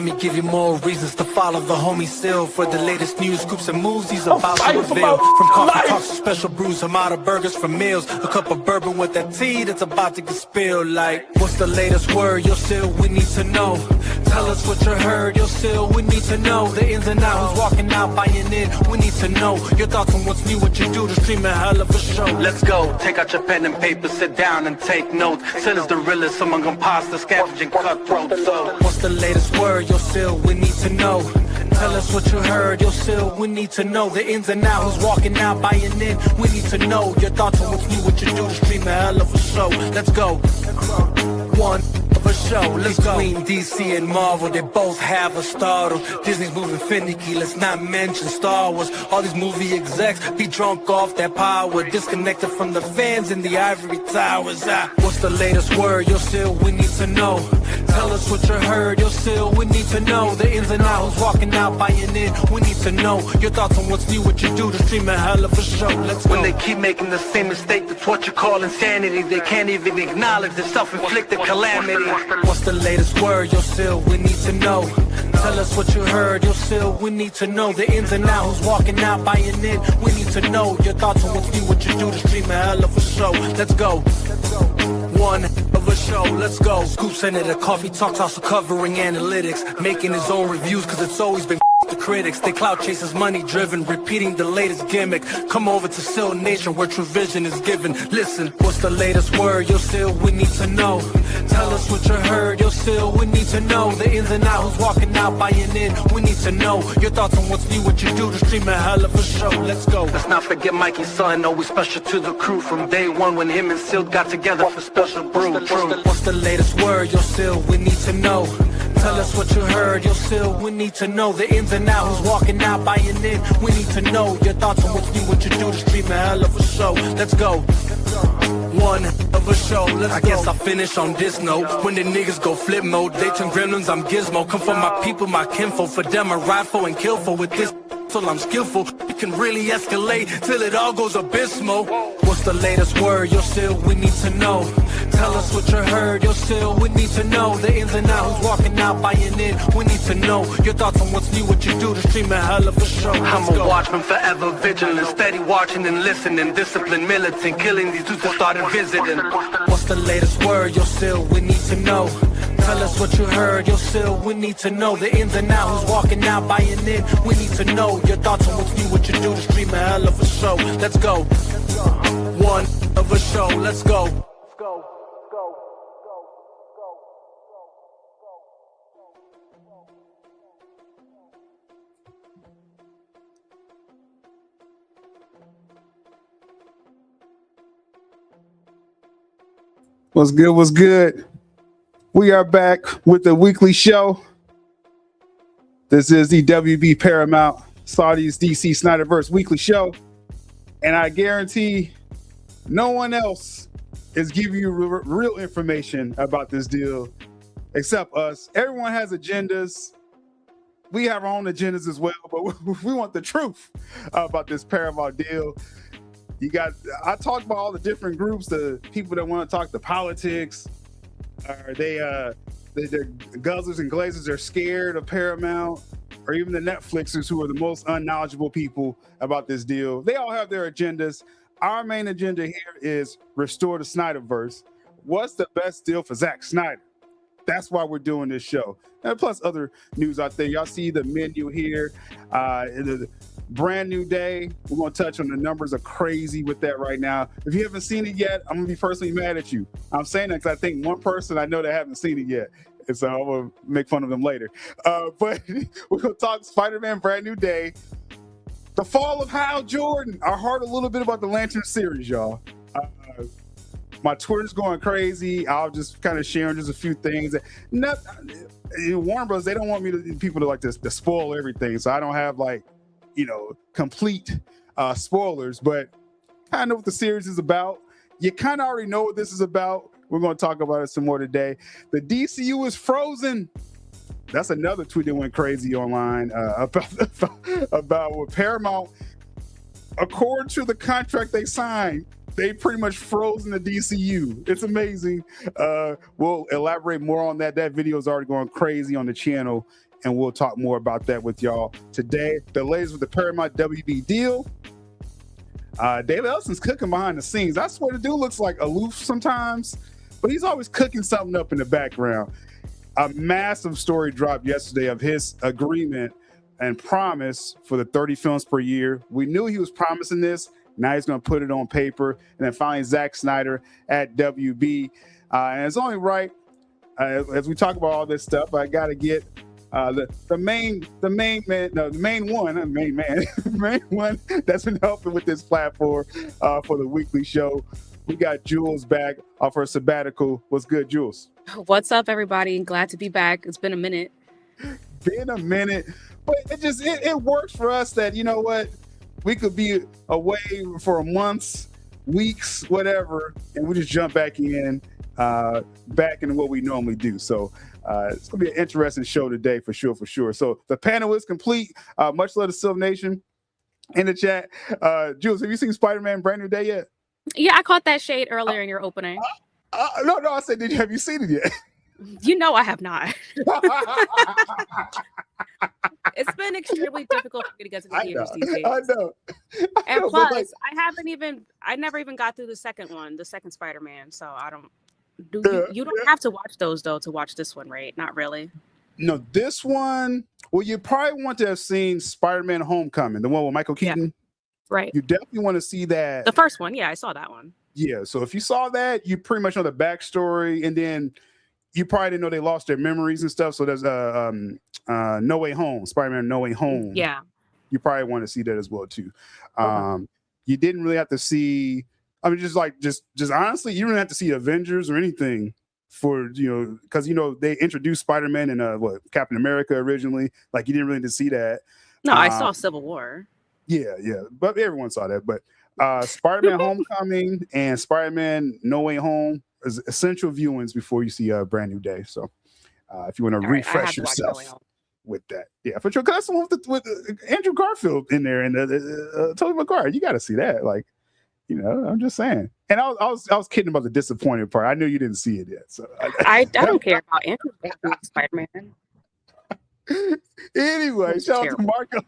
Let me give you more reasons to follow the homie Sil for the latest news, scoops, and moves he's about to reveal. From coffee talks to special brews, I'm out of burgers for meals. A cup of bourbon with that tea that's about to get spilled. Like, what's the latest word? Yo, Sil, we need to know. Tell us what you heard. Yo, Sil, we need to know. The ins and outs, who's walking out, buying in. We need to know your thoughts on what's new, what you do to stream a hell of a show. Let's go. Take out your pen and paper, sit down and take notes. Sil is the realest among imposters, scavenging cutthroats. So, what's the latest word? Yo, Sil, we need to know. Tell us what you heard. Yo, Sil, we need to know. The ins and outs, who's walking out, buying in. We need to know your thoughts on what's new, what you do to stream a hell of a show. Let's go. One of a show. Let's go. Between DC and Marvel, they both have a startle. Disney's moving finicky, let's not mention Star Wars. All these movie execs be drunk off their power, disconnected from the fans in the ivory towers. What's the latest word? Yo, Sil, we need to know. Tell us what you heard. Yo, Sil, we need to know. The ins and outs, walking out, buying in. We need to know your thoughts on what's new, what you do to stream a hell of a show. Let's go. When they keep making the same mistake, that's what you call insanity. They can't even acknowledge the self-inflicted calamity. What's the latest word? Yo, Sil, we need to know. Tell us what you heard. Yo, Sil, we need to know. The ins and outs, walking out, buying in. We need to know your thoughts on what's new, what you do to stream a hell of a show. Let's go. One of a show, let's go. Scoop Senator, coffee talks, also covering analytics, making his own reviews, cause it's always been the critics. They clout chasers, money driven, repeating the latest gimmick. Come over to Sil Nation where true vision is given. Listen, what's the latest word? Yo, Sil, we need to know. Tell us what you heard. Yo, Sil, we need to know. The ins and outs, who's walking out, buying in. We need to know your thoughts on what's new, what you do to stream a hell of a show. Let's go. Let's not forget Mikey's son, always special to the crew. From day one when him and Sil got together for special brew. What's the latest word? Yo, Sil, we need to know. Tell us what you heard. Yo, Sil, we need to know. The ins and outs, who's walking out, buying in. We need to know your thoughts on what's new, what you do to stream a hell of a show. Let's go. One of a show, let's go. I guess I'll finish on this note. When the niggas go flip mode, they turn gremlins, I'm Gizmo. Come for my people, my kinfolk. For them I ride for and kill for. With this till I'm skillful, it can really escalate till it all goes abysmal. What's the latest word? Yo, Sil, we need to know. Tell us what you heard. Yo, Sil, we need to know. The ins and outs, who's walking out, buying in. We need to know your thoughts on what's new, what you do to stream a hell of a show. I'm a watchman, forever vigilant, steady watching and listening, disciplined, militant, killing these dudes that started visiting. What's the latest word? Yo, Sil, we need to know. Tell us what you heard. Yo, Sil, we need to know. The ins and outs, who's walking out, buying in. We need to know your thoughts on what's new, what you do to stream a hell of a show. Let's go. One of a show, let's go. What's good? What's good? We are back with the weekly show. This is the WB Paramount Saudi's DC SnyderVerse weekly show. And I guarantee no one else is giving you real information about this deal except us. Everyone has agendas. We have our own agendas as well, but we want the truth about this Paramount deal. I talked about all the different groups, the people that want to talk the politics. They're guzzlers and glazers are scared of Paramount, or even the Netflixers, who are the most unknowledgeable people about this deal. They all have their agendas. Our main agenda here is restore the Snyderverse. What's the best deal for Zack Snyder? That's why we're doing this show. And plus other news out there. Y'all see the menu here. The brand new day. We're going to touch on the numbers are crazy with that right now. If you haven't seen it yet, I'm going to be personally mad at you. I'm saying that because I think one person I know that haven't seen it yet. And so I'm going to make fun of them later. But we're going to talk Spider-Man Brand New Day. The fall of Hal Jordan. I heard a little bit about the Lantern series, y'all. My Twitter's going crazy. I'll just kind of sharing just a few things. Warner Bros., they don't want people to like to spoil everything. So I don't have complete spoilers, but kind of know what the series is about. You kind of already know what this is about. We're going to talk about it some more today. The DCU is frozen. That's another tweet that went crazy online about what Paramount, according to the contract they signed, they pretty much frozen the DCU. It's amazing. We'll elaborate more on that. That video is already going crazy on the channel. and we'll talk more about that with y'all today. The latest with the Paramount WB deal. David Ellison's cooking behind the scenes. I swear the dude looks like aloof sometimes, but he's always cooking something up in the background. A massive story dropped yesterday of his agreement and promise for the 30 films per year. We knew he was promising this. Now he's going to put it on paper. And then finally, Zack Snyder at WB. And it's only right, as we talk about all this stuff, I got to get the main one that's been helping with this platform for the weekly show. We got Jules back off her sabbatical. What's good, Jules? What's up, everybody? Glad to be back. It's been a minute. But it works for us that, you know what, we could be away for months, weeks, whatever, and we just jump back into what we normally do. So it's gonna be an interesting show today for sure. So the panel is complete. Much love to Silver Nation in the chat. Jules, have you seen Spider-Man Brand New Day yet? Yeah, I caught that shade earlier in your opening. No, I said, have you seen it yet? You know I have not. It's been extremely difficult for me to get to the theaters these days. I know. And plus, I never even got through the second Spider-Man, so I don't. You don't have to watch those though to watch this one, right? Not really. No, this one. Well, you probably want to have seen Spider-Man: Homecoming, the one with Michael Keaton. Yeah. Right. You definitely want to see that. The first one, yeah, I saw that one. Yeah, so if you saw that, you pretty much know the backstory, and then you probably didn't know they lost their memories and stuff. So there's No Way Home, Spider-Man: No Way Home. Yeah, you probably want to see that as well too. Okay. You didn't really have to see. I mean, just honestly, you didn't have to see Avengers or anything for because they introduced Spider-Man in Captain America originally. Like you didn't really need to see that. No, I saw Civil War. Yeah, but everyone saw that. But Spider-Man: Homecoming and Spider-Man: No Way Home is essential viewings before you see a Brand New Day. So if you want to refresh yourself with that, yeah, for sure. Because that's the one with Andrew Garfield in there and Tobey Maguire. You got to see that. Like, I'm just saying. And I was kidding about the disappointing part. I knew you didn't see it yet. So I don't care about Andrew Garfield Spider-Man. Anyway, shout out to Marco.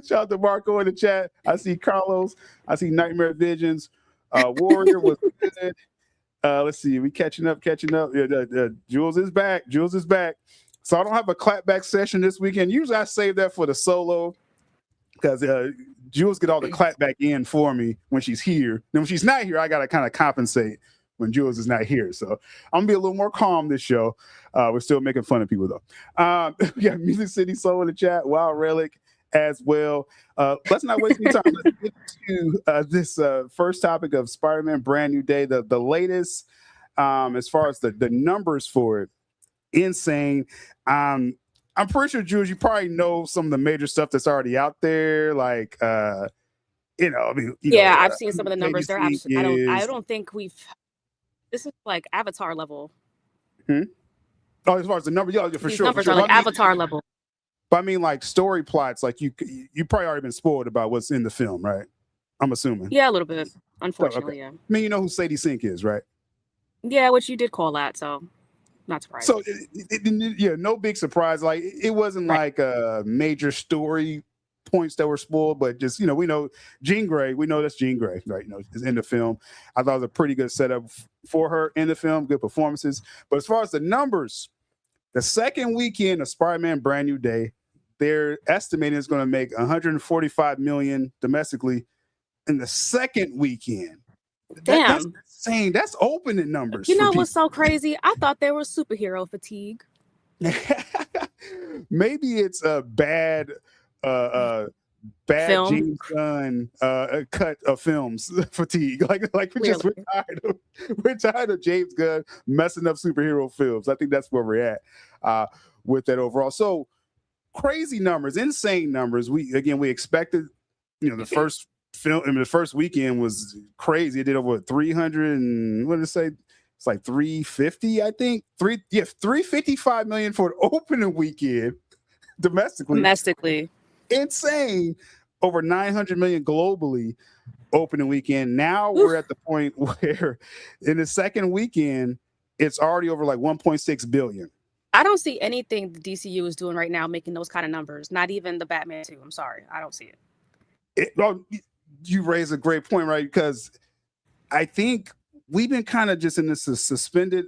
Shout out to Marco in the chat. I see Carlos. I see Nightmare Visions. Warrior was good. Let's see. We catching up. Yeah, Jules is back. So I don't have a clapback session this weekend. Usually I save that for the solo because Jules get all the clapback in for me when she's here. Then when she's not here, I got to kind of compensate when Jules is not here. So I'm gonna be a little more calm this show. We're still making fun of people though. We got Music City Soul in the chat, Wild Relic as well. Let's not waste any time. Let's get to this first topic of Spider-Man Brand New Day. The latest as far as the numbers for it, insane. I'm pretty sure, Jules, you probably know some of the major stuff that's already out there. Like I've seen some of the numbers. They're absolutely. I don't think we've. This is like Avatar level. Oh, as far as the number, yeah, for These sure. numbers are like Avatar level. But I mean, like story plots, like you probably already been spoiled about what's in the film, right? I'm assuming. Yeah, a little bit. Unfortunately, yeah. I mean, you know who Sadie Sink is, right? Yeah, which you did call that, so not surprised. So no big surprise. Like it wasn't like a major story points that were spoiled, but just we know Jean Grey. We know that's Jean Grey, right? Is in the film. I thought it was a pretty good setup for her in the film. Good performances. But as far as the numbers, the second weekend of Spider-Man Brand New Day, they're estimating it's going to make 145 million domestically in the second weekend. Damn, that's insane. That's opening numbers. You know what's so crazy? I thought there was superhero fatigue. Maybe it's a bad film. James Gunn cut of films fatigue. Like we're tired of James Gunn messing up superhero films. I think that's where we're at with that overall. So crazy numbers, insane numbers. We expected, the first film. I mean, the first weekend was crazy. It did over 300 and what did it say? It's like 350, I think. 355 million for an opening weekend domestically. Insane. Over 900 million globally opening weekend. Now we're at the point where in the second weekend, it's already over like 1.6 billion. I don't see anything the DCU is doing right now making those kind of numbers. Not even the Batman 2. I'm sorry. I don't see it. Well, you raise a great point, right? Because I think we've been kind of just in this suspended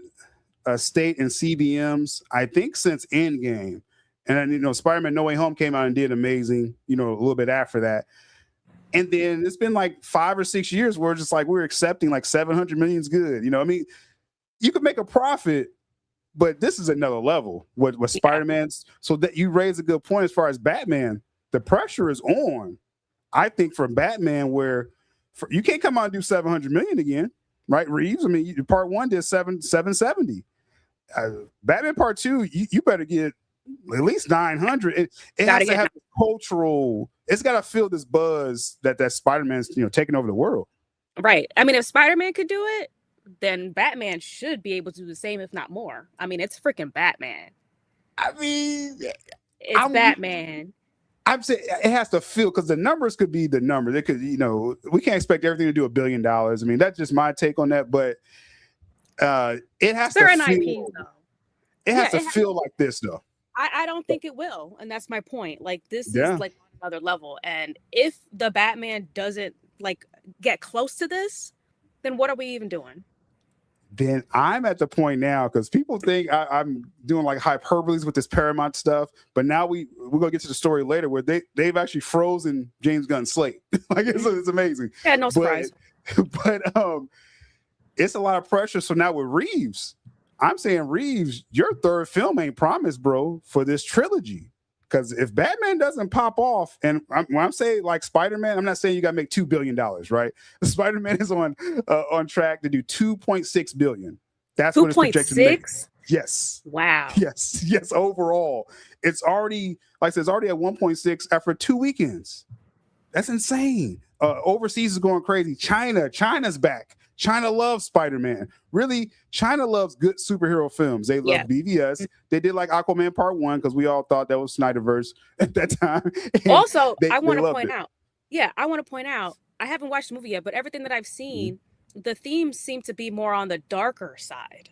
state in CBMs, I think, since Endgame. And then, Spider-Man No Way Home came out and did amazing, a little bit after that. And then it's been like 5 or 6 years where just like we're accepting like 700 million is good. I mean, you could make a profit, but this is another level with Spider-Man's. So that you raise a good point as far as Batman, the pressure is on. I think for Batman, where you can't come out and do 700 million again, right? Reeves, I mean, part 1 did 770. Batman part 2, you better get at least 900. It has to have cultural. It's got to feel this buzz that Spider-Man's taking over the world. Right. I mean, if Spider-Man could do it, then Batman should be able to do the same, if not more. I mean, it's freaking Batman. I mean, it's Batman. I'm saying it has to feel, because the numbers could be the numbers. It could, we can't expect everything to do $1 billion. I mean, that's just my take on that. But it has to feel. IPs, though. It has to feel like this, though. I don't think it will, and that's my point. Like, this is like on another level. And if the Batman doesn't like get close to this, then what are we even doing? Then I'm at the point now, because people think I'm doing like hyperboles with this Paramount stuff, but now we're gonna get to the story later where they've actually frozen James Gunn's slate. Like it's amazing. Yeah, no surprise. But it's a lot of pressure. So now with Reeves, I'm saying, Reeves, your third film ain't promised, bro, for this trilogy. Because if Batman doesn't pop off, and when I'm saying like Spider-Man, I'm not saying you got to make $2 billion, right? Spider-Man is on track to do 2.6 billion. That's what it's projected to make. Yes. Wow. Yes. Overall, it's already, like I said, it's already at 1.6 after 2 weekends. That's insane. Overseas is going crazy. China's back. China loves Spider-Man. Really, China loves good superhero films. They love BVS. They did like Aquaman Part 1 because we all thought that was SnyderVerse at that time. Also, I want to point out. Yeah, I want to point out. I haven't watched the movie yet, but everything that I've seen, the themes seem to be more on the darker side.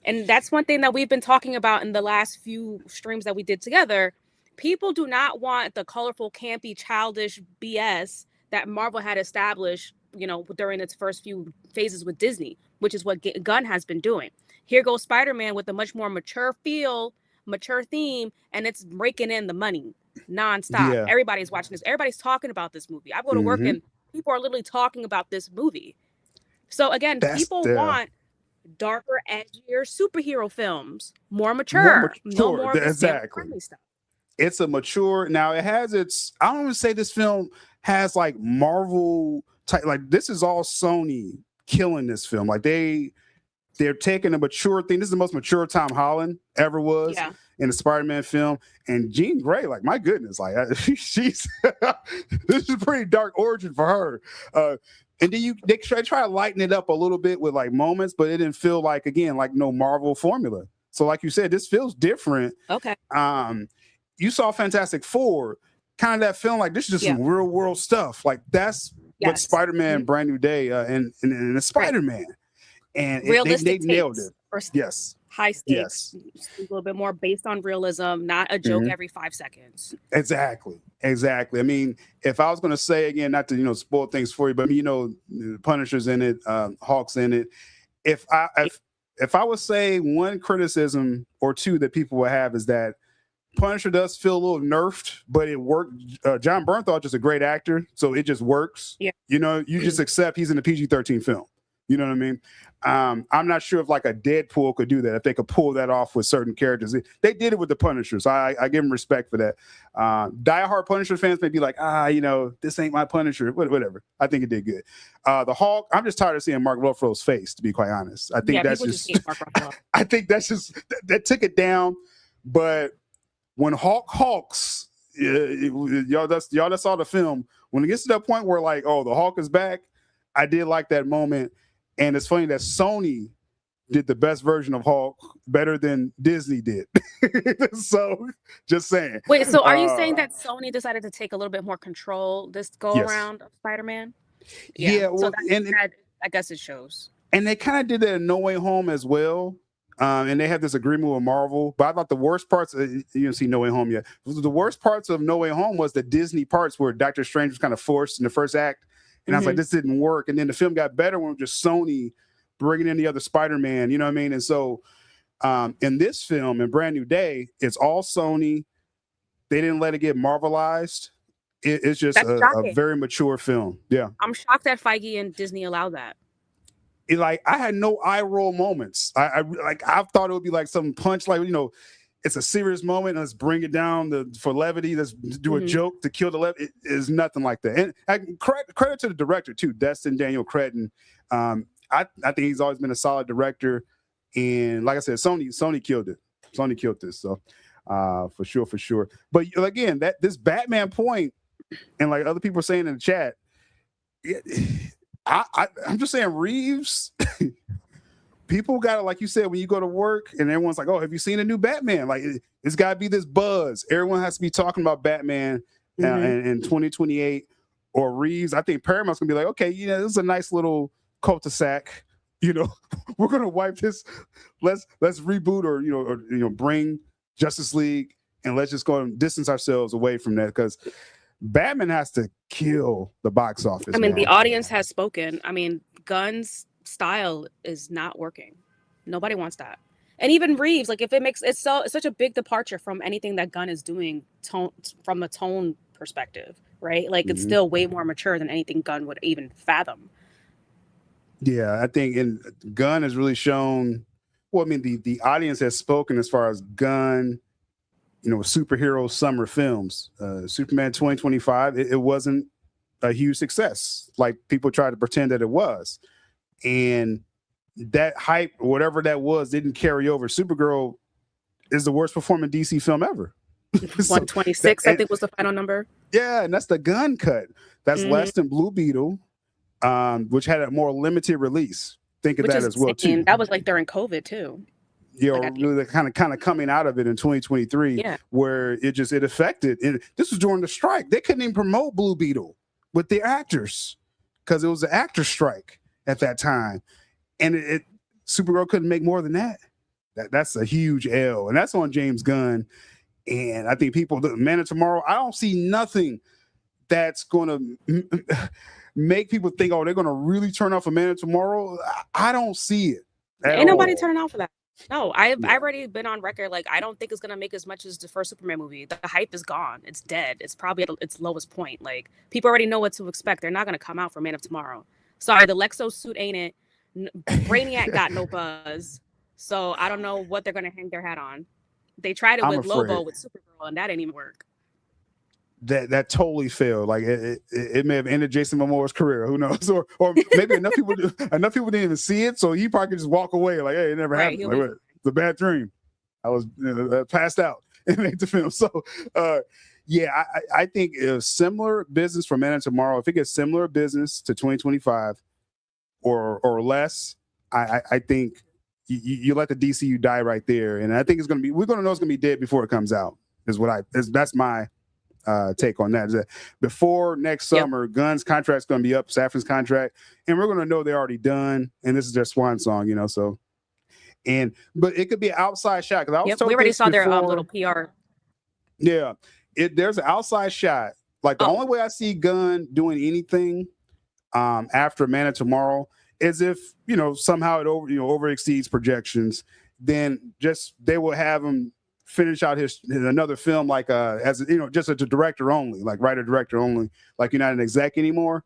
And that's one thing that we've been talking about in the last few streams that we did together. People do not want the colorful, campy, childish BS that Marvel had established, during its first few phases with Disney, which is what Gunn has been doing. Here goes Spider-Man with a much more mature feel, mature theme, and it's raking in the money nonstop. Yeah. Everybody's watching this. Everybody's talking about this movie. I go to work and people are literally talking about this movie. So again, people want darker, edgier superhero films, more mature. No more exactly. Stuff. It's a mature. Now it has its. I don't even say this film has like Marvel type. Like this is all Sony killing this film. Like they're taking a mature thing. This is the most mature Tom Holland ever was in a Spider-Man film. And Jean Grey, like my goodness, like she's this is a pretty dark origin for her. And then they try to lighten it up a little bit with like moments, but it didn't feel like, again, like no Marvel formula. So like you said, this feels different. Okay. You saw Fantastic Four, kind of that film, like this is just some real world stuff. Like that's what Spider-Man Brand New Day and the Spider-Man. Right. And they nailed it. Yes. High stakes, a little bit more based on realism, not a joke every 5 seconds. Exactly. I mean, if I was going to say again, not to spoil things for you, but Punisher's in it, Hawk's in it. If I would say one criticism or two that people will have is that Punisher does feel a little nerfed, but it worked. John Bernthal just a great actor, so it just works. Yeah. You just accept he's in a PG-13 film. You know what I mean? I'm not sure if like a Deadpool could do that, if they could pull that off with certain characters. They did it with the Punisher, so I give them respect for that. Diehard Punisher fans may be like, this ain't my Punisher, whatever. I think it did good. The Hulk, I'm just tired of seeing Mark Ruffalo's face, to be quite honest. I think that's just I think that's just that took it down. But when Hulk hulks, y'all that saw the film, when it gets to that point where like, oh, the Hulk is back, I did like that moment. And it's funny that Sony did the best version of Hulk better than Disney did. So just saying. Wait, so are you saying that Sony decided to take a little bit more control this go around of Spider-Man? Yeah, well, so I guess it shows. And they kind of did that in No Way Home as well. And they have this agreement with Marvel. But I thought the worst parts, you didn't see No Way Home yet. The worst parts of No Way Home was the Disney parts where Doctor Strange was kind of forced in the first act. And I was like, this didn't work. And then the film got better when it was just Sony bringing in the other Spider-Man, you know what I mean? And so in this film, in Brand New Day, it's all Sony. They didn't let it get Marvelized. It's just a very mature film. Yeah. I'm shocked that Feige and Disney allowed that. I had no eye roll moments. I thought it would be like some punch, like, you know, it's a serious moment. Let's bring it down for levity. Let's do a joke to kill the levity. It is nothing like that. And credit to the director too, Destin Daniel Cretton. I think he's always been a solid director. And like I said, Sony killed it. Sony killed this. So for sure. But again, this Batman point, and like other people are saying in the chat, I'm just saying, Reeves, people got to, like you said, when you go to work and everyone's like, oh, have you seen a new Batman? Like, it's got to be this buzz. Everyone has to be talking about Batman in 2028 or Reeves. I think Paramount's going to be like, okay, you know, this is a nice little cul-de-sac. You know, we're going to wipe this. Let's reboot or bring Justice League, and let's just go and distance ourselves away from that, because Batman has to kill the box office. I mean, the audience has spoken. I mean, Gunn's style is not working. Nobody wants that. And even Reeves, like, if it's such a big departure from anything that Gunn is doing from a tone perspective, right? Like, it's still way more mature than anything Gunn would even fathom. Yeah, I think Gunn has really shown. Well, I mean, the audience has spoken as far as Gunn, you know, superhero summer films. Superman 2025, it wasn't a huge success like people tried to pretend that it was. And that hype, whatever that was, didn't carry over. Supergirl is the worst performing DC film ever. 126, I think, was the final number. Yeah, and that's the Gunn cut. That's less than Blue Beetle, which had a more limited release. Think of that as well, too. That was like during COVID, too. Yeah, really kind of coming out of it in 2023, where it affected. And this was during the strike. They couldn't even promote Blue Beetle with the actors because it was an actor strike at that time, and Supergirl couldn't make more than that. That's a huge L, and that's on James Gunn. And I think Man of Tomorrow, I don't see nothing that's going to make people think, oh, they're going to really turn off a Man of Tomorrow. I don't see it. Ain't nobody turning off for that. No, I've already been on record. Like, I don't think it's going to make as much as the first Superman movie. The hype is gone. It's dead. It's probably at its lowest point. Like, people already know what to expect. They're not going to come out for Man of Tomorrow. Sorry, the Lexo suit ain't it. Brainiac got no buzz. So I don't know what they're going to hang their hat on. They tried it with Lobo, with Supergirl, and that didn't even work. That totally failed. Like, it may have ended Jason Momoa's career. Who knows? Or maybe enough people didn't even see it, so he probably could just walk away. Like, hey, it never happened. Like, it's a bad dream. I was passed out and made the film. So, I think a similar business for Man of Tomorrow. If it gets similar business to 2025 or less, I think you let the DCU die right there. And I think we're going to know it's going to be dead before it comes out. That's my take on that. Before next summer, Gunn's contract's going to be up, Safran's contract, and we're going to know they're already done, and this is their swan song, you know. So, but it could be an outside shot, because I was told we already saw their little PR. Yeah, there's an outside shot. Like, the only way I see Gunn doing anything after Man of Tomorrow is if, you know, somehow it over exceeds projections. Then just they will have him finish out his another film, like as you know, just as a director only, like writer director only, like you're not an exec anymore.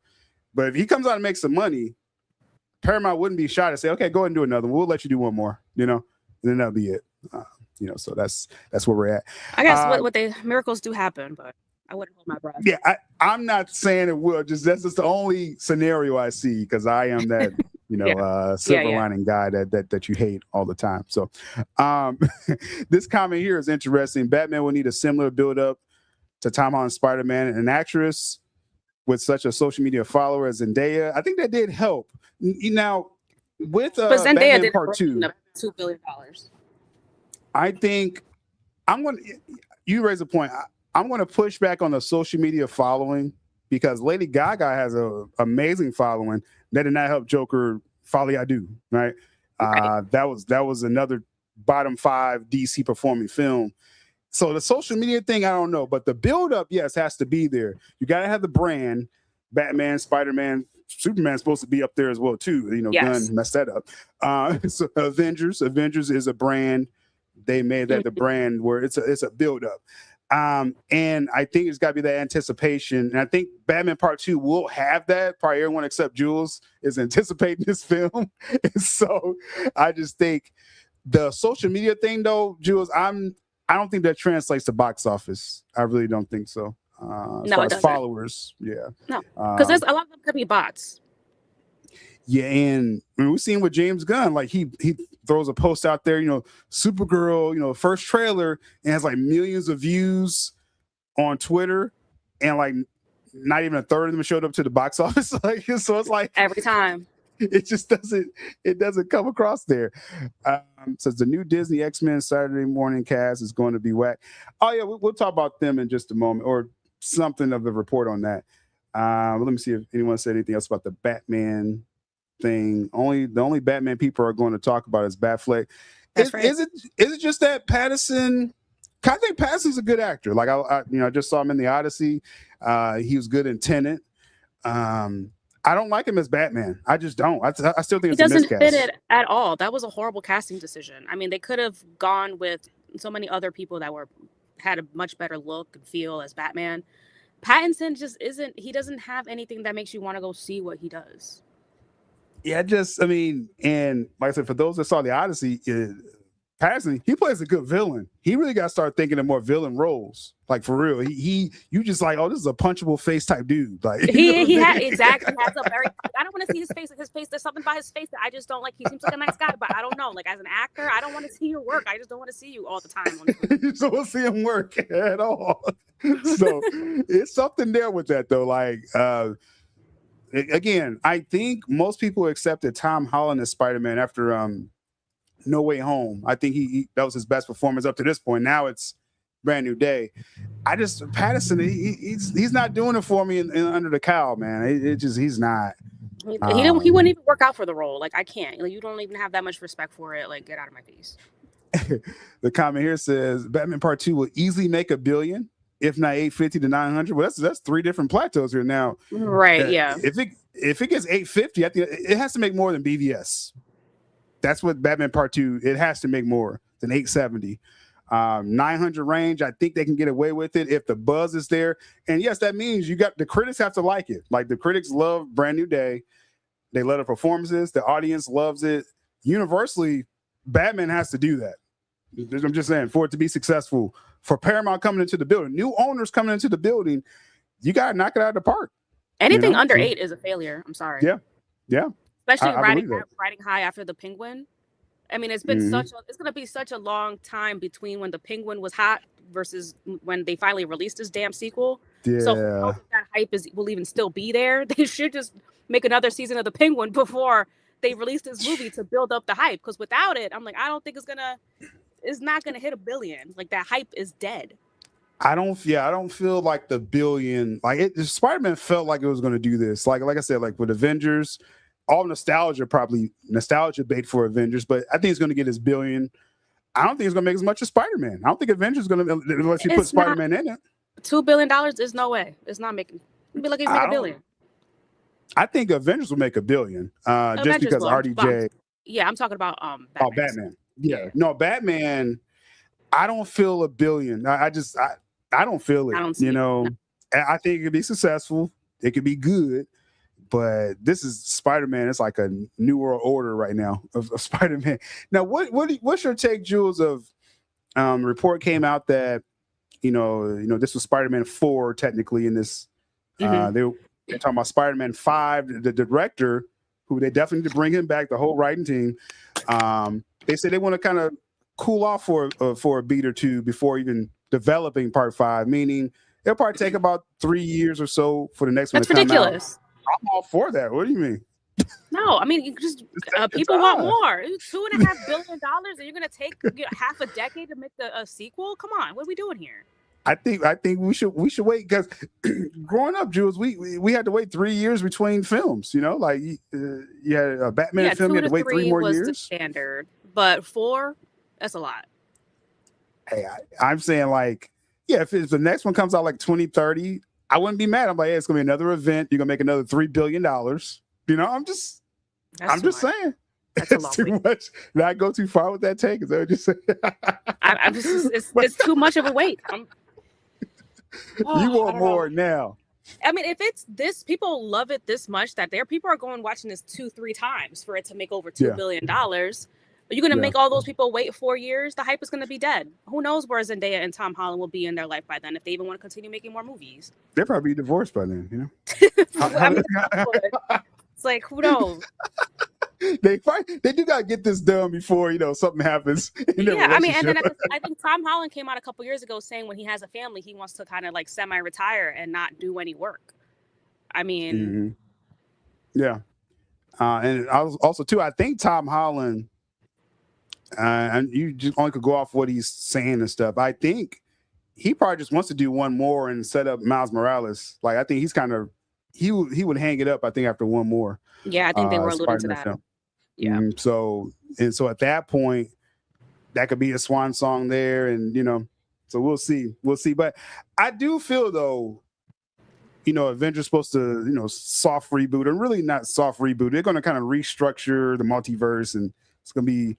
But if he comes out and makes some money, Paramount wouldn't be shy to say, okay, go ahead and do another one. We'll let you do one more, you know, and then that'll be it. You know, so that's where we're at. I guess miracles do happen, but I wouldn't hold my breath. Yeah, I'm not saying it will. That's just the only scenario I see, because I am that, you know, silver lining guy that you hate all the time. So this comment here is interesting. Batman will need a similar build-up to Tom Holland's Spider-Man. An actress with such a social media follower as Zendaya, I think that did help. Now, with Zendaya Batman did Part 2, $2 billion. I think you raise a point. I'm going to push back on the social media following, because Lady Gaga has an amazing following. That did not help Joker Folly I Do, right? That was another bottom 5 DC performing film. So the social media thing, I don't know, but the build up, yes, has to be there. You got to have the brand. Batman, Spider-Man, Superman's supposed to be up there as well too. Yes. Gunn messed that up. So Avengers is a brand. They made that the brand where it's a build up. And I think it's got to be that anticipation. And I think Batman Part 2 will have that. Probably everyone except Jules is anticipating this film. And so I just think the social media thing, though, Jules, I don't think that translates to box office. I really don't think so. As far as followers, yeah. No, because there's a lot of them could be bots. Yeah, and we've seen with James Gunn, like he throws a post out there, Supergirl, first trailer, and has like millions of views on Twitter, and like not even a third of them showed up to the box office. Like, so it's like every time it just doesn't come across there. Says the new Disney X-Men Saturday morning cast is going to be whack. Oh yeah, we'll talk about them in just a moment, or something of a report on that. Let me see if anyone said anything else about the Batman thing. The only Batman people are going to talk about is Batfleck. Right. Is it just that Pattinson? I think Pattinson's a good actor. Like I just saw him in the Odyssey. He was good in Tenet. I don't like him as Batman. I just don't. I still think he it's a miscast. Doesn't fit it at all. That was a horrible casting decision. I mean, they could have gone with so many other people that had a much better look and feel as Batman. Pattinson just isn't. He doesn't have anything that makes you want to go see what he does. Yeah, and like I said, for those that saw the Odyssey, Pattinson, he plays a good villain. He really got to start thinking of more villain roles. Like for real, you just like, oh, this is a punchable face type dude. Like he exactly has a very. I don't want to see his face. There's something about his face that I just don't like. He seems like a nice guy, but I don't know. Like as an actor, I don't want to see your work. I just don't want to see you all the time. You just don't want to see him work at all. So it's something there with that though. Like again, I think most people accepted Tom Holland as Spider-Man after No Way Home. I think that was his best performance up to this point. Now it's Brand New Day. Pattinson, he's not doing it for me in Under the Cowl, man. He's not. He wouldn't even work out for the role. Like I can't. Like, you don't even have that much respect for it. Like get out of my face. The comment here says Batman Part 2 will easily make $1 billion, if not 850 to 900. Well, that's 3 different plateaus here now. Right. Yeah. If it gets 850, I think it has to make more than BVS. That's what Batman Part 2, it has to make more than 870. 900 range, I think they can get away with it if the buzz is there. And yes, that means the critics have to like it. Like the critics love Brand New Day. They love the performances. The audience loves it. Universally, Batman has to do that. I'm just saying, for it to be successful, for Paramount coming into the building, new owners coming into the building, you got to knock it out of the park. Anything under 8 is a failure. I'm sorry. Yeah. Especially riding high after the Penguin. I mean, it's been it's going to be such a long time between when the Penguin was hot versus when they finally released this damn sequel. Yeah. So that hype will even still be there. They should just make another season of the Penguin before they release this movie to build up the hype. Because without it, I'm like, I don't think it's not gonna hit $1 billion. Like that hype is dead. I don't feel like the $1 billion. Like Spider-Man felt like it was gonna do this. Like I said, like with Avengers. All nostalgia bait for Avengers, but I think it's going to get his $1 billion. I don't think it's going to make as much as Spider-Man. I don't think Avengers is going to, unless you put Spider-Man in it. $2 billion is no way. It's not making. It'd be like $1 billion. I think Avengers will make $1 billion, just because RDJ. Yeah, I'm talking about Batman. Oh, Batman. Yeah, no, Batman. I don't feel $1 billion. I don't feel it. I don't see I think it could be successful. It could be good. But this is Spider-Man. It's like a new world order right now of Spider-Man. Now, what's your take, Jules? Of report came out that this was Spider-Man 4 technically in this. They're talking about Spider-Man 5. The director, who they definitely need to bring him back, the whole writing team. They said they want to kind of cool off for a beat or two before even developing Part 5. Meaning it'll probably take about 3 years or so for the next one to come out. That's ridiculous. I'm all for that. What do you mean? No, I mean, people want more. $2.5 billion, and you're going to take half a decade to make a sequel? Come on, what are we doing here? I think we should wait, because growing up, Jules, we had to wait 3 years between films. Like you had a Batman film, you had to wait 3 more years. The standard, but 4, That's a lot. Hey, I'm saying like, yeah, if the next one comes out like 2030, I wouldn't be mad. I'm like, hey, it's gonna be another event. You're gonna make another $3 billion. You know, I'm just saying. That's a It's long too weight. much. Did I go too far with that take? Is that what you're saying? I'm just it's too much of a weight. You want more now. I mean, if it's this, people love it this much that people are going watching this 2-3 times for it to make over $2 billion. Are you going to make all those people wait 4 years? The hype is going to be dead. Who knows where Zendaya and Tom Holland will be in their life by then if they even want to continue making more movies. They'll probably be divorced by then, you know? I mean, it's like, who knows? They do gotta get this done before something happens. I mean, and then I think Tom Holland came out a couple years ago saying when he has a family, he wants to kind of like semi-retire and not do any work. I mean, yeah, and also too, I think Tom Holland, and you just only could go off what he's saying and stuff. I think he probably just wants to do one more and set up Miles Morales. Like I think he's kind of he would hang it up. I think after one more. Yeah, I think they were alluding to that. Film. Yeah. So at that point, that could be a swan song there, and so we'll see. But I do feel though, Avengers supposed to soft reboot, and really not soft reboot. They're going to kind of restructure the multiverse, and it's going to be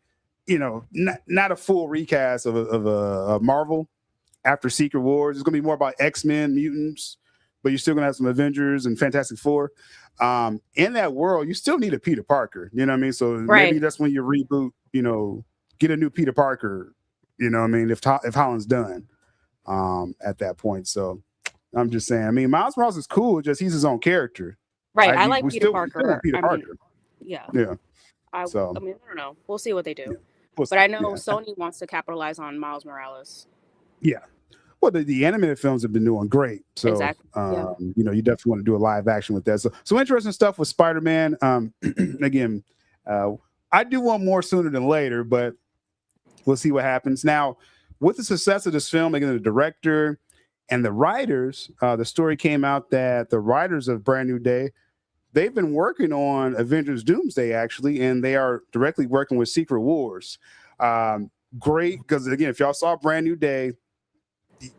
not a full recast of a Marvel after Secret Wars. It's going to be more about X-Men, mutants, but you're still going to have some Avengers and Fantastic Four. In that world, you still need a Peter Parker, you know what I mean? So maybe that's when you reboot, get a new Peter Parker, you know what I mean? If Holland's done at that point. So I'm just saying, I mean, Miles Morales is cool, just he's his own character. Right. I like Peter Parker. Parker. Yeah. Yeah. I mean, I don't know. We'll see what they do. Yeah. But I know Sony wants to capitalize on Miles Morales. Yeah. Well, the animated films have been doing great. So, exactly. You definitely want to do a live action with that. So interesting stuff with Spider-Man. Again, I do want more sooner than later, but we'll see what happens. Now, with the success of this film, again, the director and the writers, the story came out that the writers of Brand New Day, they've been working on Avengers Doomsday, actually, and they are directly working with Secret Wars. Great, because, again, if y'all saw Brand New Day,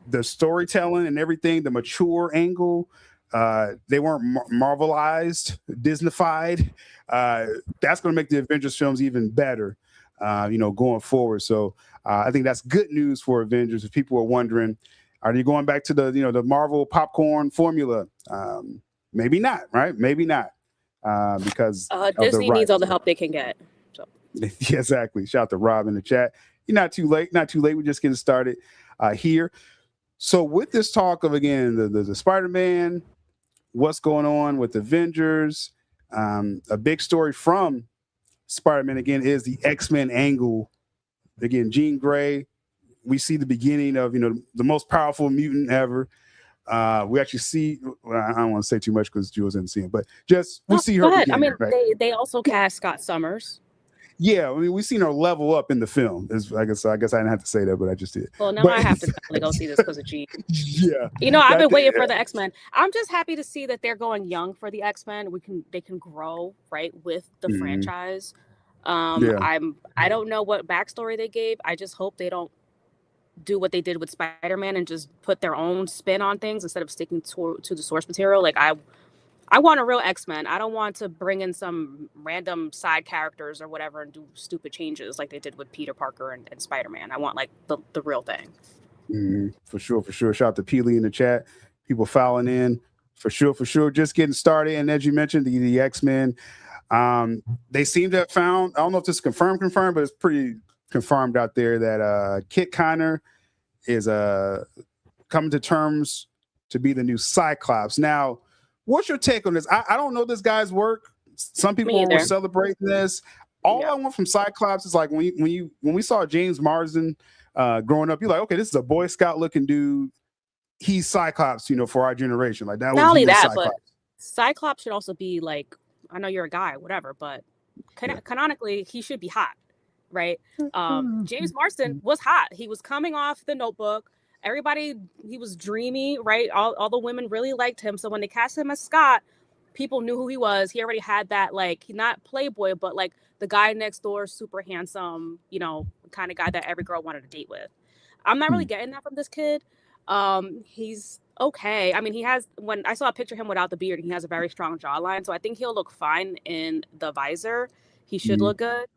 the storytelling and everything, the mature angle, they weren't Marvelized, Disneyfied. That's going to make the Avengers films even better, going forward. So I think that's good news for Avengers. If people are wondering, are they going back to the Marvel popcorn formula? Maybe not, right? Maybe not, because Disney needs all the help they can get. So. Yeah, exactly. Shout out to Rob in the chat. You're not too late. We're just getting started here. So with this talk of, again, the Spider-Man, what's going on with Avengers, a big story from Spider-Man, again, is the X-Men angle. Again, Jean Grey, we see the beginning of, the most powerful mutant ever. We actually see, I don't want to say too much because Jules didn't see him, but we see her. I mean, right? they also cast Scott Summers. Yeah, I mean, we've seen her level up in the film. I guess I didn't have to say that, but I just did. Well, now I have to definitely go see this because of G. Yeah. I've been waiting for the X-Men. I'm just happy to see that they're going young for the X-Men. They can grow, right, with the franchise. I don't know what backstory they gave. I just hope they don't do what they did with Spider-Man and just put their own spin on things instead of sticking to the source material. Like I want a real X-Men. I don't want to bring in some random side characters or whatever and do stupid changes like they did with Peter Parker and Spider-Man. I want like the real thing. For sure. Shout out to Peely in the chat. People filing in. For sure. Just getting started. And as you mentioned, the X-Men, they seem to have found, I don't know if this is confirmed, but it's pretty confirmed out there that Kit Connor is coming to terms to be the new Cyclops. Now, what's your take on this? I don't know this guy's work. Some people were celebrating this. All I want from Cyclops is like when we saw James Marsden growing up, you're like, okay, this is a Boy Scout looking dude. He's Cyclops, for our generation. Like that. Not only that, but Cyclops should also be like, I know you're a guy, whatever, but canonically he should be hot, right? James Marsden was hot. He was coming off The Notebook. He was dreamy, right? All the women really liked him. So when they cast him as Scott, people knew who he was. He already had that, like, not playboy, but like the guy next door, super handsome, kind of guy that every girl wanted to date with. I'm not really getting that from this kid. He's okay. I mean, when I saw a picture of him without the beard, he has a very strong jawline. So I think he'll look fine in the visor. He should look good.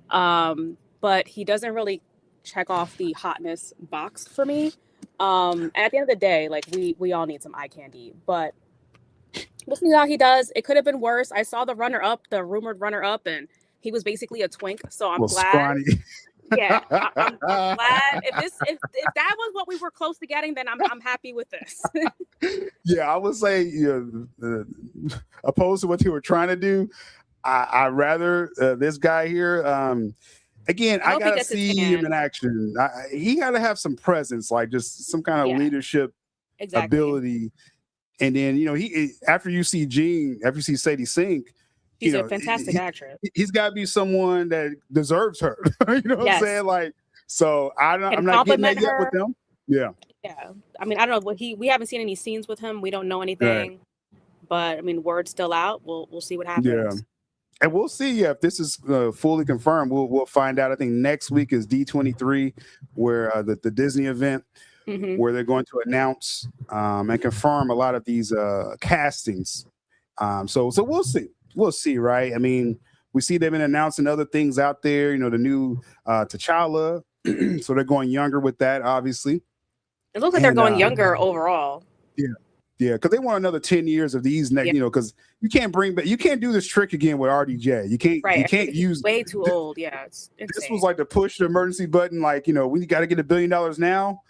But he doesn't really check off the hotness box for me. And at the end of the day, like we all need some eye candy, but we'll see how he does. It could have been worse. I saw the rumored runner up, and he was basically a twink. So I'm glad. Scrawny. Yeah, I'm glad. If that was what we were close to getting, then I'm happy with this. Yeah, I would say opposed to what they were trying to do, I rather this guy here. Again, I gotta see him in action. He gotta have some presence, like just some kind of leadership ability. And then he after you see Sadie Sink. She's a fantastic actress. He's got to be someone that deserves her. You know what I'm saying? Like, so I'm not getting that yet with them. Yeah. Yeah. I mean, I don't know. We haven't seen any scenes with him. We don't know anything. Right. But I mean, word's still out. We'll see what happens. Yeah. And we'll see if this is fully confirmed. We'll find out. I think next week is D23, where the Disney event, where they're going to announce and confirm a lot of these castings. So we'll see. We'll see, right? I mean, we see they've been announcing other things out there, the new T'Challa. So they're going younger with that, obviously. It looks like they're going younger overall. Yeah. Yeah, because they want another 10 years of these next, because you can't do this trick again with RDJ. You can't use way too old. Yeah. It's insane. This was like to push the emergency button, like, we got to get $1 billion now,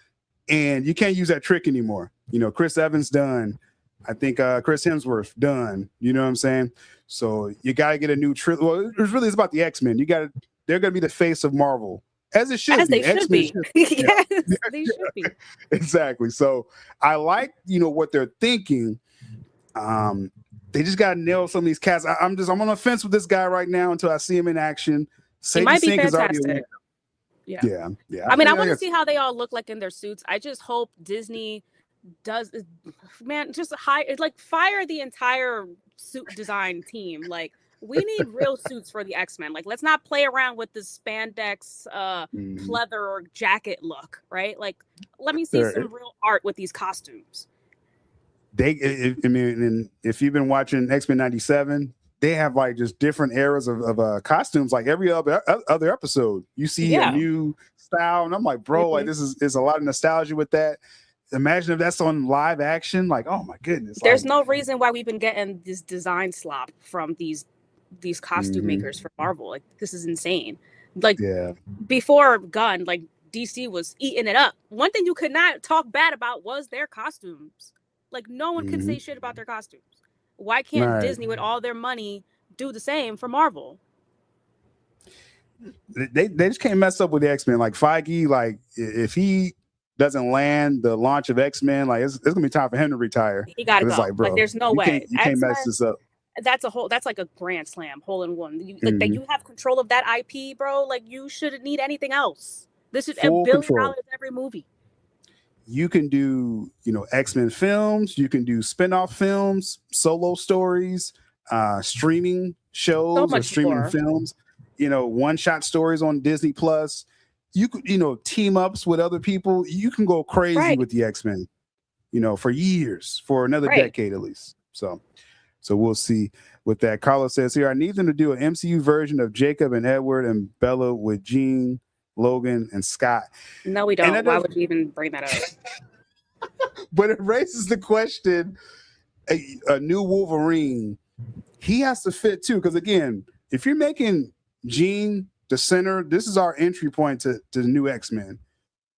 and you can't use that trick anymore. Chris Evans done. I think Chris Hemsworth done. You know what I'm saying? So you got to get a new trilogy. Well, it's about the X-Men. They're going to be the face of Marvel, as it should be. They should be. Yes, they should be. Exactly. So I like, what they're thinking. They just got to nail some of these cats. I'm on the fence with this guy right now until I see him in action. He might be fantastic. Yeah. I mean, I want to see how they all look like in their suits. I just hope Disney does, man, just fire the entire suit design team. Like, we need real suits for the X-Men. Like, let's not play around with this spandex pleather or jacket look, right? Like, let me see some real art with these costumes. If you've been watching X-Men 97, they have like just different eras of costumes. Like every other episode, you see a new style, and I'm like, bro, like this is a lot of nostalgia with that. Imagine if that's on live action. Like, oh my goodness. There's no reason why we've been getting this design slop from these costume makers for Marvel. Like, this is insane. Like, before Gunn, like, DC was eating it up. One thing you could not talk bad about was their costumes. Like, no one could say shit about their costumes. Why can't Disney, with all their money, do the same for Marvel? They just can't mess up with the X-Men. Like, Feige, like, if he doesn't land the launch of X-Men, like, it's gonna be time for him to retire. He gotta go. Like, bro, there's no way. You can't mess this up. That's like a grand slam, hole in one. That you have control of that IP, bro. Like, you shouldn't need anything else. This is $1 billion every movie. You can do, X-Men films. You can do spin-off films, solo stories, streaming shows or streaming films. One-shot stories on Disney Plus. You could, team ups with other people. You can go crazy with the X-Men, for years, for another decade at least. So we'll see with that. Carlos says here, I need them to do an MCU version of Jacob and Edward and Bella with Jean, Logan, and Scott. No, we don't. Why would you even bring that up? But it raises the question, a new Wolverine, he has to fit too. Because again, if you're making Jean the center, this is our entry point to the new X-Men.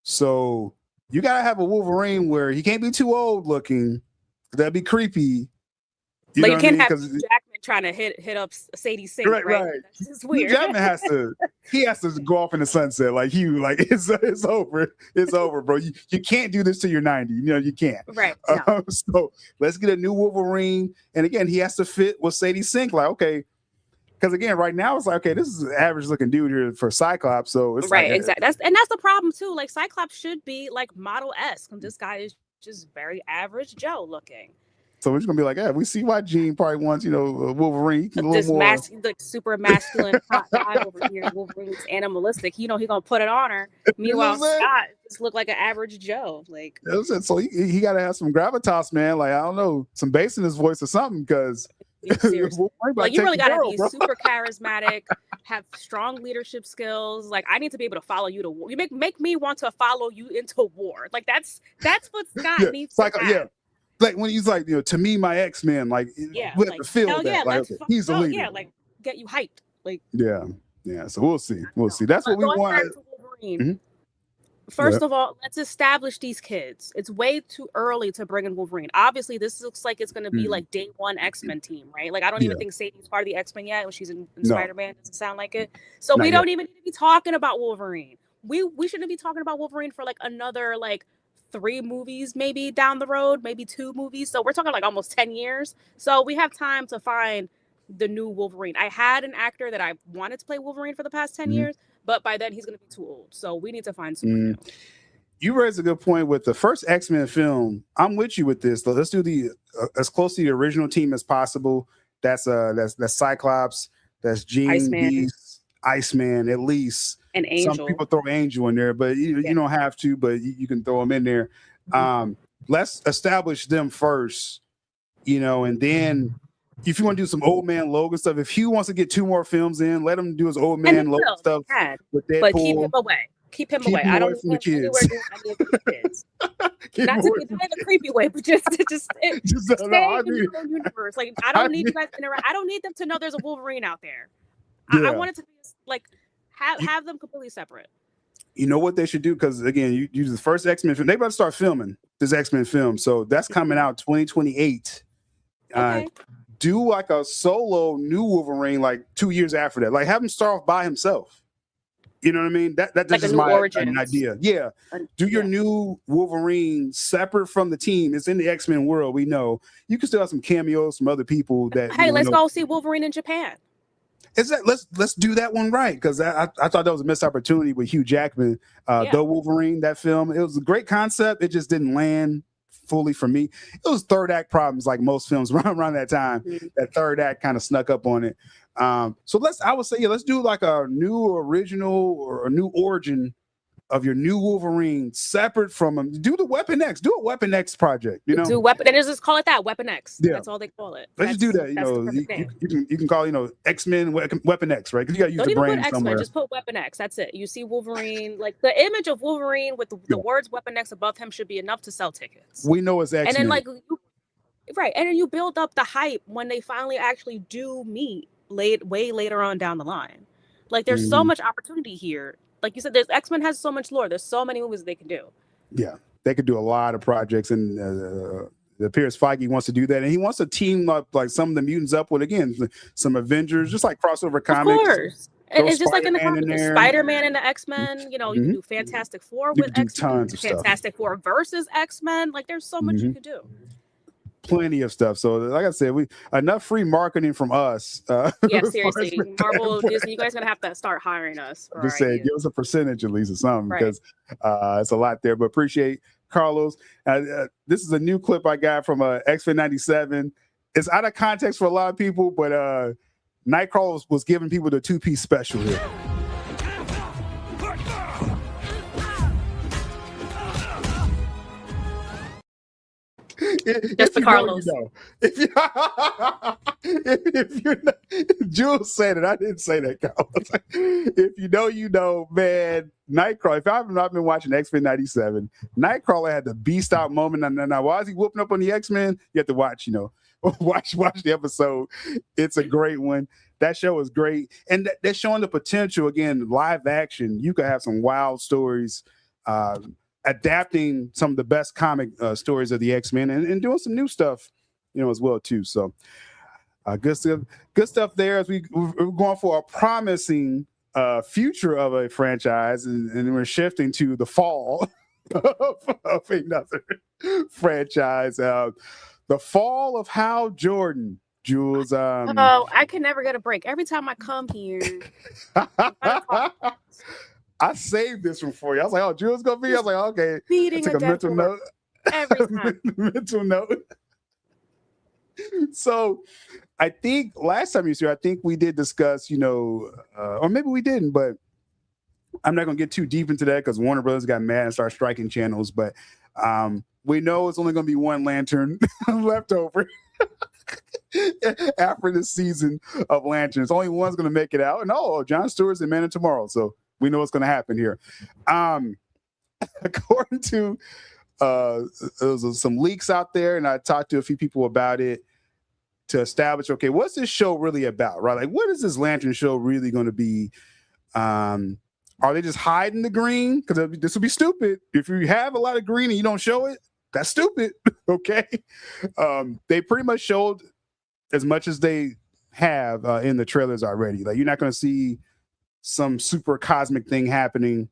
So you got to have a Wolverine where he can't be too old looking. That'd be creepy. You can't have Jackman trying to hit up Sadie Sink, right? That's just weird. Jackman has to go off in the sunset like you. Like, it's over. It's over, bro. You can't do this till you're 90. You can't. Right. No. So let's get a new Wolverine. And again, he has to fit with Sadie Sink. Like, okay. Because again, right now it's like, okay, this is an average looking dude here for Cyclops. So it's exactly. That's the problem too. Like, Cyclops should be like model-esque. This guy is just very average Joe looking. So we're just gonna be like, yeah, we see why Gene probably wants, Wolverine a little more. Like super masculine hot guy over here. Wolverine's animalistic. He gonna put it on her. Meanwhile, Scott just looked like an average Joe. Like, so he got to have some gravitas, man. Like, I don't know, some bass in his voice or something, because like, you really gotta be super charismatic, have strong leadership skills. Like, I need to be able to follow you to war. You make me want to follow you into war. Like, that's what Scott needs to have. Like when he's like, to me, my X-Men, like, we have to feel that. Like, he's a leader. Yeah, like, get you hyped. Like, yeah. So we'll see. That's what we want. Mm-hmm. First of all, let's establish these kids. It's way too early to bring in Wolverine. Obviously, this looks like it's going to be like day one X-Men team, right? Like, I don't even think Sadie's part of the X-Men yet. When she's in Spider-Man, doesn't sound like it. So we don't even need to be talking about Wolverine. We shouldn't be talking about Wolverine for like another 3 movies maybe down the road, maybe 2 movies. So we're talking like almost 10 years. So we have time to find the new Wolverine. I had an actor that I wanted to play Wolverine for the past 10 years, but by then he's going to be too old. So we need to find someone new. You raised a good point with the first X-Men film. I'm with you with this. Let's do the as close to the original team as possible. That's Cyclops, that's Jean, Beast, Iceman, at least. And Angel. Some people throw Angel in there, but you don't have to, but you can throw them in there. Let's establish them first, and then if you want to do some old man Logan stuff, if Hugh wants to get 2 more films in, let him do his old man Logan stuff with Deadpool. But keep him away. Keep him away. I don't from the kids. Any of the kids. Not in a creepy way, but just stay in your own universe. Like, I don't need you guys to interact. I don't need them to know there's a Wolverine out there. I want it to be like have them completely separate. You know what they should do? Because again, you use the first X-Men film. They better start filming this X-Men film. So that's coming out 2028. Okay. Do like a solo new Wolverine like 2 years after that. Like, have him start off by himself. You know what I mean? That's like just my idea. Yeah. Do your new Wolverine separate from the team. It's in the X-Men world. We know you can still have some cameos from other people that. Hey, let's go see Wolverine in Japan. Let's do that one right, because I thought that was a missed opportunity with Hugh Jackman, the Wolverine, that film. It was a great concept. It just didn't land fully for me. It was third act problems, like most films around that time. That third act kind of snuck up on it. So let's do like a new original or a new origin of your new Wolverine, separate from him. Do the Weapon X. Do a Weapon X project. Do Weapon, and just call it that, Weapon X. Yeah. That's all they call it. Let's just do that. You can call X-Men Weapon X, right? Because you got to use the brain somewhere. Just put Weapon X. That's it. You see Wolverine, like the image of Wolverine with the words Weapon X above him should be enough to sell tickets. We know it's X-Men. And then and then you build up the hype when they finally actually do meet way later on down the line. Like, there's so much opportunity here. Like you said, there's X-Men has so much lore. There's so many movies they can do. Yeah, they could do a lot of projects, and it appears Feige wants to do that, and he wants to team up like some of the mutants up with, again, some Avengers, just like crossover comics. Of course. And it's just like in the comics, Spider-Man and the X-Men. You can do Fantastic Four with X-Men. Fantastic Four versus X-Men. Like, there's so much you could do. Plenty of stuff. So like I said, we enough free marketing from us. Yeah, seriously, Marvel, Disney, you guys are gonna have to start hiring us. Just say, give us a percentage at least or something, because it's a lot there. But appreciate Carlos. This is a new clip I got from X-Men 97. It's out of context for a lot of people, but Nightcrawler was giving people the 2-piece special here. Just for Carlos. If you know, Jules said it. I didn't say that, Carlos. If you know, man, Nightcrawler. If I've not been watching X-Men 97, Nightcrawler had the beast out moment. And now, why is he whooping up on the X-Men? You have to watch, watch the episode. It's a great one. That show is great. And they're showing the potential, again, live action. You could have some wild stories, adapting some of the best comic stories of the X-Men and doing some new stuff, as well too. So good stuff there as we're going for a promising future of a franchise, and we're shifting to the fall of another franchise. The fall of Hal Jordan, Jules. I can never get a break. Every time I come here. I saved this one for you. I was like, oh, Jules gonna be. I was like, okay. Beating I took a mental note. Every time. Mental note. So I think last time you was here, I think we did discuss, or maybe we didn't, but I'm not going to get too deep into that because Warner Brothers got mad and started striking channels. But we know it's only going to be one lantern left over after this season of lanterns. Only one's going to make it out. And Jon Stewart's in Man of Tomorrow. So we know what's going to happen here. According to there was some leaks out there, and I talked to a few people about it to establish, okay, what's this show really about, right? Like, what is this lantern show really going to be? Are they just hiding the green? Because this would be stupid. If you have a lot of green and you don't show it, that's stupid, okay? They pretty much showed as much as they have in the trailers already. Like, you're not going to see some super cosmic thing happening.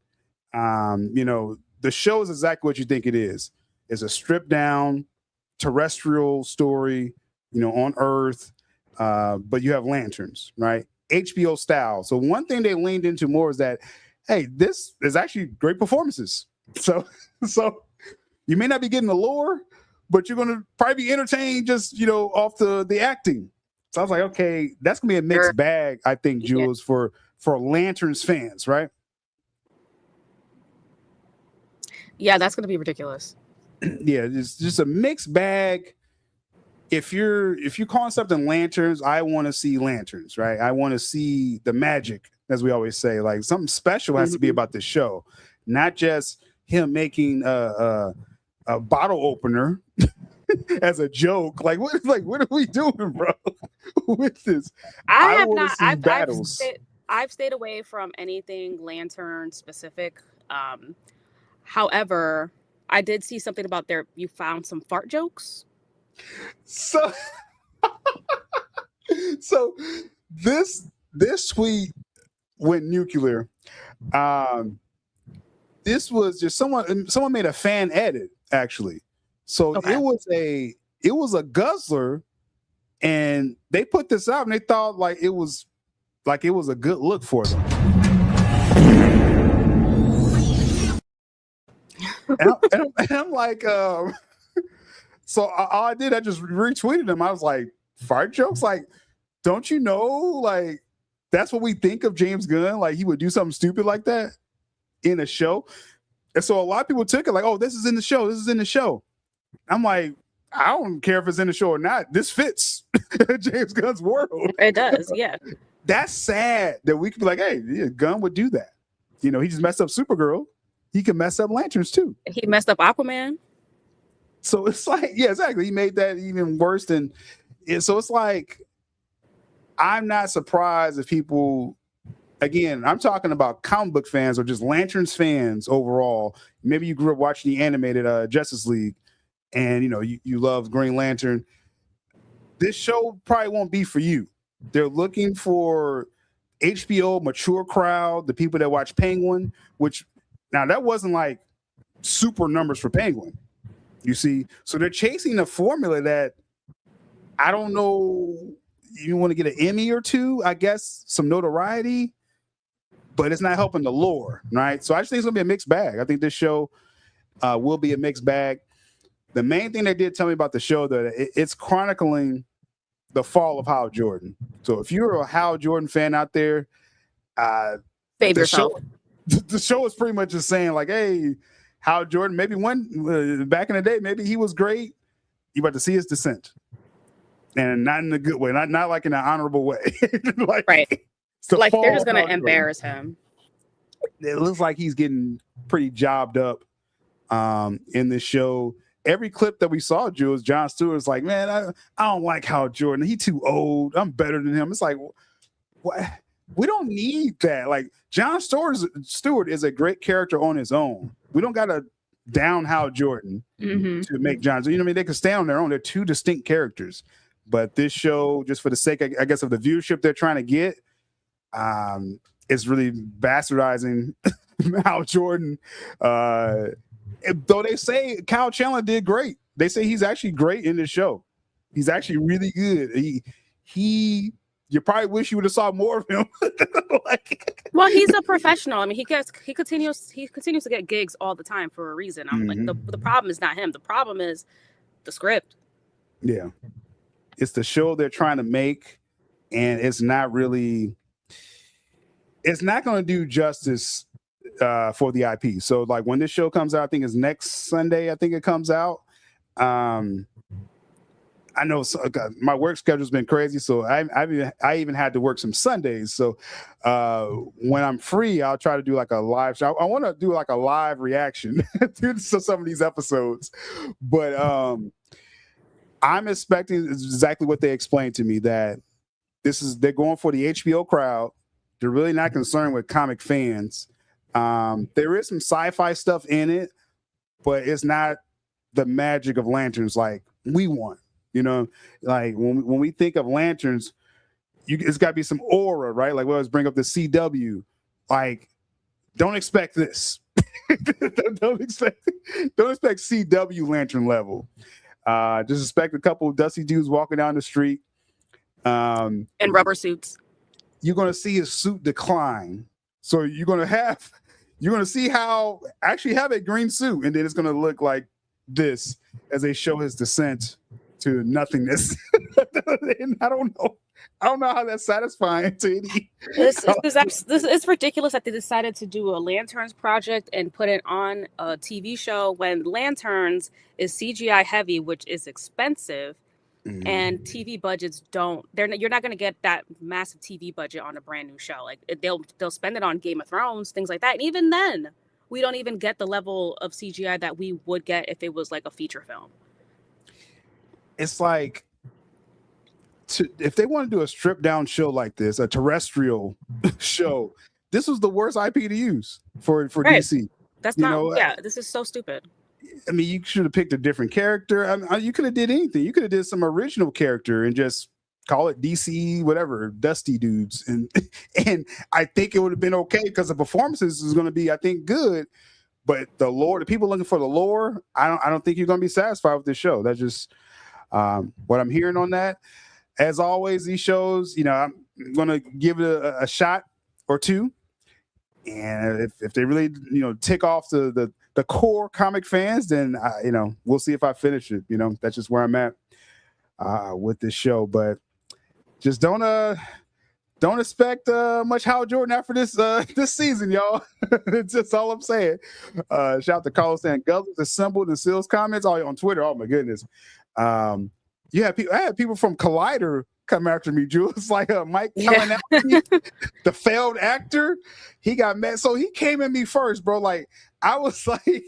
The show is exactly what you think it is. It's a stripped down terrestrial story, on Earth, but you have lanterns, right? HBO style. So one thing they leaned into more is that, hey, this is actually great performances. So you may not be getting the lore, but you're going to probably be entertained just, off the acting. So I was like, okay, that's going to be a mixed bag, I think, Jules, for Lanterns fans, right? Yeah, that's going to be ridiculous. Yeah, it's just a mixed bag. If you're calling something lanterns, I want to see lanterns, right? I want to see the magic, as we always say. Like, something special has to be about this show, not just him making a bottle opener as a joke. Like, what are we doing, bro? With this, I've stayed away from anything lantern specific. However, I did see something about you found some fart jokes. So this tweet went nuclear. This was just someone made a fan edit, actually. So okay. it was a guzzler, and they put this out and they thought it was a good look for them. and I'm like, so all I did, I just retweeted them. I was like, fart jokes? Like, don't you know, like, that's what we think of James Gunn? Like, he would do something stupid like that in a show. And so a lot of people took it like, oh, this is in the show. This is in the show. I'm like, I don't care if it's in the show or not. This fits James Gunn's world. It does, yeah. That's sad that we could be like, hey, yeah, Gunn would do that. He just messed up Supergirl. He can mess up lanterns too. He messed up Aquaman. So it's like, yeah, exactly. He made that even worse than it. So it's like, I'm not surprised if people, again, I'm talking about comic book fans or just Lanterns fans overall. Maybe you grew up watching the animated Justice League and, you love Green Lantern. This show probably won't be for you. They're looking for HBO mature crowd, the people that watch Penguin, which now that wasn't like super numbers for Penguin. You see, so they're chasing a formula that I don't know. You want to get an Emmy or two, I guess, some notoriety, but it's not helping the lore, right? So I just think it's gonna be a mixed bag. I think this show will be a mixed bag. The main thing they did tell me about the show that it's chronicling the fall of Hal Jordan. So if you're a Hal Jordan fan out there, save yourself. The show is pretty much just saying like, hey, Hal Jordan, maybe back in the day, maybe he was great. You about to see his descent, and not in a good way, not like in an honorable way. Right. Like they're just gonna embarrass him. It looks like he's getting pretty jobbed up in this show. Every clip that we saw, Jules, Jon Stewart's like, man, I don't like Hal Jordan. He's too old. I'm better than him. It's like, what? We don't need that. Like, Jon Stewart is a great character on his own. We don't got to down Hal Jordan to make Jon. So, they can stand on their own. They're two distinct characters. But this show, just for the sake, I guess, of the viewership they're trying to get, is really bastardizing Hal Jordan. Though they say Kyle Chandler did great. They say he's actually great in this show. He's actually really good. You probably wish you would have saw more of him. Well, he's a professional. I mean, he continues to get gigs all the time for a reason. I'm like, the problem is not him. The problem is the script. Yeah. it's the show they're trying to make, and it's not going to do justice for the IP. So like when this show comes out, I think it's next Sunday. I think it comes out. I know my work schedule's been crazy, so I even had to work some Sundays. So when I'm free, I'll try to do like a live show. I want to do like a live reaction to some of these episodes, but I'm expecting exactly what they explained to me, that they're going for the HBO crowd. They're really not concerned with comic fans. There is some sci-fi stuff in it, but it's not the magic of Lanterns like we want. You know, like when we think of Lanterns, it's got to be some aura, right? Like we always bring up the CW. Like, don't expect this. don't expect CW Lantern level. Just expect a couple of dusty dudes walking down the street. And rubber suits. You're going to see his suit decline. So you're going to see how actually have a green suit, and then it's going to look like this as they show his descent to nothingness. And I don't know how that's satisfying to any. It's ridiculous that they decided to do a Lanterns project and put it on a TV show when Lanterns is CGI heavy, which is expensive, and TV budgets you're not going to get that massive TV budget on a brand new show. Like they'll spend it on Game of Thrones, things like that, and even then we don't even get the level of CGI that we would get if it was like a feature film. It's like, if they want to do a stripped down show like this, a terrestrial show, this was the worst IP to use for DC. That's this is so stupid. I mean, you should have picked a different character. You could have did anything. You could have did some original character and just call it DC, whatever, Dusty dudes. And I think it would have been okay because the performances is going to be, I think, good. But the lore, the people looking for the lore, I don't think you're going to be satisfied with this show. That's just what I'm hearing on that. As always, these shows, I'm going to give it a shot or two. And if they really, tick off the core comic fans, then, we'll see if I finish it. That's just where I'm at with this show. But just don't expect much Hal Jordan after this season, y'all. It's just all I'm saying. Shout out to Carlos saying Guzzles assembled and Seals comments on Twitter. Oh my goodness. I had people from Collider come after me, Jules. Like Mike coming after me, the failed actor. He got mad. So he came at me first, bro. Like I was like,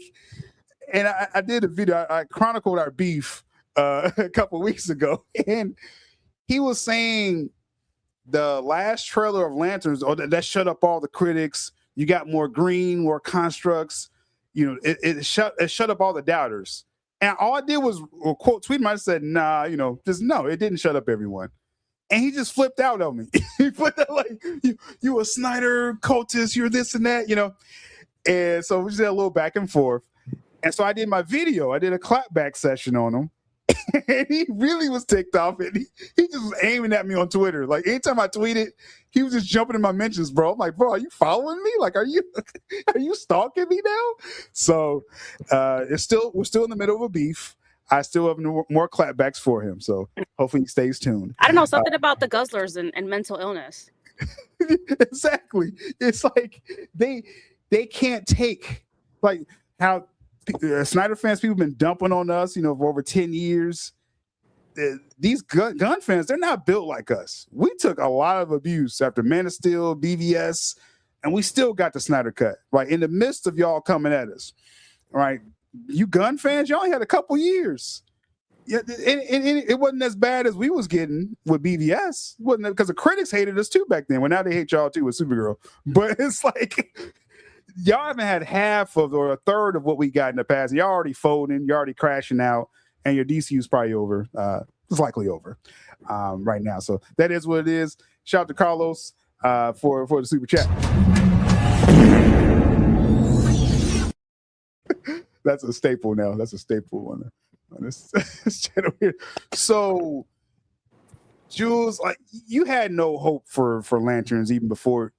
and I did a video. I chronicled our beef a couple of weeks ago, and he was saying the last trailer of Lanterns, that shut up all the critics. You got more green, more constructs. It shut up all the doubters. And all I did was quote tweet him. I said, nah, just no, it didn't shut up everyone. And he just flipped out on me. He put that like, you a Snyder cultist, you're this and that, And so we just had a little back and forth. And so I did my video. I did a clapback session on him. And he really was ticked off. And he just was aiming at me on Twitter. Like anytime I tweeted, he was just jumping in my mentions, bro. I'm like, bro, are you following me? Like, are you stalking me now? So we're still in the middle of a beef. I still have more clapbacks for him. So hopefully he stays tuned. I don't know, something about the Guzzlers and mental illness. Exactly. It's like they can't take like how Snyder fans, people have been dumping on us, for over 10 years. These gun fans, they're not built like us. We took a lot of abuse after Man of Steel, BVS, and we still got the Snyder cut, right? In the midst of y'all coming at us, right? You gun fans, y'all only had a couple years. Yeah, and it wasn't as bad as we was getting with BVS. It wasn't because the critics hated us too back then. Well, now they hate y'all too with Supergirl. But it's like y'all haven't had half of or a third of what we got in the past. Y'all already folding, you're already crashing out, and your DCU's probably over. It's likely over right now. So that is what it is. Shout out to Carlos for the super chat. That's a staple now. That's a staple on this channel here. So, Jules, like you had no hope for Lanterns even before.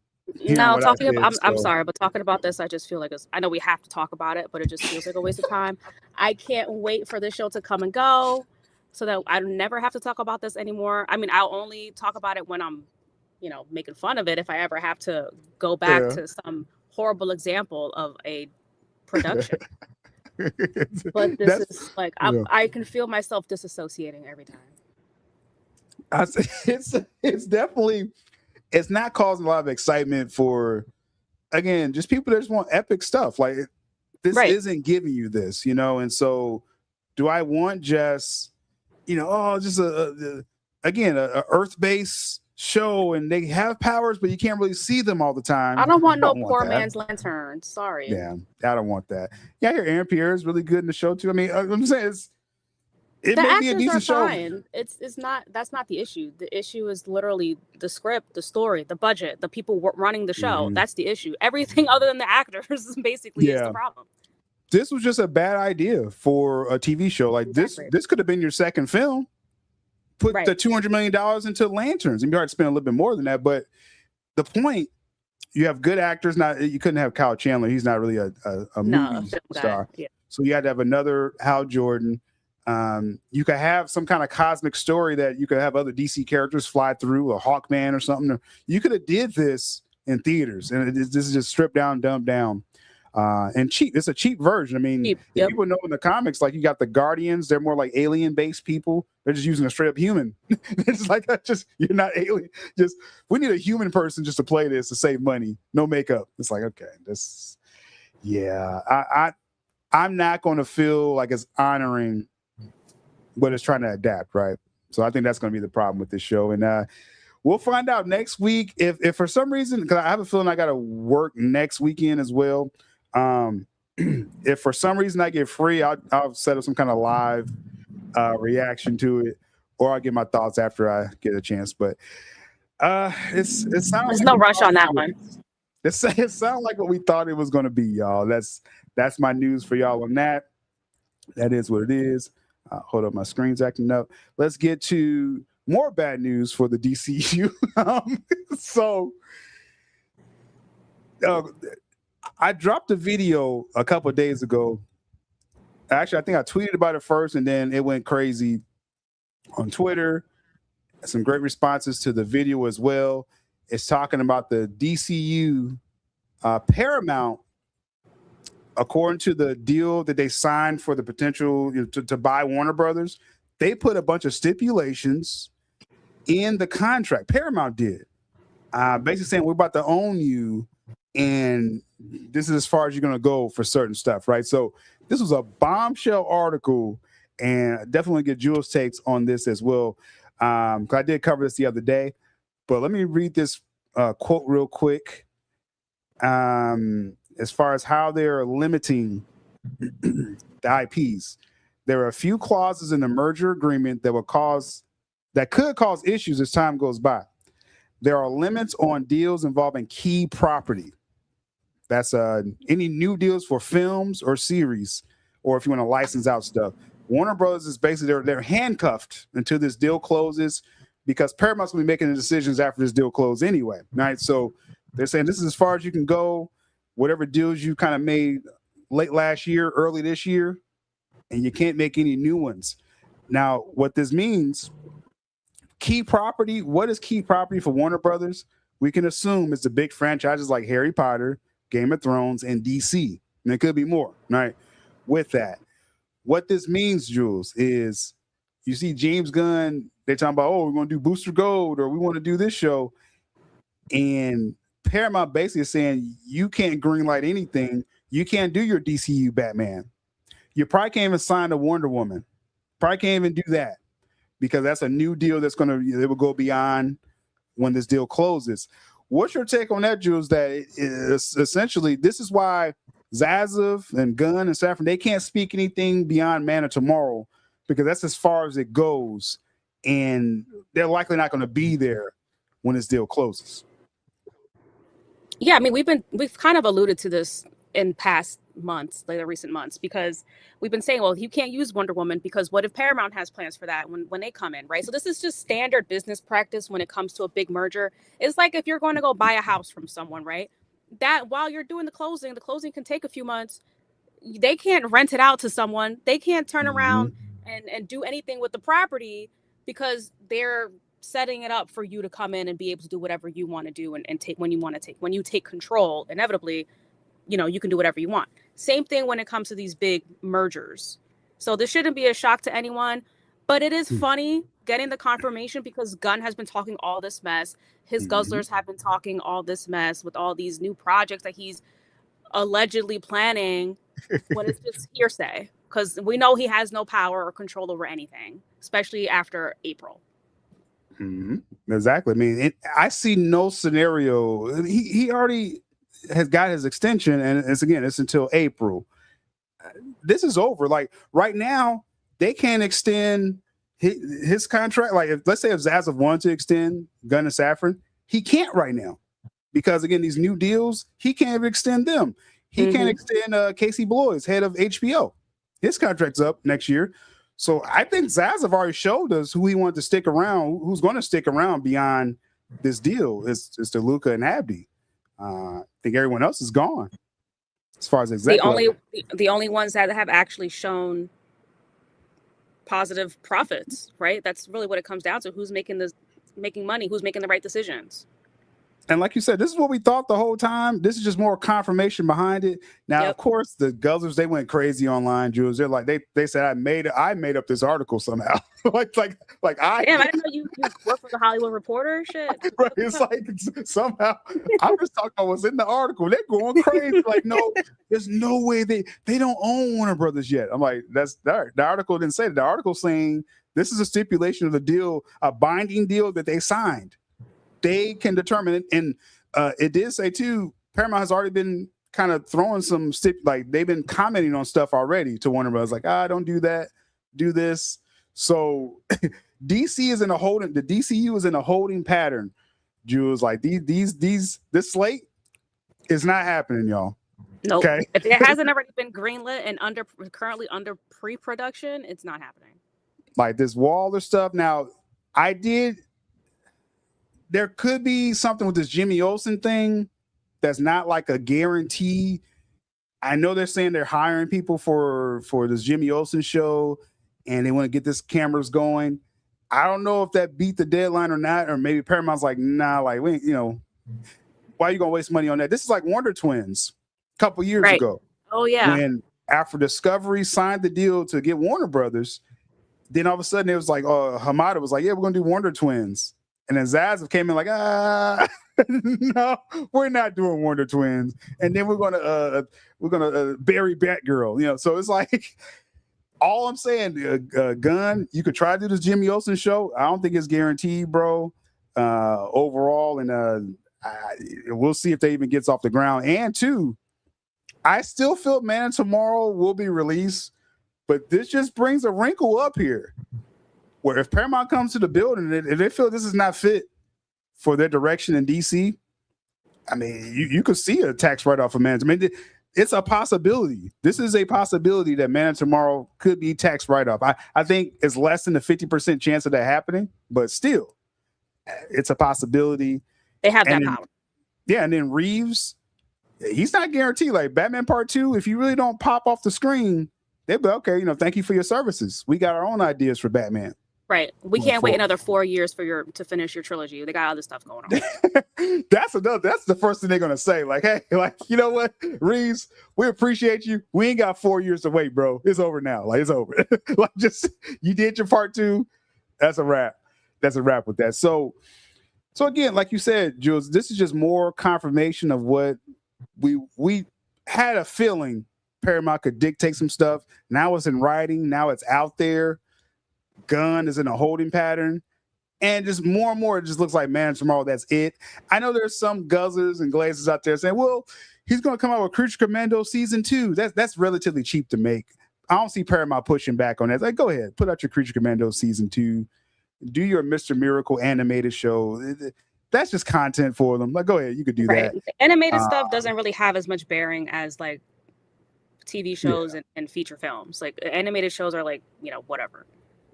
No, I'm sorry, but talking about this, I just feel like I know we have to talk about it, but it just feels like a waste of time. I can't wait for this show to come and go. so that I never have to talk about this anymore. I mean, I'll only talk about it when I'm, making fun of it, if I ever have to go back to some horrible example of a production. But this is like, I can feel myself disassociating every time. It's definitely, it's not causing a lot of excitement for, again, just people that just want epic stuff. Like, this isn't giving you this, and so do I want just, just again, a Earth-based show, and they have powers, but you can't really see them all the time. I don't want no poor man's lantern. Sorry. Yeah, I don't want that. Yeah, I hear Aaron Pierre is really good in the show too. I mean, I'm saying it may be a decent show. Fine. It's not. That's not the issue. The issue is literally the script, the story, the budget, the people running the show. That's the issue. Everything other than the actors is basically is the problem. This was just a bad idea for a TV show. Like this could have been your second film. Put the $200 million into lanterns, and you had to spend a little bit more than that. But the point, you have good actors. You couldn't have Kyle Chandler. He's not really a movie star. Yeah. So you had to have another Hal Jordan. You could have some kind of cosmic story that you could have other DC characters fly through, a Hawkman or something. You could have did this in theaters, and this is just stripped down, dumbed down. And cheap. It's a cheap version. I mean, people know in the comics, like, you got the Guardians, they're more like alien-based people. They're just using a straight up human. It's like, you're not alien. Just, we need a human person just to play this to save money. No makeup. It's like, okay, I'm not going to feel like it's honoring what it's trying to adapt, right? So I think that's going to be the problem with this show. And we'll find out next week if for some reason, because I have a feeling I got to work next weekend as well. If for some reason I get free, I'll set up some kind of live reaction to it, or I'll get my thoughts after I get a chance. But there's no rush on that one. It sounds like what we thought it was going to be, y'all. That's my news for y'all on that. That is what it is. Hold up, my screen's acting up. Let's get to more bad news for the DCU. I dropped a video a couple of days ago. Actually, I think I tweeted about it first, and then it went crazy on Twitter. Some great responses to the video as well. It's talking about the DCU Paramount. According to the deal that they signed for the potential to buy Warner Brothers, they put a bunch of stipulations in the contract. Paramount did, basically saying, we're about to own you, and this is as far as you're going to go for certain stuff, right? So this was a bombshell article, and I definitely want to get Jules' takes on this as well, because I did cover this the other day. But let me read this quote real quick. As far as how they're limiting the IPs, there are a few clauses in the merger agreement that could cause issues as time goes by. There are limits on deals involving key property. That's any new deals for films or series, or if you want to license out stuff. Warner Brothers is basically they're handcuffed until this deal closes, because Paramount's going to be making the decisions after this deal closes anyway, right? So they're saying this is as far as you can go. Whatever deals you kind of made late last year, early this year, and you can't make any new ones. Now, what this means, key property, what is key property for Warner Brothers? We can assume it's the big franchises like Harry Potter, Game of Thrones, and DC. And it could be more, right? With that, what this means, Jules, is you see James Gunn, they're talking about, we're going to do Booster Gold, or we want to do this show. And Paramount basically is saying, you can't greenlight anything. You can't do your DCU Batman. You probably can't even sign a Wonder Woman. Probably can't even do that, because that's a new deal it will go beyond when this deal closes. What's your take on that, Jules? That is essentially, this is why Zaslav and Gunn and Safran, they can't speak anything beyond Man of Tomorrow, because that's as far as it goes, and they're likely not going to be there when this deal closes. Yeah, I mean, we've kind of alluded to this in past months, like the recent months, because we've been saying, well, you can't use Wonder Woman because what if Paramount has plans for that when they come in, right? So this is just standard business practice when it comes to a big merger. It's like if you're going to go buy a house from someone, right? That while you're doing the closing can take a few months. They can't rent it out to someone. They can't turn around and do anything with the property, because they're setting it up for you to come in and be able to do whatever you want to do and take when you want to take. When you take control, inevitably, you can do whatever you want. Same thing when it comes to these big mergers. So this shouldn't be a shock to anyone, but it is funny getting the confirmation, because Gunn has been talking all this mess. His guzzlers have been talking all this mess with all these new projects that he's allegedly planning, when it's just hearsay, because we know he has no power or control over anything, especially after April. Exactly. I mean, I see no scenario. He already has got his extension, and it's until April. This is over. Like right now, they can't extend his contract. Like let's say if Zaza wanted to extend Gunn and Safran, he can't right now, because again, these new deals, he can't even extend them. He can't extend Casey Bloys, head of HBO. His contract's up next year. So I think Zaza already showed us who he wanted to stick around, who's going to stick around beyond this deal. It's DeLuca and Abdi. I think everyone else is gone as far as executive. The only ones that have actually shown positive profits, right? That's really what it comes down to. Who's making money? Who's making the right decisions? And like you said, this is what we thought the whole time. This is just more confirmation behind it. Now, of course, the guzzlers, they went crazy online, Jules. They're like, they said I made up this article somehow. like I Damn, I didn't know you work for the Hollywood Reporter. Shit. Right. It's like somehow I'm just talking about what's in the article. They're going crazy. Like, no, there's no way they don't own Warner Brothers yet. I'm like, the article didn't say that. The article saying this is a stipulation of the deal, a binding deal that they signed. They can determine it. And it did say too, Paramount has already been kind of throwing some like they've been commenting on stuff already to Warner Bros. Like, don't do that, do this. So DC is in a holding. The DCU is in a holding pattern. Jules, like this slate is not happening, y'all. No, nope. Okay. If it hasn't already been greenlit and currently under pre-production, it's not happening. Like this Waller stuff. Now, there could be something with this Jimmy Olsen thing that's not like a guarantee. I know they're saying they're hiring people for this Jimmy Olsen show, and they want to get this cameras going. I don't know if that beat the deadline or not, or maybe Paramount's like, nah, like we, why are you gonna waste money on that? This is like Wonder Twins a couple years ago. Oh yeah. When after Discovery signed the deal to get Warner Brothers, then all of a sudden it was like, Hamada was like, yeah, we're gonna do Wonder Twins. And then Zaza came in like, no, we're not doing Wonder Twins. And then we're gonna bury Batgirl. So it's like, all I'm saying, Gunn, you could try to do this Jimmy Olsen show. I don't think it's guaranteed, bro. Overall, and we'll see if they even gets off the ground. And two, I still feel Man of Tomorrow will be released, but this just brings a wrinkle up here. Where if Paramount comes to the building and if they feel this is not fit for their direction in DC, I mean, you could see a tax write-off of Man. I mean, it's a possibility. This is a possibility that Man of Tomorrow could be tax write-off. I think it's less than a 50% chance of that happening, but still, it's a possibility. They have that power. Yeah, and then Reeves, he's not guaranteed. Like Batman Part 2, if you really don't pop off the screen, they'll be okay, thank you for your services. We got our own ideas for Batman. Right. We can't wait another 4 years to finish your trilogy. They got other stuff going on. That's the first thing they're gonna say. Like, hey, like, you know what, Reeves, we appreciate you. We ain't got 4 years to wait, bro. It's over now. Like, it's over. Like, just you did your part 2. That's a wrap. That's a wrap with that. So again, like you said, Jules, this is just more confirmation of what we had a feeling Paramount could dictate some stuff. Now it's in writing. Now it's out there. Gunn is in a holding pattern, and just more and more it just looks like Man of Tomorrow, that's it. I know there's some guzzlers and glazers out there saying, well, he's going to come out with Creature Commando season 2. That's relatively cheap to make. I don't see Paramount pushing back on that. It's like, go ahead, put out your Creature Commando season 2, do your Mr. Miracle animated show. That's just content for them. Like, go ahead, you could do that. The animated stuff doesn't really have as much bearing as like TV shows and feature films. Like animated shows are like, whatever.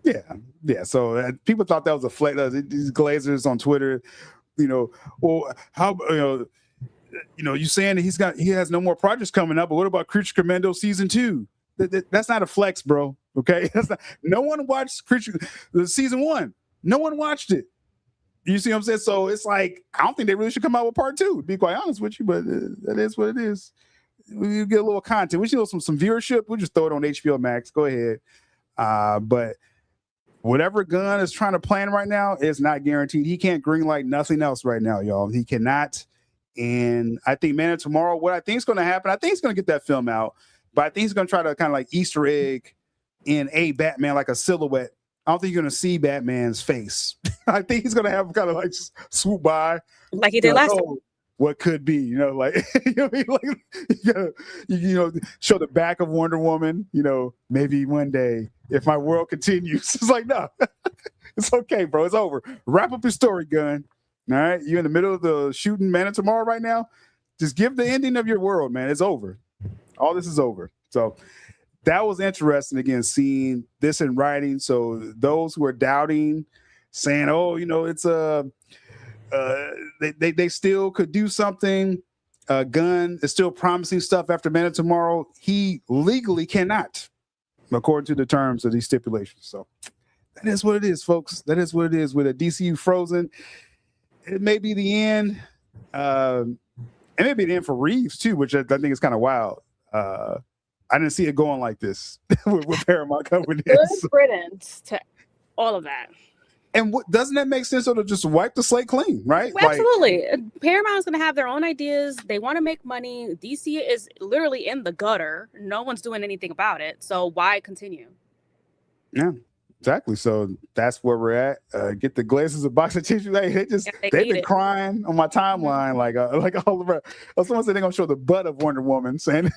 Yeah. So people thought that was a flex. These glazers on Twitter, well, how you saying that he has no more projects coming up, but what about Creature Commando season 2? That's not a flex, bro. Okay, no one watched season 1. No one watched it. You see what I'm saying? So it's like, I don't think they really should come out with part 2, to be quite honest with you, but that is what it is. We get a little content. We should know some viewership. We'll just throw it on HBO Max. Go ahead. But whatever Gunn is trying to plan right now is not guaranteed. He can't greenlight nothing else right now, y'all. He cannot. And I think Man of Tomorrow, what I think is going to happen, I think he's going to get that film out, but I think he's going to try to kind of like Easter egg in a Batman, like a silhouette. I don't think you're going to see Batman's face. I think he's going to have kind of like swoop by. Like he did last time. What could be, like, show the back of Wonder Woman, maybe one day if my world continues. It's like, no, it's okay, bro. It's over. Wrap up your story, Gunn. All right. You're in the middle of the shooting Man of Tomorrow right now. Just give the ending of your world, man. It's over. All this is over. So that was interesting, again, seeing this in writing. So those who are doubting, saying, oh, it's they still could do something. Gunn is still promising stuff after Man of Tomorrow. He legally cannot, according to the terms of these stipulations. So that is what it is, folks. That is what it is with a DCU frozen. It may be the end. It may be the end for Reeves too, which I think is kind of wild. I didn't see it going like this with Paramount coming in. Good riddance to all of that. And doesn't that make sense? So to just wipe the slate clean, right? Well, absolutely. Paramount's going to have their own ideas. They want to make money. DC is literally in the gutter. No one's doing anything about it. So why continue? Yeah, exactly. So that's where we're at. Get the Glazers a box of tissue. They've been crying on my timeline like all around. Someone said they're going to show the butt of Wonder Woman, saying,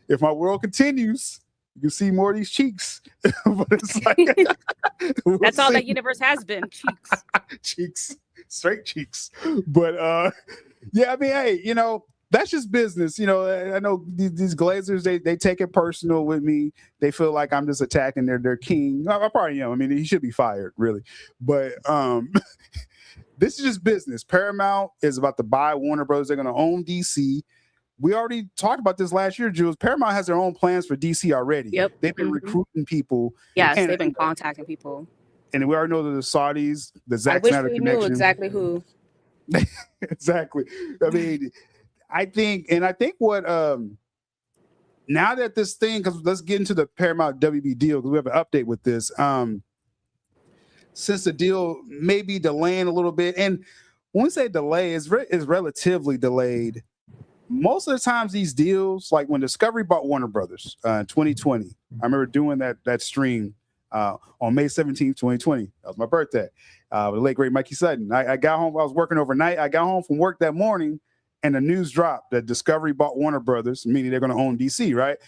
if my world continues, you see more of these cheeks. But it's like, that's all that universe has been, cheeks. Cheeks, straight cheeks. But yeah, I mean, hey, that's just business. I know these Glazers, they take it personal with me. They feel like I'm just attacking their king. I probably am. I mean, he should be fired, really. But this is just business. Paramount is about to buy Warner Bros. They're going to own DC. We already talked about this last year, Jules. Paramount has their own plans for DC already. Yep. They've been recruiting people. Yes, they've been contacting people. And we already know that the Saudis, the Zack Snyder connection. I wish we knew exactly who. Exactly. I mean, I think what now that this thing, because let's get into the Paramount WB deal, because we have an update with this. Since the deal may be delaying a little bit, and when we say delay, is relatively delayed. Most of the times these deals, like when Discovery bought Warner Brothers in 2020, I remember doing that stream on May 17th, 2020. That was my birthday. With the late, great Mikey Sutton. I got home. I was working overnight. I got home from work that morning, and the news dropped that Discovery bought Warner Brothers, meaning they're going to own DC, right?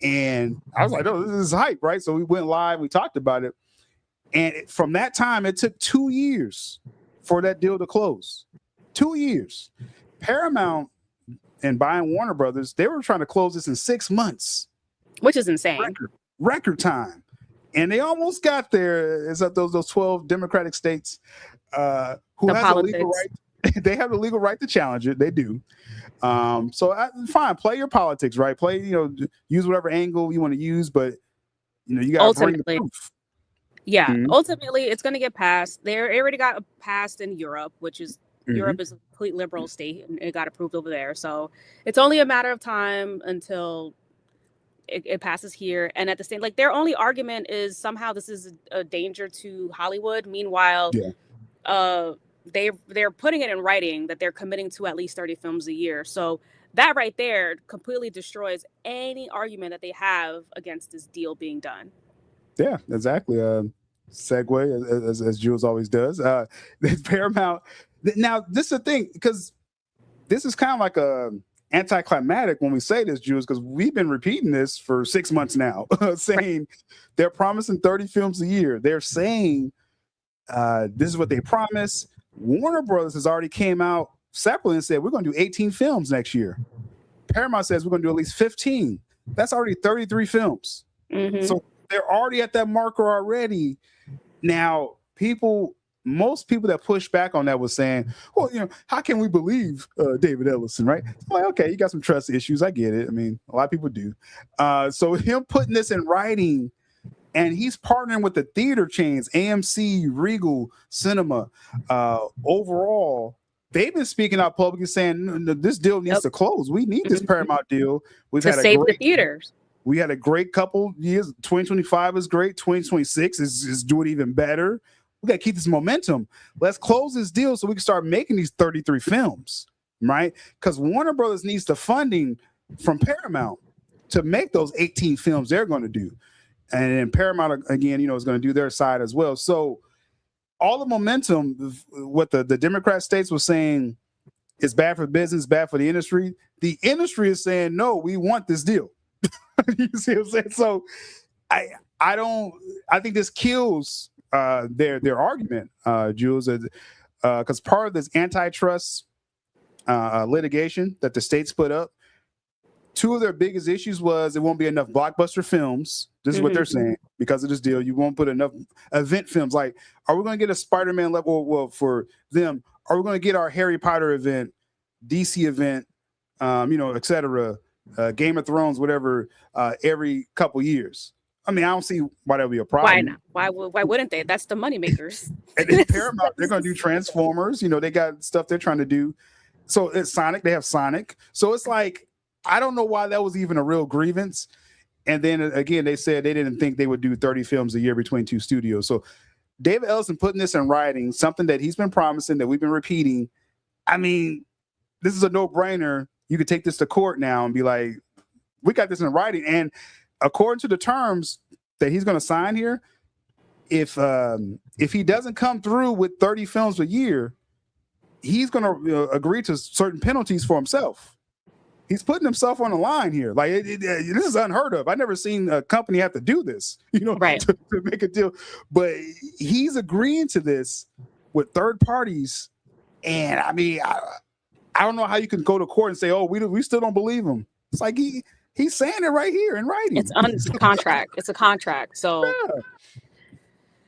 And I was like, oh, this is hype, right? So we went live. We talked about it. And from that time, it took 2 years for that deal to close. 2 years. Paramount and buying Warner Brothers, they were trying to close this in 6 months. Which is insane. Record time. And they almost got there. It's up those 12 Democratic states who has a legal right. They have the legal right to challenge it. They do. So fine, play your politics, right? Play, use whatever angle you want to use, but you got to bring the proof. Yeah, ultimately, it's going to get passed. They already got passed in Europe, which is Europe is a complete liberal state, and it got approved over there. So it's only a matter of time until it passes here. And at the same, their only argument is somehow this is a danger to Hollywood. Meanwhile, they're putting it in writing that they're committing to at least 30 films a year. So that right there completely destroys any argument that they have against this deal being done. Yeah, exactly. Segue, as Jules always does. Paramount. Now, this is the thing, because this is kind of like a anticlimactic when we say this, Jules, because we've been repeating this for 6 months now, saying they're promising 30 films a year. They're saying this is what they promise. Warner Brothers has already came out separately and said, we're going to do 18 films next year. Paramount says we're going to do at least 15. That's already 33 films. So they're already at that marker already. Now, people most people that push back on that was saying, well, how can we believe David Ellison, right? I'm like, okay, you got some trust issues. I get it. I mean, a lot of people do. So him putting this in writing, and he's partnering with the theater chains, AMC, Regal, Cinema. Overall, they've been speaking out publicly saying, no, this deal needs to close. We need this Paramount deal. We've had save the theaters. We had a great couple years. 2025 is great. 2026 is doing even better. We got to keep this momentum. Let's close this deal so we can start making these 33 films, right? Because Warner Brothers needs the funding from Paramount to make those 18 films they're going to do. And then Paramount, again, is going to do their side as well. So all the momentum, what the Democrat states was saying is bad for business, bad for the industry. The industry is saying, no, we want this deal. You see what I'm saying? So I think this kills their argument, Jules, because part of this antitrust litigation that the states put up, two of their biggest issues was there won't be enough blockbuster films. This is what they're saying. Because of this deal, you won't put enough event films. Like, are we going to get a Spider-Man level? Well, for them, are we going to get our Harry Potter event, DC event, et cetera, Game of Thrones, whatever, every couple years? I mean, I don't see why that would be a problem. Why not? Why wouldn't they? That's the money makers. And Paramount, they're going to do Transformers. They got stuff they're trying to do. So it's Sonic. They have Sonic. So it's like, I don't know why that was even a real grievance. And then again, they said they didn't think they would do 30 films a year between two studios. So David Ellison putting this in writing, something that he's been promising, that we've been repeating. I mean, this is a no-brainer. You could take this to court now and be like, we got this in writing. And according to the terms that he's going to sign here, if he doesn't come through with 30 films a year, he's going to agree to certain penalties for himself. He's putting himself on the line here. Like, this is unheard of. I've never seen a company have to do this, right, to make a deal. But he's agreeing to this with third parties. And I mean, I don't know how you can go to court and say, oh, we still don't believe him. It's like he's saying it right here in writing. It's a contract. It's a contract. So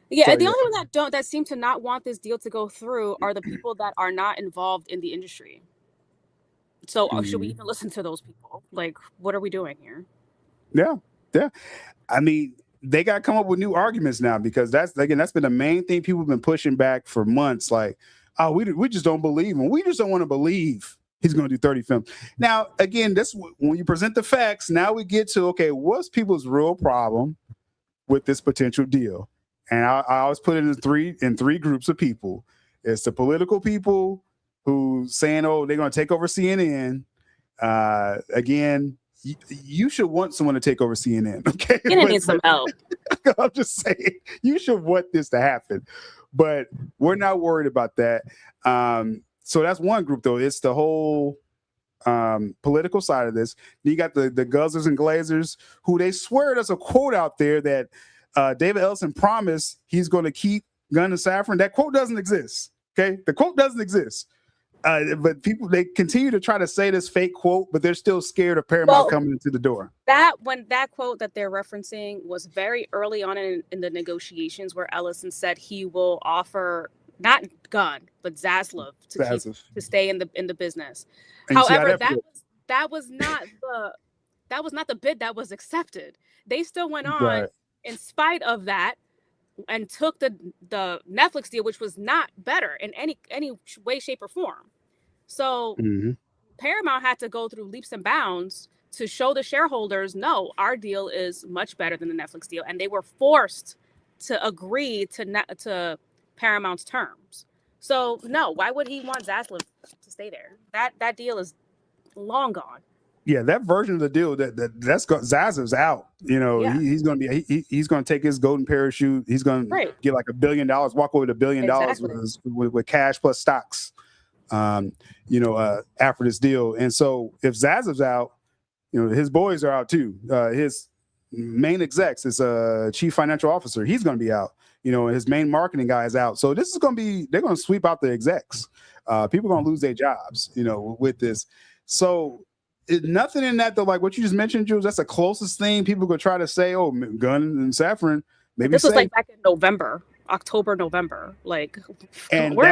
yeah, the only one that seem to not want this deal to go through are the people that are not involved in the industry. So should we even listen to those people? Like, what are we doing here? Yeah. I mean, they got to come up with new arguments now, because that's been the main thing people have been pushing back for months. Like, oh, we just don't believe him. We just don't want to believe he's going to do 30 films. Now, again, when you present the facts, now we get to, okay, what's people's real problem with this potential deal? And I always put it in three groups of people. It's the political people who saying, oh, they're going to take over CNN. Again, you should want someone to take over CNN. Okay, you're gonna need some help. I'm just saying, you should want this to happen, but we're not worried about that. So that's one group, though. It's the whole political side of this. You got the Guzzlers and Glazers, who they swear there's a quote out there that David Ellison promised he's going to keep Gunn and Safran. That quote doesn't exist. Okay, the quote doesn't exist. But people, they continue to try to say this fake quote, but they're still scared of Paramount coming into the door. That quote that they're referencing was very early on in the negotiations, where Ellison said he will offer not Gunn but Zaslav to stay in the business. And however, that was not the bid that was accepted. They still went on in spite of that, and took the Netflix deal, which was not better in any way, shape, or form. So Paramount had to go through leaps and bounds to show the shareholders, no, our deal is much better than the Netflix deal. And they were forced to agree to Paramount's terms. So no, why would he want Zaslav to stay there? That deal is long gone. Yeah, that version of the deal that's Zazav's out. He's going to be he's going to take his golden parachute. He's going to get like $1 billion, walk away with $1 billion with cash plus stocks. After this deal, and so if Zazav's out, his boys are out too. His main execs is a chief financial officer. He's going to be out. His main marketing guy is out. So this is going to be, they're going to sweep out the execs. People are going to lose their jobs. With this. So. Nothing in that, though, like what you just mentioned, Jules, that's the closest thing people could try to say, oh, Gunn and Safran, maybe. This was like back in November. October, November. Like, and we're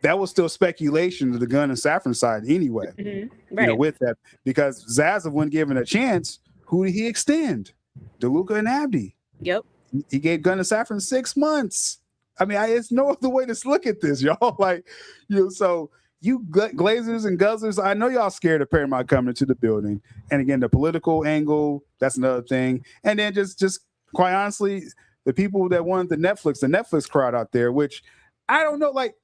that was still speculation to the Gunn and Safran side anyway. Right. You know, with that, because Zaza, when given a chance, who did he extend? DeLuca and Abdi. Yep. He gave Gunn and Safran 6 months. I mean, it's no other way to look at this, y'all. Like, you know, so you Glazers and Guzzlers, I know y'all scared of Paramount coming into the building. And again, the political angle, that's another thing. And then just quite honestly, the people that wanted the Netflix crowd out there, which I don't know, like,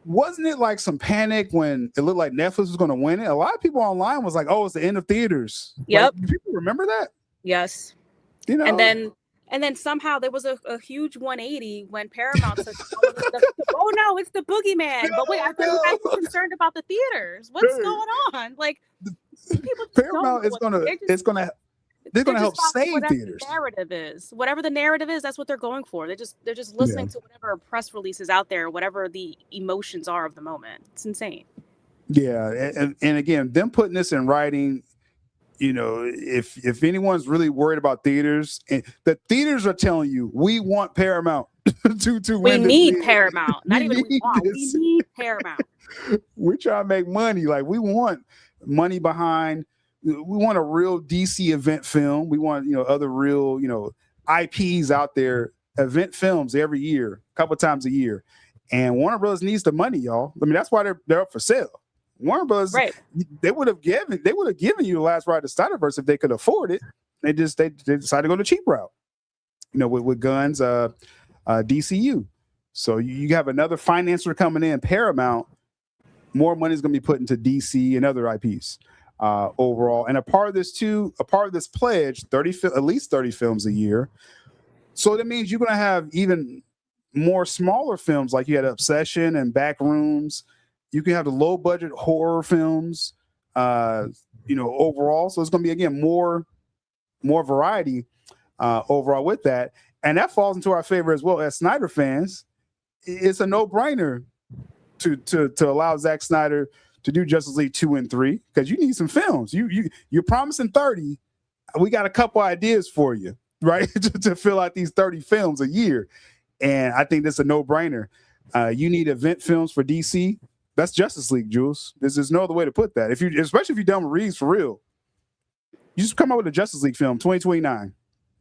wasn't it like some panic when it looked like Netflix was going to win it? A lot of people online was like, "Oh, it's the end of theaters." Yep. Like, people remember that? Yes. You know. And then somehow there was a huge 180 when Paramount said, "Oh no, it's the boogeyman." But wait, I thought you guys were concerned about the theaters. What's going on? Like, people Paramount is they're gonna help save theaters. Whatever the narrative is, that's what they're going for. They're just listening to whatever press releases out there, whatever the emotions are of the moment. It's insane. Yeah, and again, them putting this in writing, you know, if anyone's really worried about theaters, and the theaters are telling you, we want Paramount to win. We need Paramount. Not even we want. We need Paramount. We're trying to make money. Like, we want money behind. We want a real DC event film. We want, you know, other real, you know, IPs out there, event films every year, a couple times a year. And Warner Bros. Needs the money, y'all. I mean, that's why they're up for sale. Warner Bros. Right. They would have given you the last ride to SnyderVerse if they could afford it. They decided to go the cheap route, you know, with Gunn's DCU. So you have another financer coming in, Paramount. More money is going to be put into DC and other IPs. Overall, and a part of this pledge, at least 30 films a year. So that means you're going to have even more smaller films, like you had Obsession and Backrooms. You can have the low budget horror films, you know, overall. So it's going to be, again, more variety overall with that. And that falls into our favor as well. As Snyder fans, it's a no-brainer to allow Zack Snyder to do Justice League 2 and 3, because you need some films. You're promising 30. We got a couple ideas for you, right? to fill out these 30 films a year. And I think that's a no-brainer. You need event films for DC. That's Justice League, Jules. There's no other way to put that. Especially if you're done with Reeves for real. You just come up with a Justice League film, 2029.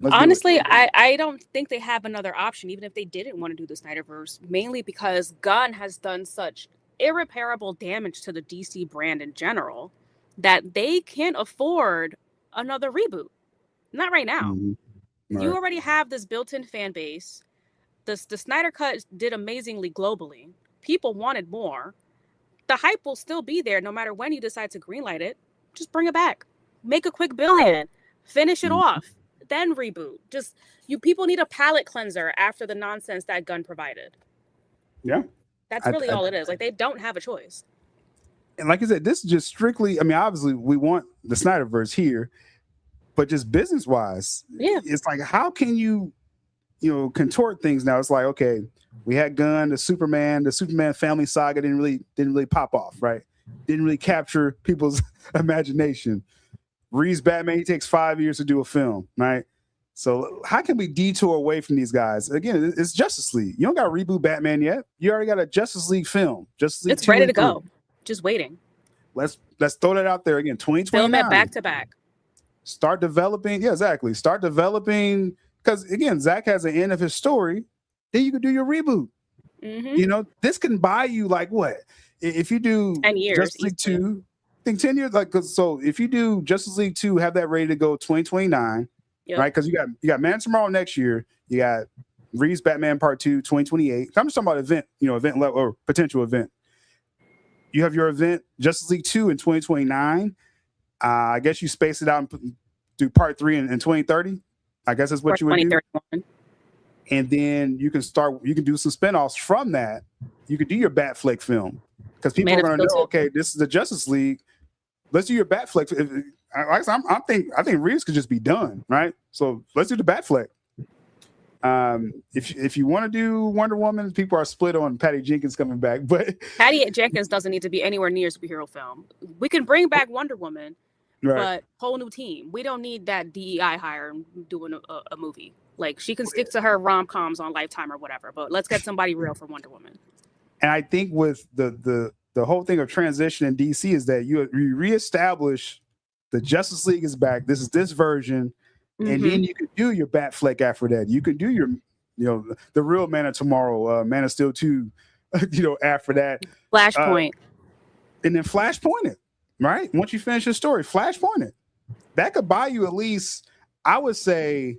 Honestly, I don't think they have another option, even if they didn't want to do the SnyderVerse, mainly because Gunn has done such irreparable damage to the DC brand in general that they can't afford another reboot. Not right now. Mm-hmm. Right. You already have this built-in fan base. The Snyder Cut did amazingly globally. People wanted more. The hype will still be there no matter when you decide to greenlight it. Just bring it back. Make a quick billion. Finish it off. Then reboot. People need a palate cleanser after the nonsense that Gunn provided. Yeah. That's really all it is. Like, they don't have a choice. And like I said, this is just strictly, I mean, obviously we want the Snyderverse here, but just business-wise, it's like, how can you contort things now? It's like, okay, we had Gunn, the Superman family saga didn't really pop off, right? Didn't really capture people's imagination. Reeves Batman, he takes 5 years to do a film, right? So how can we detour away from these guys? Again, it's Justice League. You don't got to reboot Batman yet. You already got a Justice League film. Justice League. It's ready to go. Just waiting. Let's throw that out there again. 2029. Film it back to back. Start developing. Yeah, exactly. Start developing, because again, Zack has an end of his story. Then you can do your reboot. Mm-hmm. You know, this can buy you like what? If you do 10 years, Justice League 2, I think 10 years. So if you do Justice League 2, have that ready to go 2029. Yep. Right, because you got Man Tomorrow next year. You got Reeves Batman Part 2, 2028. I'm just talking about event level or potential event. You have your event Justice League 2 in 2029. I guess you space it out and do Part 3 in 2030. I guess that's what you would do. And then you can do some spinoffs from that. You could do your Batfleck film, because people are going to know, okay, this is the Justice League. Let's do your Batfleck. I think Reeves could just be done, right? So let's do the Batfleck. If you want to do Wonder Woman, people are split on Patty Jenkins coming back, but Patty Jenkins doesn't need to be anywhere near a superhero film. We can bring back Wonder Woman, right, but whole new team. We don't need that DEI hire doing a movie. Like, she can stick to her rom-coms on Lifetime or whatever, but let's get somebody real for Wonder Woman. And I think with the whole thing of transition in DC is that you reestablish the Justice League is back. This is this version. And then you can do your Batfleck after that. You can do your, the real Man of Tomorrow, Man of Steel 2, after that. Flashpoint. And then Flashpoint it, right? Once you finish your story, Flashpoint it. That could buy you at least, I would say,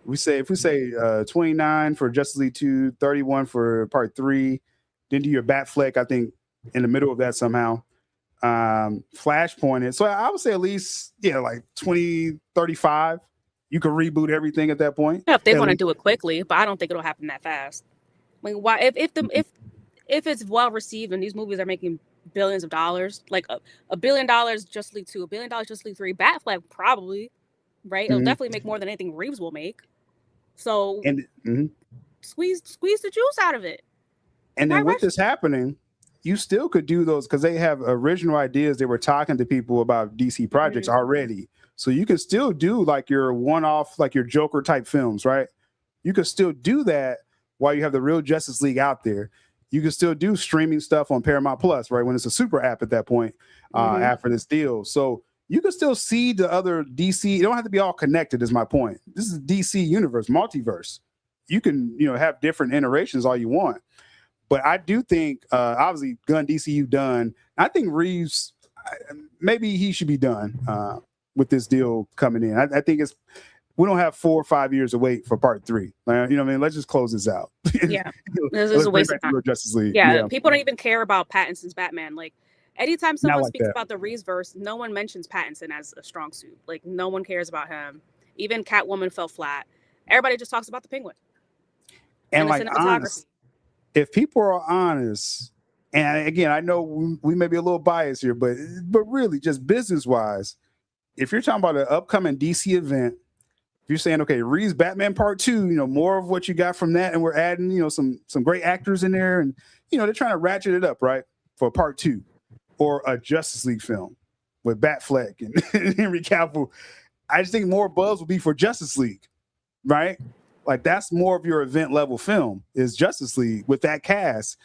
if we say 29 for Justice League 2, 31 for Part 3, then do your Batfleck, I think, in the middle of that somehow. Flashpoint it. So I would say at least, like 20, 35. You can reboot everything at that point. Yeah, if they want to do it quickly, but I don't think it'll happen that fast. I mean, why? If it's well received and these movies are making billions of dollars, like $1 billion Justice League 2, $1 billion Justice League 3, Batfleck probably, right? It'll definitely make more than anything Reeves will make. So squeeze the juice out of it. And then with this happening, you still could do those because they have original ideas. They were talking to people about DC projects already. So you can still do like your one-off, like your Joker type films, right? You can still do that while you have the real Justice League out there. You can still do streaming stuff on Paramount Plus, right? When it's a super app at that point after this deal. So you can still see the other DC. It don't have to be all connected is my point. This is DC universe, multiverse. You can, have different iterations all you want. But I do think, obviously, Gunn, DCU done. I think Reeves, maybe he should be done with this deal coming in. I think we don't have 4 or 5 years to wait for Part 3. You know what I mean? Let's just close this out. Yeah, this is a waste of time. Justice League. Yeah, people don't even care about Pattinson's Batman. Like, anytime someone speaks that. about the Reeves-verse, no one mentions Pattinson as a strong suit. Like, no one cares about him. Even Catwoman fell flat. Everybody just talks about the Penguin and like, honest, if people are honest, and again, I know we may be a little biased here, but really, just business-wise, if you're talking about an upcoming DC event, if you're saying, okay, Reeves Batman Part 2, more of what you got from that, and we're adding, some great actors in there, and they're trying to ratchet it up, right, for Part 2, or a Justice League film with Batfleck and Henry Cavill. I just think more buzz will be for Justice League, right? Like, that's more of your event level film is Justice League with that cast.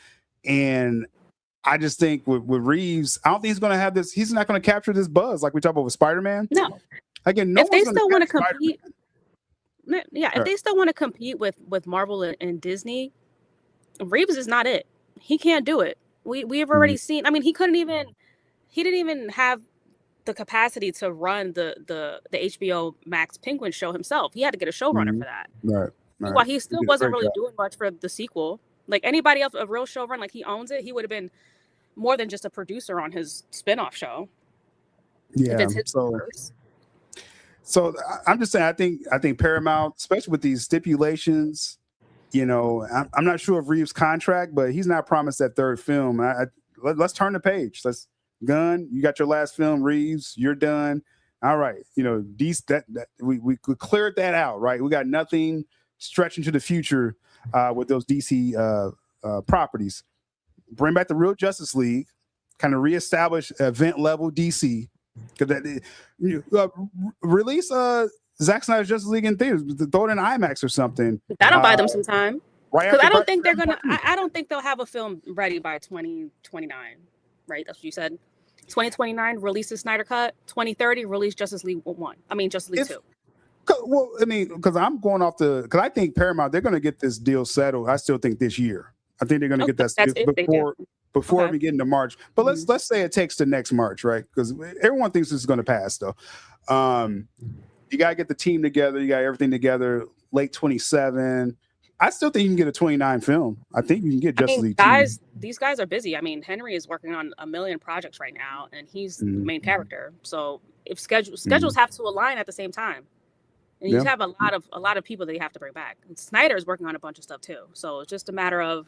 And I just think with Reeves, I don't think he's going to have this. He's not going to capture this buzz like we talked about with Spider-Man. No. Again, if they still want to compete, if they still want to compete with Marvel and Disney, Reeves is not it. He can't do it. We have already seen. I mean, he didn't even have the capacity to run the HBO Max Penguin show himself. He had to get a showrunner for that. Right. While he still wasn't really doing much for the sequel. Like, anybody else, a real showrunner, like he owns it, he would have been more than just a producer on his spinoff show. Yeah. If it's his universe. So I'm just saying, I think Paramount, especially with these stipulations, I'm not sure of Reeves' contract, but he's not promised that third film. Let's turn the page. Gunn, you got your last film. Reeves, you're done. All right, we cleared that out, right? We got nothing stretching to the future with those DC properties. Bring back the real Justice League, kind of reestablish event level DC. Release Zack Snyder's Justice League in theaters, throw it in IMAX or something. That'll buy them some time. Right, because I don't think they're gonna. I don't think they'll have a film ready by 2029. Right, that's what you said. 2029 release the Snyder Cut. 2030 release Justice League 1. I mean Justice League 2. Well, I mean, because I'm going off because I think Paramount, they're going to get this deal settled. I still think this year. I think they're going to get that before we get into March. But let's say it takes to next March, right? Because everyone thinks this is going to pass, though. You got to get the team together. You got everything together. Late 27. I still think you can get a 29 film. I think you can get Justice League. These guys are busy. I mean, Henry is working on 1 million projects right now, and he's the main character. So if schedules have to align at the same time, and you have a lot of people that you have to bring back. And Snyder is working on a bunch of stuff too. So it's just a matter of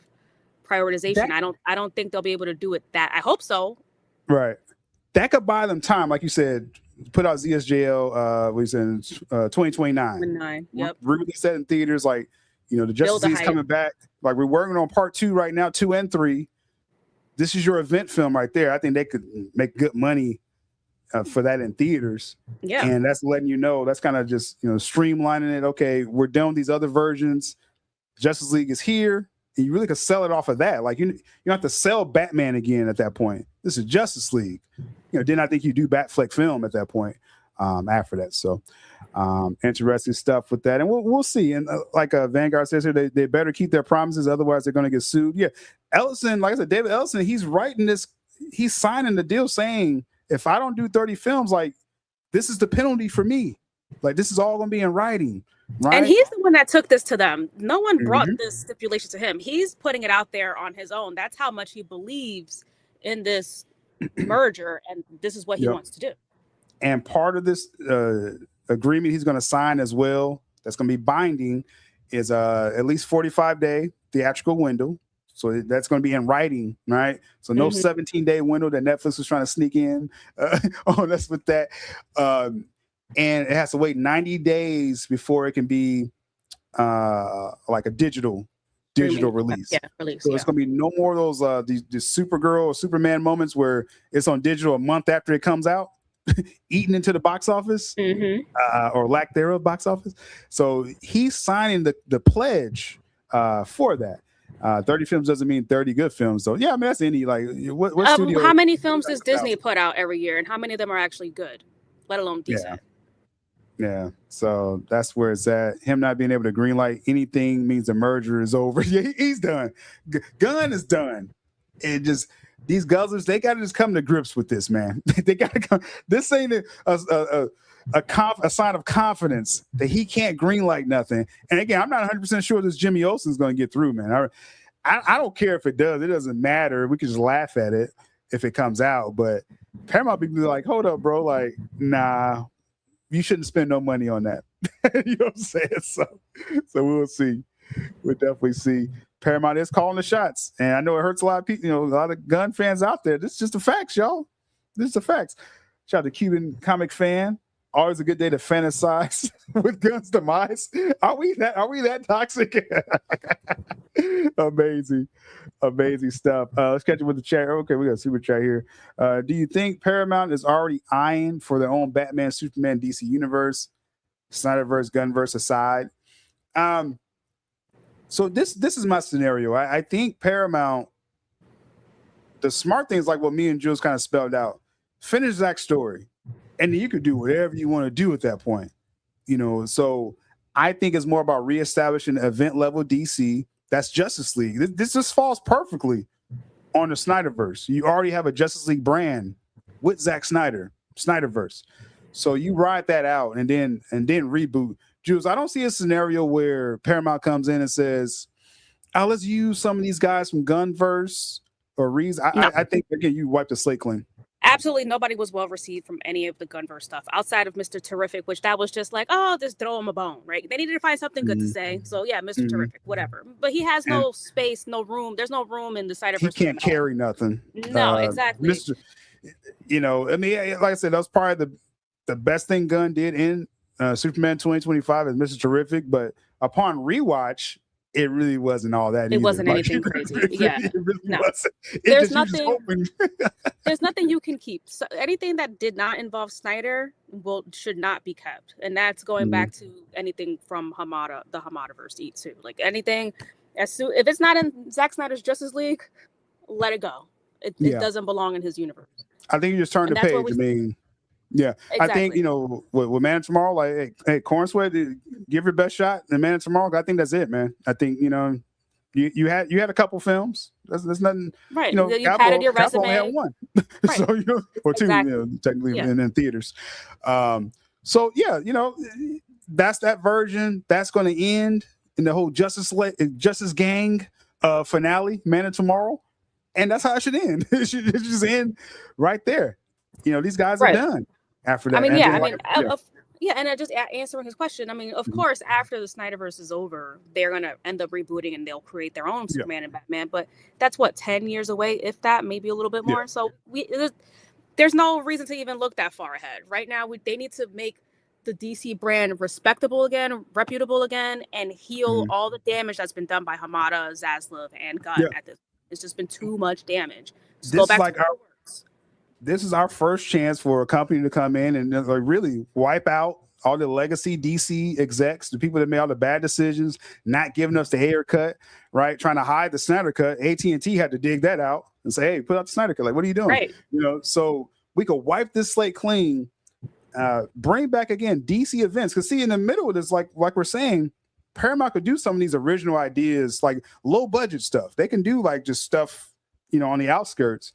prioritization. I don't think they'll be able to do it. I hope so. Right. That could buy them time, like you said. Put out ZSJL. We said 2029. Yep. Really set in theaters like. The Justice League is coming back. Like, we're working on Part 2 right now, 2 and 3. This is your event film right there. I think they could make good money for that in theaters. Yeah. And that's letting you know, that's kind of just, streamlining it. Okay, we're done with these other versions. Justice League is here. And you really could sell it off of that. Like, you don't have to sell Batman again at that point. This is Justice League. Then I think you do Batfleck film at that point after that. So interesting stuff with that. And we'll see. And like Vanguard says here, they better keep their promises. Otherwise, they're going to get sued. Yeah. Ellison, like I said, David Ellison, he's writing this. He's signing the deal saying, if I don't do 30 films, like, this is the penalty for me. Like, this is all going to be in writing. Right? And he's the one that took this to them. No one brought this stipulation to him. He's putting it out there on his own. That's how much he believes in this merger, and this is what he wants to do. And part of this agreement he's going to sign as well, that's going to be binding, is at least 45-day theatrical window. So that's going to be in writing, right? So no 17-day window that Netflix was trying to sneak in. That's with that. And it has to wait 90 days before it can be like a digital release. Yeah, release. So it's going to be no more of those these Supergirl or Superman moments where it's on digital a month after it comes out, eaten into the box office or lack thereof box office. So he's signing the pledge for that. 30 films doesn't mean 30 good films. So yeah, I mean, that's any like what studio. How many films does Disney put out every year, and how many of them are actually good, let alone decent? Yeah. So that's where it's at. Him not being able to greenlight anything means the merger is over. Yeah, he's done. Gunn is done. And just these guzzlers, they got to just come to grips with this, man. They got to come. This ain't a sign of confidence that he can't greenlight nothing. And again, I'm not 100% sure this Jimmy Olsen's going to get through, man. I don't care if it does. It doesn't matter. We can just laugh at it if it comes out. But Paramount people be like, hold up, bro. Like, nah, you shouldn't spend no money on that. You know what I'm saying? So we'll see. We'll definitely see. Paramount is calling the shots. And I know it hurts a lot of people, a lot of gun fans out there. This is just the facts, y'all. This is the facts. Shout out to Cuban comic fan. Always a good day to fantasize with Gunn's demise. Are we that toxic? Amazing stuff. Let's catch it with the chat. Okay, we got a super chat here. Do you think Paramount is already eyeing for their own Batman, Superman, DC universe, SnyderVerse, Gunverse aside? So this is my scenario. I think Paramount, the smart thing is like what me and Jules kind of spelled out. Finish Zack's story. And then you could do whatever you want to do at that point. So I think it's more about reestablishing event level DC. That's Justice League. This just falls perfectly on the SnyderVerse. You already have a Justice League brand with Zack Snyder, SnyderVerse. So you ride that out and then reboot. Jules, I don't see a scenario where Paramount comes in and says, let's use some of these guys from Gunverse or Reeves. I think, again, you wiped the slate clean. Absolutely nobody was well received from any of the Gunverse stuff outside of Mr. Terrific, which that was just like, just throw him a bone, right? They needed to find something good to say. So yeah, Mr. Terrific, whatever. But he has no space, no room. There's no room in the SnyderVerse. He can't carry nothing. No, exactly. I mean, like I said, that was probably the best thing Gunn did in Superman 2025 is Mr. Terrific. But upon rewatch, it really wasn't all that. It wasn't anything crazy. It really wasn't. There's nothing you can keep. So anything that did not involve Snyder should not be kept, and that's going back to anything from the Hamadaverse too. Like anything, if it's not in Zack Snyder's Justice League, let it go. It doesn't belong in his universe. I think you just turn the page. I mean. Yeah, exactly. I think with Man of Tomorrow, like hey, Corn Sweat, give your best shot. And Man of Tomorrow, I think that's it, man. I think you had a couple films. There's nothing, right? You padded your resume. Only had one, right. So or two, technically in theaters. So yeah, that's that version. That's going to end in the whole Justice Gang finale, Man of Tomorrow, and that's how it should end. It should just end right there. These guys are done. After that, and just answering his question. I mean, of course, after the Snyderverse is over, they're gonna end up rebooting and they'll create their own Superman and Batman. But that's 10 years away, if that, maybe a little bit more. So there's no reason to even look that far ahead. Right now, they need to make the DC brand respectable again, reputable again, and heal all the damage that's been done by Hamada, Zaslav, and Gunn. At this, it's just been too much damage. Just go back to this is our first chance for a company to come in and like really wipe out all the legacy DC execs, the people that made all the bad decisions, not giving us the haircut, right? Trying to hide the Snyder cut. AT&T had to dig that out and say, hey, put out the Snyder cut. Like, what are you doing? Right. You know, so we could wipe this slate clean, bring back again DC events. Because see, in the middle of this, like we're saying, Paramount could do some of these original ideas, like low budget stuff. They can do like just stuff, you know, on the outskirts.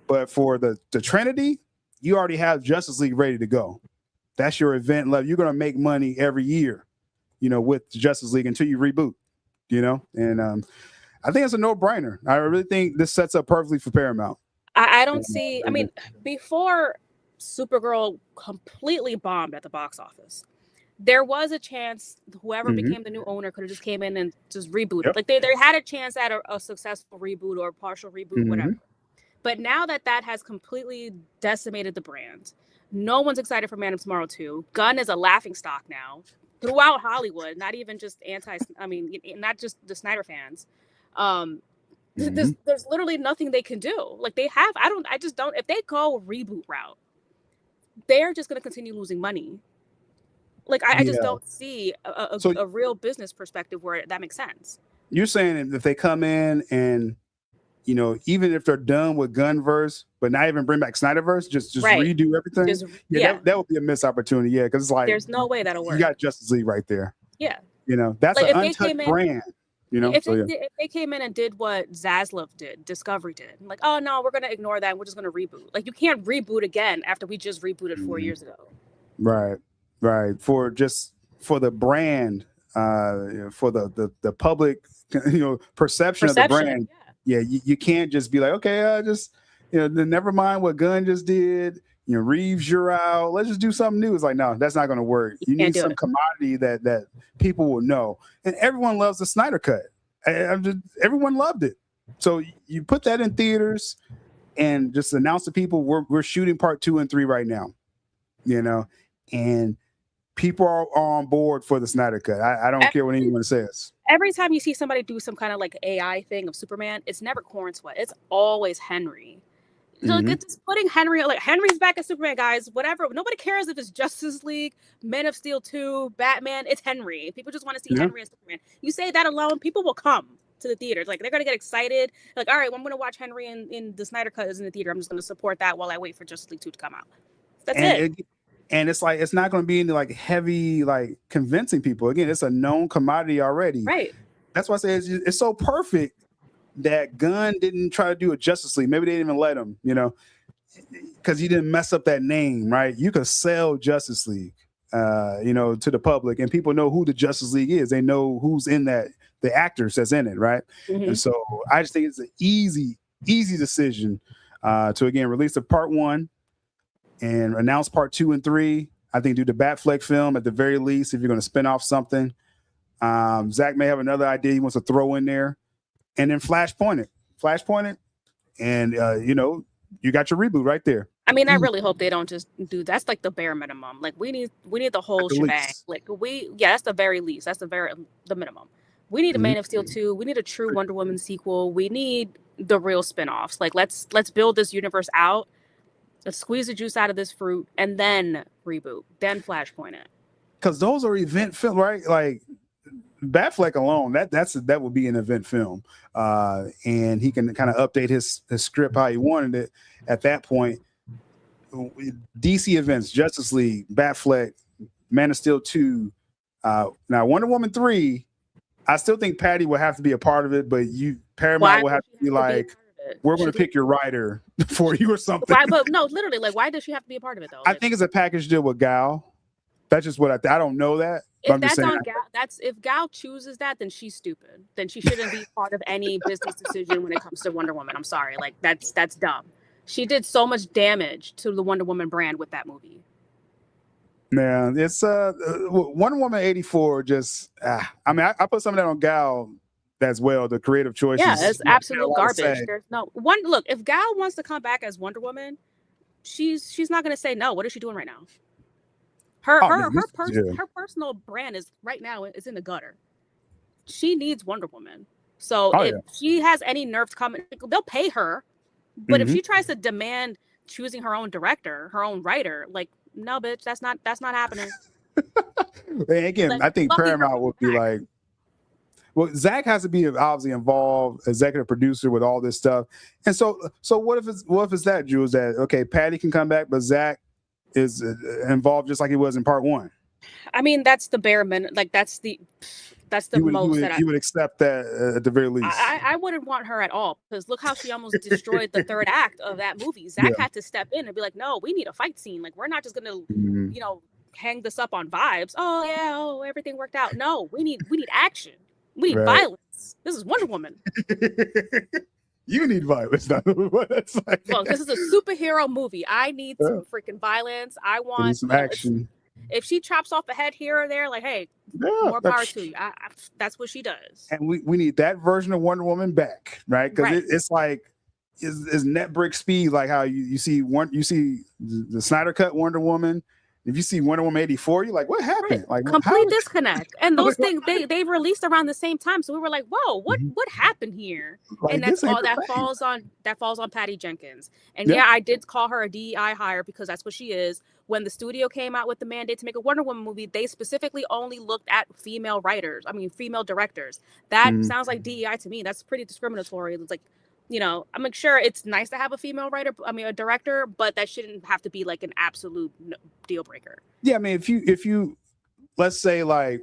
But for the Trinity, you already have Justice League ready to go. That's your event level. You're going to make money every year, you know, with Justice League until you reboot, you know. And I think it's a no-brainer. I really think this sets up perfectly for Paramount. I don't see. I mean, before Supergirl completely bombed at the box office, there was a chance whoever became the new owner could have just came in and just rebooted. Yep. Like they had a chance at a successful reboot or a partial reboot, whatever. But now that has completely decimated the brand, no one's excited for Man of Tomorrow 2. Gunn is a laughingstock now throughout Hollywood, not even just not just the Snyder fans. There's literally nothing they can do. Like if they go reboot route, they're just going to continue losing money. Like I just don't see a real business perspective where that makes sense. You're saying if they come in and, you know, even if they're done with Gunverse, but not even bring back SnyderVerse, just redo everything. That would be a missed opportunity. Yeah, because it's like there's no way that'll work. You got Justice League right there. Yeah, you know that's like an untouched brand. You know, if they came in and did what Zaslav did, Discovery did, like, oh no, we're gonna ignore that and we're just gonna reboot. Like you can't reboot again after we just rebooted 4 years ago. Right. For the brand, for the public, you know, perception of the brand. Yeah, you can't just be like, okay, just, you know, never mind what Gunn just did. You know, Reeves, you're out. Let's just do something new. It's like, no, that's not going to work. You need some commodity that people will know. And everyone loves the Snyder Cut. Everyone loved it. So you put that in theaters and just announce to people we're shooting part 2 and 3 right now. You know, and people are on board for the Snyder Cut. I don't care what anyone says. Every time you see somebody do some kind of like AI thing of Superman, it's never Corn Sweat. It's always Henry. So like it's putting Henry, like Henry's back as Superman, guys. Whatever. Nobody cares if it's Justice League, Man of Steel 2, Batman. It's Henry. People just want to see Henry as Superman. You say that alone, people will come to the theaters. Like they're gonna get excited. Like, all right, well, I'm gonna watch Henry in the Snyder Cut is in the theater. I'm just gonna support that while I wait for Justice League 2 to come out. That's it. And it's like, it's not going to be any like heavy, like convincing people. Again, it's a known commodity already. Right. That's why I say it's so perfect that Gunn didn't try to do a Justice League. Maybe they didn't even let him, you know, because he didn't mess up that name, right? You could sell Justice League, you know, to the public, and people know who the Justice League is. They know who's in that, the actors that's in it, right? And so I just think it's an easy decision to, again, release the part 1 and announce part 2 and 3. I think do the Batfleck film at the very least if you're going to spin off something. Zach may have another idea he wants to throw in there, and then flashpoint it, and you know, you got your reboot right there. I mean, I really hope they don't just do that's like the bare minimum. Like we need the whole shebang. Least. Like that's the very least. That's the minimum. We need a Man of Steel 2. We need a true Wonder Woman sequel. We need the real spinoffs. Like let's build this universe out. Let's squeeze the juice out of this fruit and then reboot, then flashpoint it. Because those are event film, right? Like Batfleck alone, that would be an event film, and he can kind of update his script how he wanted it at that point. DC events, Justice League, Batfleck, Man of Steel 2. Now Wonder Woman 3, I still think Patty will have to be a part of it, but Paramount will have to be like, we're going to pick your writer for you or something. Right, but no, literally, like, why does she have to be a part of it though? I think it's a package deal with Gal. That's just what I don't know that. If that's on Gal, if Gal chooses that, then she's stupid. Then she shouldn't be part of any business decision when it comes to Wonder Woman. I'm sorry, like that's dumb. She did so much damage to the Wonder Woman brand with that movie. Man, it's Wonder Woman 84. Just I mean, I put some of that on Gal as well. The creative choices. Yeah, it's absolute garbage. There's no one. Look, if Gal wants to come back as Wonder Woman, she's not going to say no. What is she doing right now? Her personal brand is right now is in the gutter. She needs Wonder Woman. So if she has any nerve to come, they'll pay her. But if she tries to demand choosing her own director, her own writer. Like, no, bitch, that's not happening. And again, Like, I think lucky Paramount would be like, well, Zach has to be obviously involved, executive producer with all this stuff. And so what if it's that, Jules, that okay, Patty can come back, but Zach is involved just like he was in part one. I mean, that's the bare minimum. Like, that's the most that you would accept that at the very least. I wouldn't want her at all, because look how she almost destroyed the third act of that movie. Zach had to step in and be like, no, we need a fight scene. Like, we're not just gonna you know, hang this up on vibes. Oh yeah, oh, everything worked out. No, we need action. We need violence. This is Wonder Woman. You need violence. Like, well, this is a superhero movie. I need some freaking violence. I want some action. If she chops off a head here or there, like, hey, more power to you. That's what she does. And we need that version of Wonder Woman back, right? Because it's like is net brick speed, like how you see the Snyder cut Wonder Woman. If you see Wonder Woman 84, you're like, what happened? Like, complete disconnect. And those things they released around the same time, so we were like, whoa, what happened here? Like, and that's all that falls on Patty Jenkins. And I did call her a DEI hire, because that's what she is. When the studio came out with the mandate to make a Wonder Woman movie, they specifically only looked at female directors. That sounds like DEI to me. That's pretty discriminatory. It's like, you know, I'm like, sure, it's nice to have a female a director, but that shouldn't have to be like an absolute deal breaker. Yeah, I mean, if you let's say, like,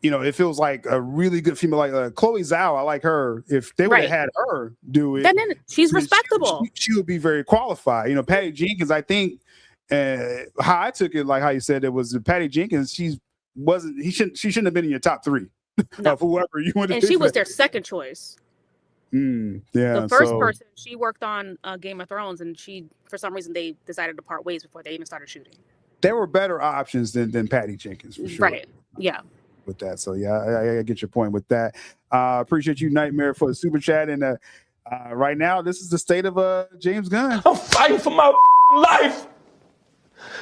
you know, if it was like a really good female, like Chloe Zhao, I like her. If they would have had her do it, then she's respectable. She would be very qualified. You know, Patty Jenkins, I think, how I took it, like how you said it was Patty Jenkins. She shouldn't have been in your top three of whoever you wanted. And she was their second choice. The first person, she worked on Game of Thrones, and for some reason they decided to part ways before they even started shooting. There were better options than Patty Jenkins, for sure. Right. Yeah. With that. So yeah, I get your point with that. Appreciate you, Nightmare, for the super chat. And right now, this is the state of James Gunn. I'm fighting for my life.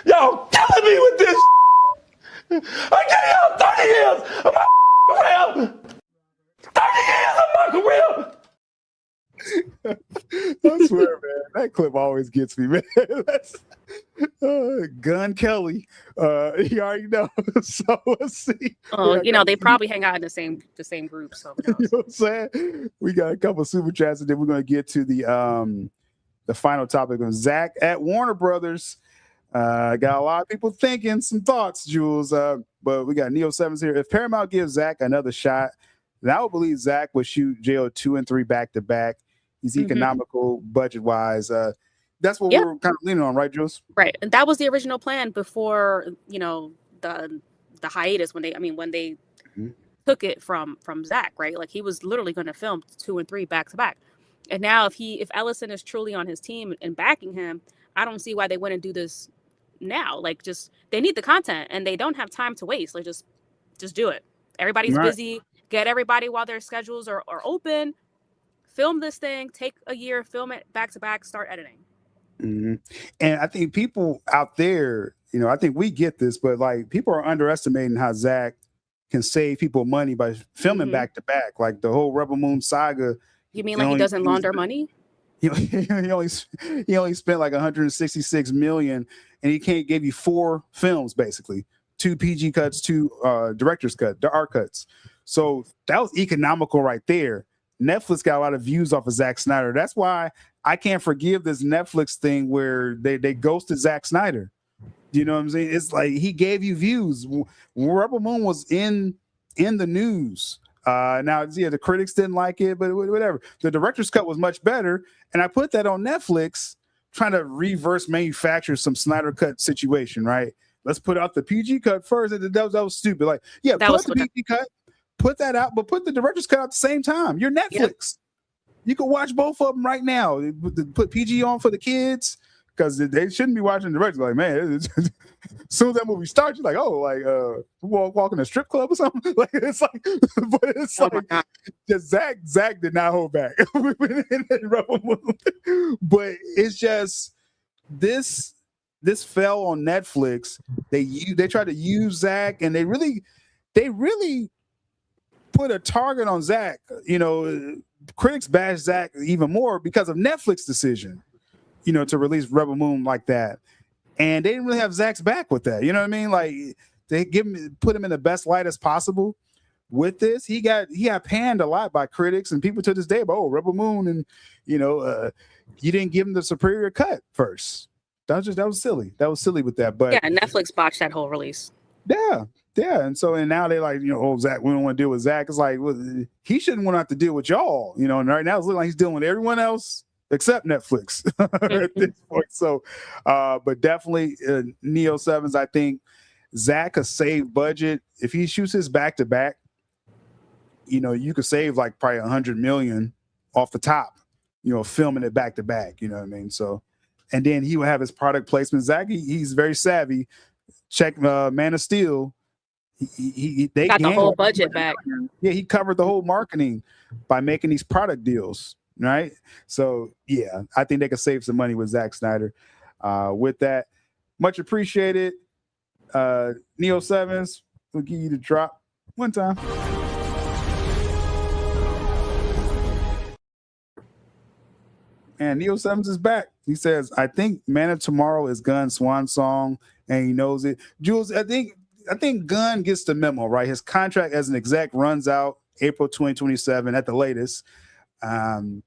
Y'all killing me with this. I gave y'all 30 years of my career. 30 years of my career. I swear, man, that clip always gets me, man. That's Gun Kelly. You already know. So let's see. Oh, you know, they probably hang out in the same group. So you know what I'm saying? We got a couple of super chats, and then we're gonna get to the final topic of Zach at Warner Brothers. Got a lot of people thinking some thoughts, Jules. But we got Neo Sevens here. If Paramount gives Zach another shot, then I would believe Zach would shoot JO 2 and 3 back to back. He's economical, budget wise. That's what we're kind of leaning on, right, Jules? Right, and that was the original plan before, you know, the hiatus when they took it from Zach, right? Like, he was literally going to film 2 and 3 back to back. And now if Ellison is truly on his team and backing him, I don't see why they wouldn't do this now. Like, just, they need the content and they don't have time to waste. Like, just do it. Everybody's busy. Get everybody while their schedules are open. Film this thing, take a year, film it back to back, start editing. And I think people out there, you know, I think we get this, but like, people are underestimating how Zach can save people money by filming back to back. Like the whole Rebel Moon saga. You mean like he doesn't launder money? He only spent like 166 million, and he can't give you 4 films, basically 2 PG cuts, 2 director's cut, the R cuts. So that was economical right there. Netflix got a lot of views off of Zack Snyder. That's why I can't forgive this Netflix thing where they ghosted Zack Snyder. You know what I'm saying? It's like, he gave you views. Rebel Moon was in the news. Now, the critics didn't like it, but whatever. The director's cut was much better, and I put that on Netflix, trying to reverse manufacture some Snyder cut situation, right? Let's put out the PG cut first. That was stupid. Like, put the PG cut, put that out, but put the director's cut out at the same time. You're Netflix. Yep. You can watch both of them right now. Put PG on for the kids, because they shouldn't be watching the director's. Like, man, as soon as that movie starts, you're like, oh, like walk in a strip club or something. Like, it's like, but it's just Zach did not hold back. But it's just this fell on Netflix. They tried to use Zach, and they really put a target on Zach. You know, critics bash Zach even more because of Netflix decision. to release Rebel Moon like that. And they didn't really have Zack's back with that. You know what I mean? Like they put him in the best light as possible with this. He got panned a lot by critics and people to this day about Rebel Moon, and you didn't give him the superior cut first. That was silly. That was silly with that. But yeah, Netflix botched that whole release. Yeah. And now they're like, Zack, we don't want to deal with Zack. It's like, well, he shouldn't want to have to deal with y'all, and right now it's looking like he's dealing with everyone else except Netflix at this point. So, but definitely Neo 7s, I think Zack could save budget. If he shoots his back-to-back, you could save like probably $100 million off the top, filming it back-to-back, you know what I mean? So, and then he will have his product placement. Zack, he's very savvy. Check Man of Steel. They got the whole budget back. Yeah, he covered the whole marketing by making these product deals, right? So yeah, I think they could save some money with Zack Snyder. With that, much appreciated. Neo 7s, we'll give you the drop one time. And Neo 7s is back. He says, I think Man of Tomorrow is Gunn's swan song, and he knows it. Jules, I think Gunn gets the memo, right? His contract as an exec runs out April 2027 at the latest. You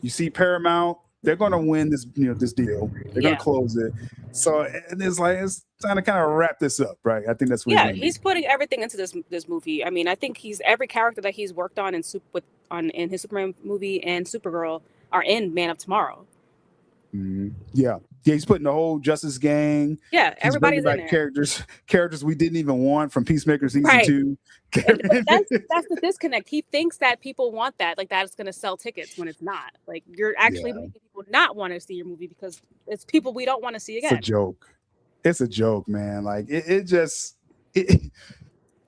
see Paramount, they're going to win this, this deal. They're going to close it. So it's time to kind of wrap this up, right? I think that's what he's putting everything into this movie. I mean, I think every character that he's worked on in his Superman movie and Supergirl are in Man of Tomorrow. Mm-hmm. Yeah, he's putting the whole Justice Gang. Yeah, everybody's in there. Characters we didn't even want from Peacemaker season 2. But that's the disconnect. He thinks that people want that, like that it's going to sell tickets when it's not. Like you're actually making people not want to see your movie because it's people we don't want to see again. It's a joke, man. Like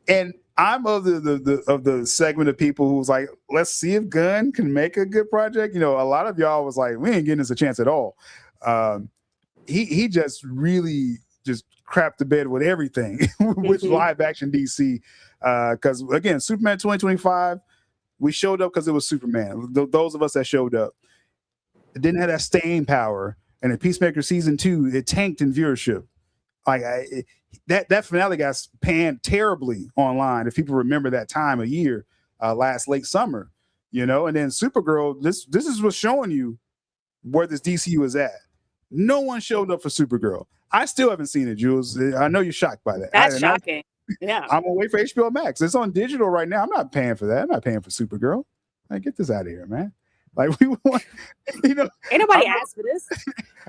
and I'm of the segment of people who's like, let's see if Gunn can make a good project. A lot of y'all was like, we ain't getting this a chance at all. He just really just crapped the bed with everything with live action DC. Because again, Superman 2025, we showed up because it was Superman. Those of us that showed up, it didn't have that staying power. And in Peacemaker season 2, it tanked in viewership. Like that finale got panned terribly online. If people remember that time of year, last late summer, and then Supergirl, this is what's showing you where this DCU is at. No one showed up for Supergirl. I still haven't seen it, Jules. I know you're shockking by that. That's shocking. Yeah, I'm gonna wait for HBO Max. It's on digital right now. I'm not paying for that. I'm not paying for Supergirl. Like, get this out of here, man. Like we want, ain't nobody asked for this.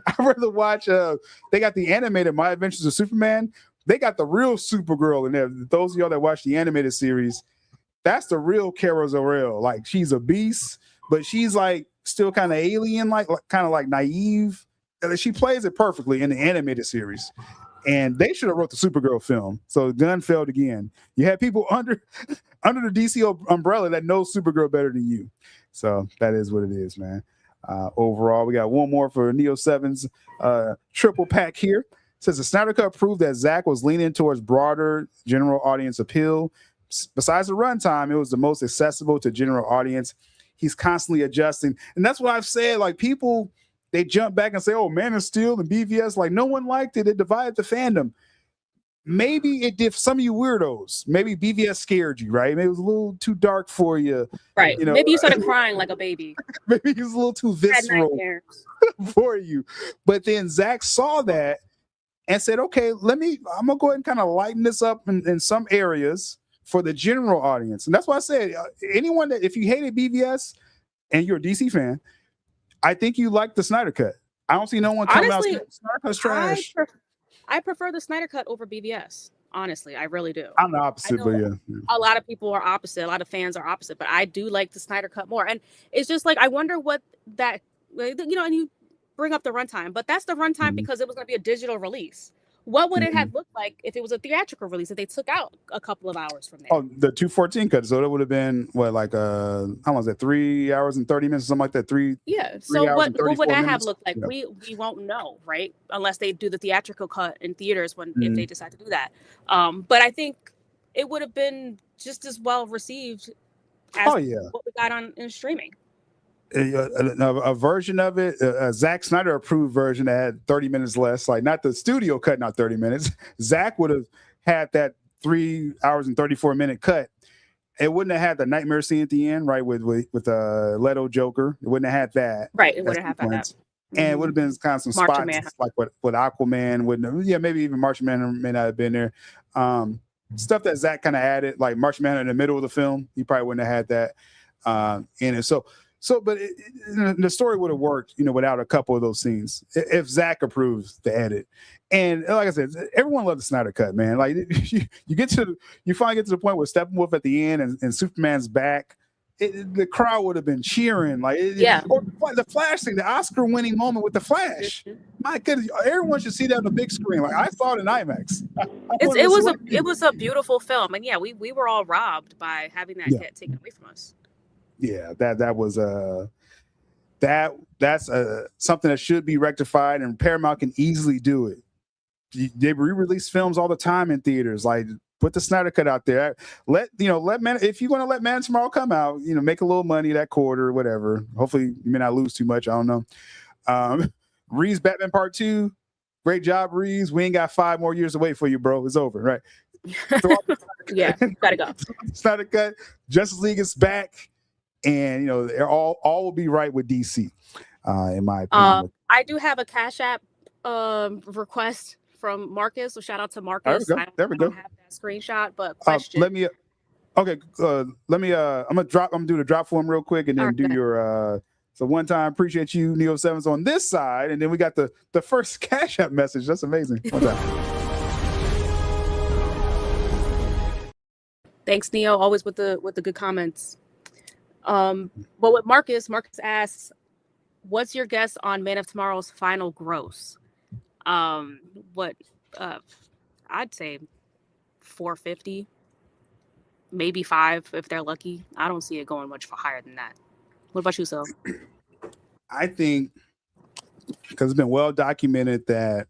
I'd rather watch. They got the animated My Adventures of Superman. They got the real Supergirl in there. Those of y'all that watch the animated series, that's the real Kara Zor-El. Like she's a beast, but she's like still kind of alien, like kind of like naive. And she plays it perfectly in the animated series. And they should have wrote the Supergirl film. So Gunn failed again. You had people under the DC umbrella that know Supergirl better than you. So that is what it is, man. Overall, we got one more for Neo 7's triple pack here. It says the Snyder Cut proved that Zack was leaning towards broader general audience appeal. Besides the runtime, it was the most accessible to general audience. He's constantly adjusting. And that's what I've said. Like people, they jump back and say, oh, Man of Steel and BVS, like no one liked it. It divided the fandom. Maybe it did for some of you weirdos. Maybe BVS scared you, right? Maybe it was a little too dark for you. Right. Maybe you started crying like a baby. Maybe it was a little too visceral for you. But then Zack saw that and said, okay, I'm going to go ahead and kind of lighten this up in some areas for the general audience. And that's why I said, anyone that, if you hated BVS and you're a DC fan, I think you like the Snyder Cut. I don't see no one coming out saying Snyder Cut's trash. I prefer the Snyder Cut over BVS. Honestly, I really do. I'm the opposite, but yeah. A lot of people are opposite. A lot of fans are opposite, but I do like the Snyder Cut more. And it's just like, I wonder what that, and you bring up the runtime, but that's the runtime because it was going to be a digital release. What would it have looked like if it was a theatrical release, if they took out a couple of hours from there? Oh, the 214 cut. So that would have been what, like how long was that? 3 hours and 30 minutes, something like that. So what would that have looked like? Yeah. We won't know, right? Unless they do the theatrical cut in theaters if they decide to do that. But I think it would have been just as well received as what we got in streaming. a version of it, a Zack Snyder approved version that had 30 minutes less, like not the studio cutting out 30 minutes. Zack would have had that 3 hours and 34-minute cut. It wouldn't have had the nightmare scene at the end, right? With Leto Joker. It wouldn't have had that. Right. It wouldn't have had that. And it would have been kind of some Martian spots Man. like what Aquaman wouldn't have. Yeah, maybe even Martian Man may not have been there. Stuff that Zack kind of added, like Martian Man in the middle of the film, he probably wouldn't have had that in it. But the story would have worked, without a couple of those scenes if Zack approves the edit. And like I said, everyone loved the Snyder cut, man. Like you finally get to the point where Steppenwolf at the end and Superman's back. The crowd would have been cheering, or the Flash thing, the Oscar-winning moment with the Flash. My goodness, everyone should see that on the big screen. Like I saw it in IMAX. It was a beautiful film, and we were all robbed by having that get taken away from us. Yeah, that was that's something that should be rectified, and Paramount can easily do it. They re-release films all the time in theaters. Like put the Snyder cut out there. Let Man, if you're going to let Man Tomorrow come out, make a little money that quarter or whatever. Hopefully you may not lose too much. I don't know. Reeves Batman Part 2. Great job, Reeves. We ain't got 5 more years to wait for you, bro. It's over, right? Yeah, gotta go. Snyder cut. Justice League is back. And all will be right with DC, in my opinion. I do have a Cash App request from Marcus. So shout out to Marcus. There we go. I don't have that screenshot, but question. I'm gonna do the drop for him real quick, and then your. So one time, appreciate you, Neo Sevens on this side, and then we got the first Cash App message. That's amazing. One time. Thanks, Neo. Always with the good comments. But with Marcus asks, what's your guess on Man of Tomorrow's final gross? I'd say 450, maybe 5 if they're lucky. I don't see it going much higher than that. What about you, Sil? I think because it's been well documented that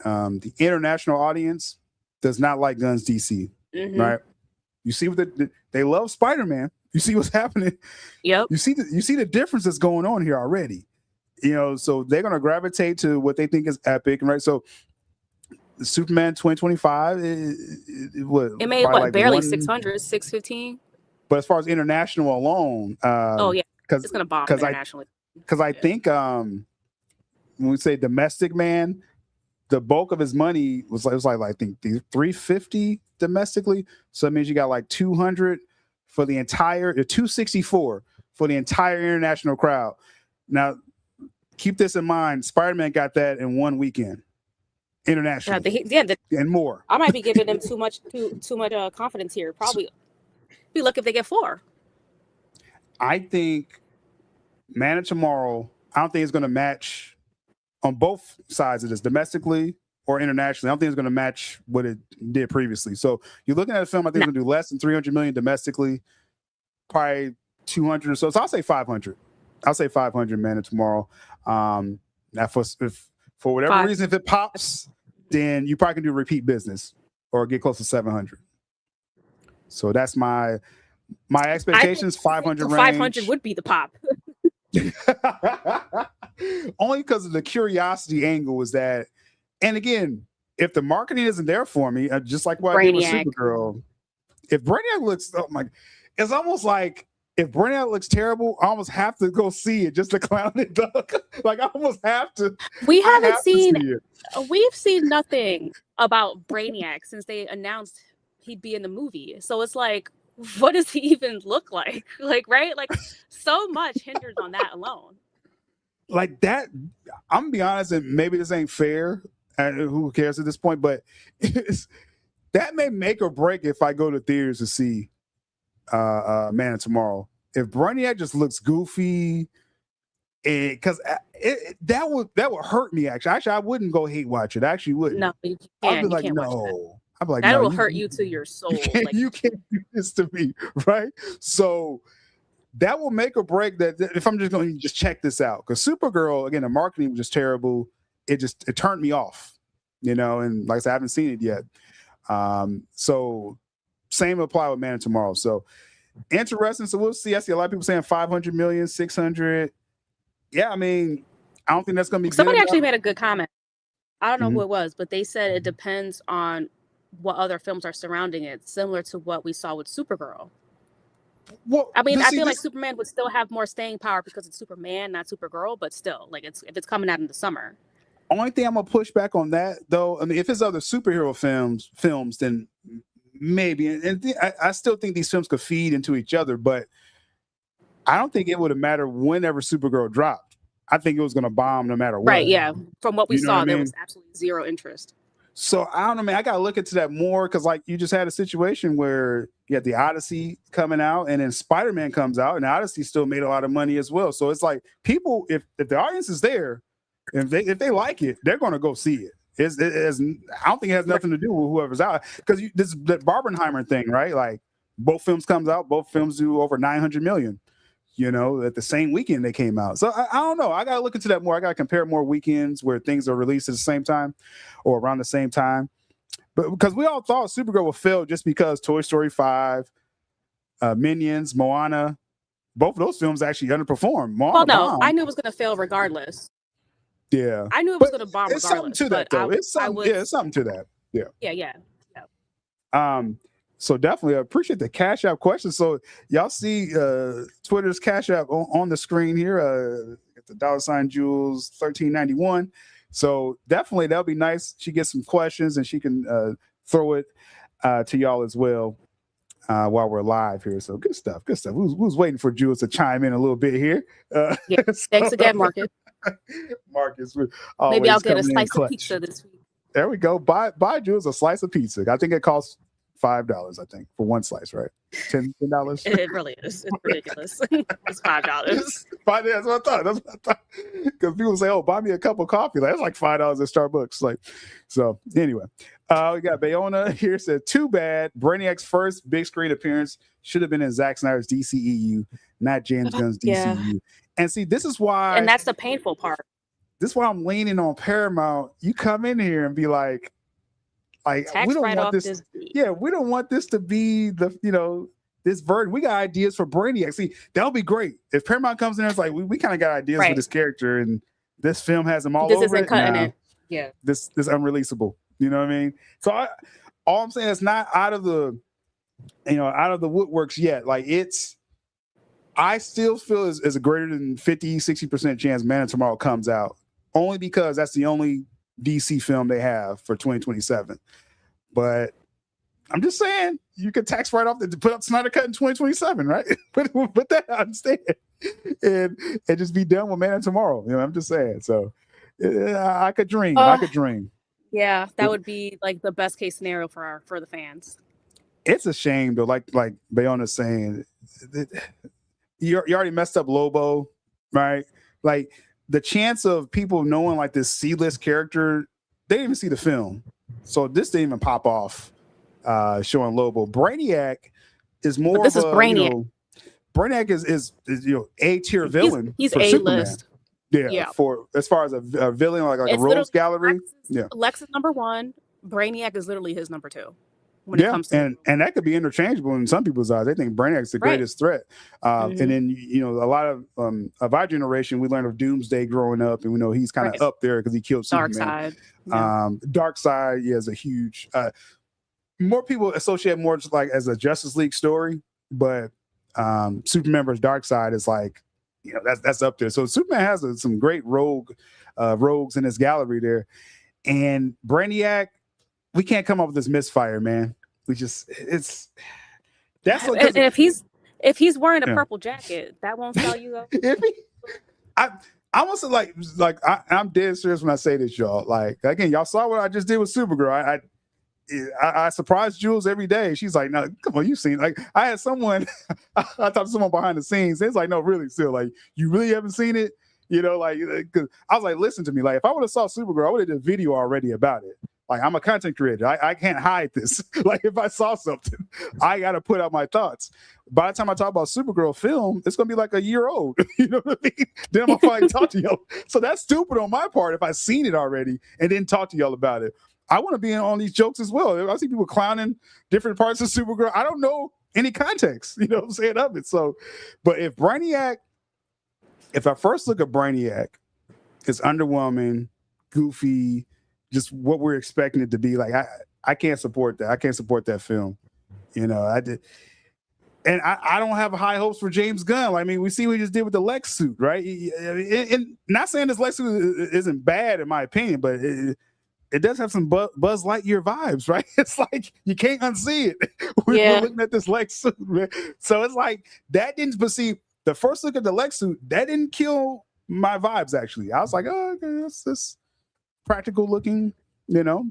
the international audience does not like Guns DC, right? You see what they love Spider-Man. You see what's happening. Yep. You see the difference that's going on here already. So they're gonna gravitate to what they think is epic, right? So Superman 2025, it made what, like barely 600, 615. But as far as international alone, because it's gonna bomb internationally. Because I think when we say domestic, man, the bulk of his money was like I think 350 domestically. So it means you got like 200 for the entire 264 for the entire international crowd. Now, keep this in mind. Spider-Man got that in one weekend, internationally, and more. I might be giving them too much confidence here. Probably be lucky if they get 4. I think Man of Tomorrow, I don't think it's going to match on both sides of this, domestically or internationally. I don't think it's going to match what it did previously. So you're looking at a film, I think it's going to do less than 300 million domestically, probably 200 or so. So I'll say 500. I'll say 500 Man of Tomorrow. Now for whatever reason, if it pops, then you probably can do repeat business or get close to 700. So that's my expectations. 500 range. 500 would be the pop. Only because of the curiosity angle is that, and again, if the marketing isn't there for me, just like what I did with Supergirl, if Brainiac looks, it's almost like if Brainiac looks terrible, I almost have to go see it just to clown it, dog. Like I almost have to. We've seen nothing about Brainiac since they announced he'd be in the movie. So it's like, what does he even look like? Right? So much hinders on that alone. Like that, I'm gonna be honest, and maybe this ain't fair. Who cares at this point? But that may make or break if I go to theaters to see Man of Tomorrow. If Brainiac just looks goofy, because that would hurt me. Actually, I wouldn't go hate watch it. I actually wouldn't. No, you I'd be like, no. I'm like, that will hurt you to your soul. You can't do this to me, right? So that will make or break that if I'm just going to just check this out. Because Supergirl, again, the marketing was just terrible. It turned me off, and like I said, I haven't seen it yet. So same apply with Man of Tomorrow. So interesting. So we'll see. I see a lot of people saying 500 million, 600. Yeah, I mean, I don't think that's going to be Somebody good. actually made a good comment. I don't know who Mhm. it was, but they said it depends on what other films are surrounding it, similar to what we saw with Supergirl. Well, I mean, I see, feel like Superman would still have more staying power because it's Superman, not Supergirl, but still, like if it's coming out in the summer. only thing I'm gonna push back on that though, I mean, if it's other superhero films, then maybe, and I still think these films could feed into each other, but I don't think it would have mattered whenever Supergirl dropped. I think it was gonna bomb no matter what. Right, yeah. From what we You know what saw, I there mean? was absolutely zero interest. So I don't know, man. I gotta look into that more because, like, you just had a situation where you had the Odyssey coming out, and then Spider-Man comes out, and Odyssey still made a lot of money as well. So it's like people, if the audience is there, if they like it, they're gonna go see it. I don't think it has nothing to do with whoever's out because this the Barbenheimer thing, right? Like both films comes out, both films do over 900 million. You know, at the same weekend they came out. So I don't know. I got to look into that more. I got to compare more weekends where things are released at the same time or around the same time. But because we all thought Supergirl would fail just because Toy Story 5, Minions, Moana, both of those films actually underperformed. Moana bombed. I knew it was going to fail regardless. Yeah. I knew it was going to bomb it's regardless. Something to that, though. It's something to that. Yeah. Yeah. So definitely I appreciate the Cash App question. So y'all see Twitter's Cash App on the screen here. Get the $Jules 1391. So definitely that'll be nice. She gets some questions and she can throw it to y'all as well while we're live here. So good stuff. Good stuff. Who's waiting for Jules to chime in a little bit here? Yeah. Thanks again, Marcus. Marcus, maybe I'll get a slice of pizza this week. There we go. Buy Jules a slice of pizza. I think it costs $5, I think, for one slice, right? $10. It really is. It's ridiculous. It's $5. That's what I thought. Because people say, "Oh, buy me a cup of coffee." Like, that's like $5 at Starbucks. Like, so anyway, we got Bayona here. Said, "Too bad. Brainiac's first big screen appearance should have been in Zack Snyder's DCEU, not James Gunn's DCEU." Yeah. And see, this is why, and that's the painful part. This is why I'm leaning on Paramount. You come in here and be like tax we don't want this. Yeah, we don't want this to be this version. We got ideas for Brainiac. See, that'll be great if Paramount comes in and it's like we kind of got ideas for this character, and this film has them all over it. This isn't cutting it. Yeah, this unreleasable. You know what I mean? So all I'm saying is not out of the woodworks yet. Like I still feel is a greater than 50-60% chance Man of Tomorrow comes out, only because that's the only DC film they have for 2027. But I'm just saying, you could tax right off to put up Snyder Cut in 2027, right? Put that out instead, and just be done with Man of Tomorrow. You know, I'm just saying. So I could dream. I could dream. Yeah, that would be like the best case scenario for the fans. It's a shame though. Like Bayona's saying, you already messed up Lobo, right? Like, the chance of people knowing like this C-list character, they didn't even see the film. So this didn't even pop off showing Lobo. Brainiac is more this is Brainiac. Brainiac is A-tier villain. He's for A-list. Superman. Yeah, for as far as a villain, like a rogues gallery. Lex is number 1. Brainiac is literally his number 2. When it comes to and that could be interchangeable in some people's eyes. They think Brainiac's the greatest threat. And then a lot of our generation, we learned of Doomsday growing up, and we know he's kind of up there because he killed Superman. Darkseid, is a huge. More people associate more just like as a Justice League story, but Superman versus Darkseid is like that's up there. So Superman has some great rogues in his gallery there, and Brainiac. We can't come up with this misfire, man. And if he's wearing a purple jacket, that won't sell you though. I must have I'm dead serious when I say this, y'all. Like, again, y'all saw what I just did with Supergirl. I surprise Jules every day. She's like, "No, come on, you've seen." Like, I had someone, I talked to someone behind the scenes. It's like, "No, really, still, like, you really haven't seen it." Because I was like, "Listen to me. Like, if I would have saw Supergirl, I would have did a video already about it. Like, I'm a content creator. I can't hide this. Like, if I saw something, I got to put out my thoughts. By the time I talk about Supergirl film, it's going to be like a year old. You know what I mean? Then I'm going to finally talk to y'all. So that's stupid on my part if I've seen it already and then talk to y'all about it. I want to be in on these jokes as well. I see people clowning different parts of Supergirl. I don't know any context, of it. So, but if Brainiac if I first look at Brainiac, it's underwhelming, goofy, just what we're expecting it to be. Like I can't support that. I can't support that film. I did. And I don't have high hopes for James Gunn. I mean, we see what he just did with the Lex suit, right? And not saying this Lex suit isn't bad in my opinion, but it does have some Buzz Lightyear vibes, right? It's like you can't unsee it. We're looking at this Lex suit, man. So it's like that didn't. But see, the first look at the Lex suit, that didn't kill my vibes. Actually, I was like, oh, okay, that's practical looking,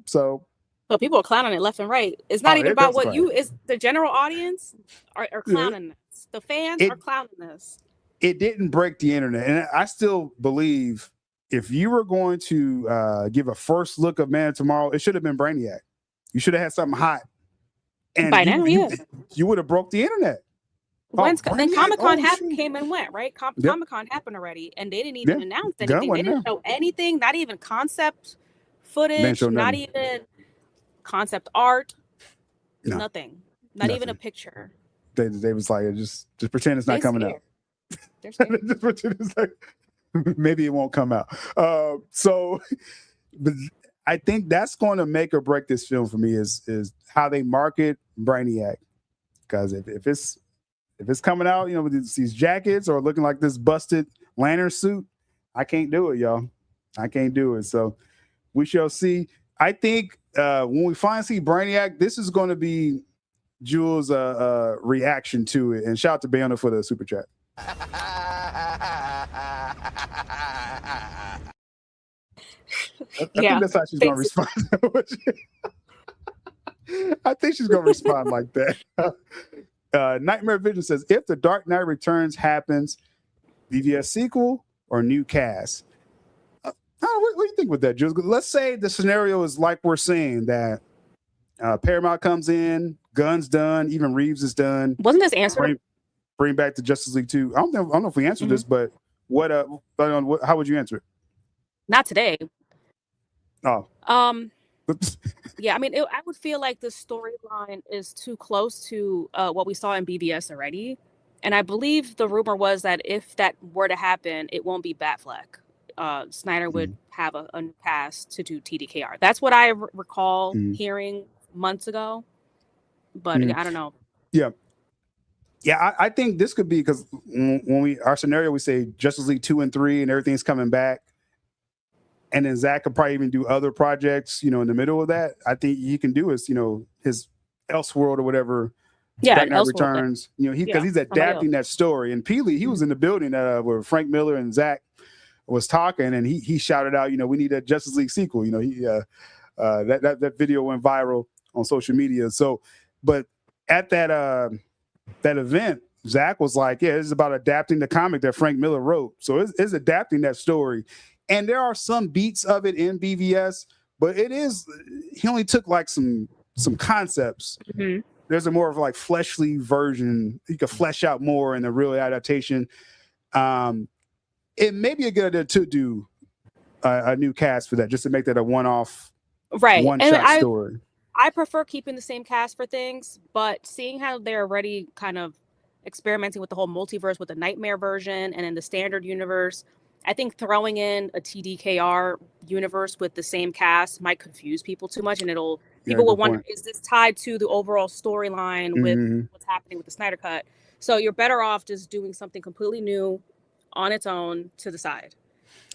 So. But people are clowning it left and right. It's not even about what it's the general audience are clowning this. The fans are clowning this. It didn't break the internet. And I still believe if you were going to give a first look of Man of Tomorrow, it should have been Brainiac. You should have had something hot. And by now, you would have broke the internet. Then Comic-Con came and went, right? Comic-Con happened already, and they didn't even announce anything. They didn't show anything, not even concept footage, not even concept art, nothing, not even a picture. They was like, just pretend it's not coming out. They're scared. Just pretend it's like, maybe it won't come out. So but I think that's going to make or break this film for me is how they market Brainiac. Because if it's coming out, with these jackets or looking like this busted lantern suit, I can't do it, y'all. I can't do it. So we shall see. I think when we finally see Brainiac, this is going to be Jules' reaction to it. And shout out to Bayona for the super chat. I think that's how she's going to respond. I think she's going to respond like that. Nightmare Vision says, if The Dark Knight Returns happens, BVS sequel or new cast? What do you think with that, Jules? Let's say the scenario is like we're saying that Paramount comes in, Gunn's done, even Reeves is done. Wasn't this answered? Bring back the Justice League 2. I don't know if we answered this, but how would you answer it? Not today. Oh. Yeah, I mean, I would feel like the storyline is too close to what we saw in BVS already. And I believe the rumor was that if that were to happen, it won't be Batfleck. Snyder would have a new cast to do TDKR. That's what I recall hearing months ago. But I don't know. Yeah. Yeah, I think this could be because when our scenario, we say Justice League 2 and 3 and everything's coming back. And then Zack could probably even do other projects, in the middle of that. I think he can do his Elseworld or whatever. Yeah, Dark Knight Returns. Because he's adapting that story. And Peely, he was in the building where Frank Miller and Zack was talking, and he shouted out, we need a Justice League sequel. That video went viral on social media. So, but at that event, Zack was like, yeah, this is about adapting the comic that Frank Miller wrote. So it's adapting that story. And there are some beats of it in BVS, but he only took like some concepts. Mm-hmm. There's a more of like fleshly version. You could flesh out more in the real adaptation. It may be a good idea to do a new cast for that, just to make that a one-off, one-shot story. I prefer keeping the same cast for things, but seeing how they're already kind of experimenting with the whole multiverse with the Nightmare version and in the standard universe, I think throwing in a TDKR universe with the same cast might confuse people too much, and people will wonder, is this tied to the overall storyline with what's happening with the Snyder Cut? So you're better off just doing something completely new on its own to the side.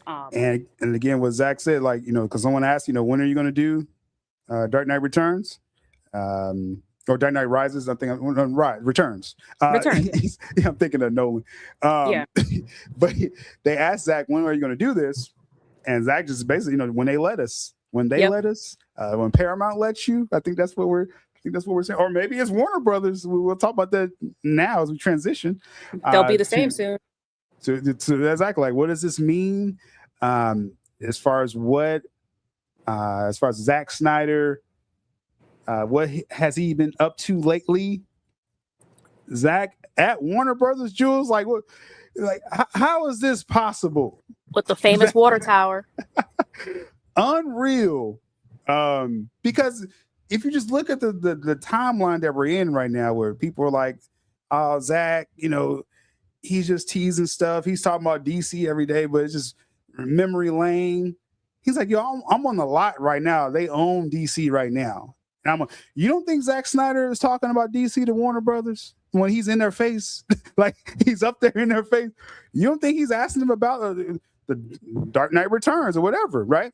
And again, what Zack said, like, because someone asked, when are you going to do Dark Knight Returns? Or Dark Knight Rises, I'm thinking Returns. Returns. Yeah, I'm thinking of Nolan. But they asked Zack, when are you going to do this? And Zack just basically, when they let us. When Paramount lets you, I think that's what we're saying. Or maybe it's Warner Brothers. We'll talk about that now as we transition. They'll be the same soon. So exactly, like, what does this mean? As far as Zack Snyder, what has he been up to lately? Zack at Warner Brothers, Jules, like what? Like, how is this possible? With the famous water tower. Unreal. Because if you just look at the timeline that we're in right now, where people are like, oh, Zack, he's just teasing stuff. He's talking about DC every day, but it's just memory lane. He's like, yo, I'm on the lot right now. They own DC right now. And you don't think Zack Snyder is talking about DC to Warner Brothers when he's in their face? Like, he's up there in their face. You don't think he's asking them about the Dark Knight Returns or whatever, right?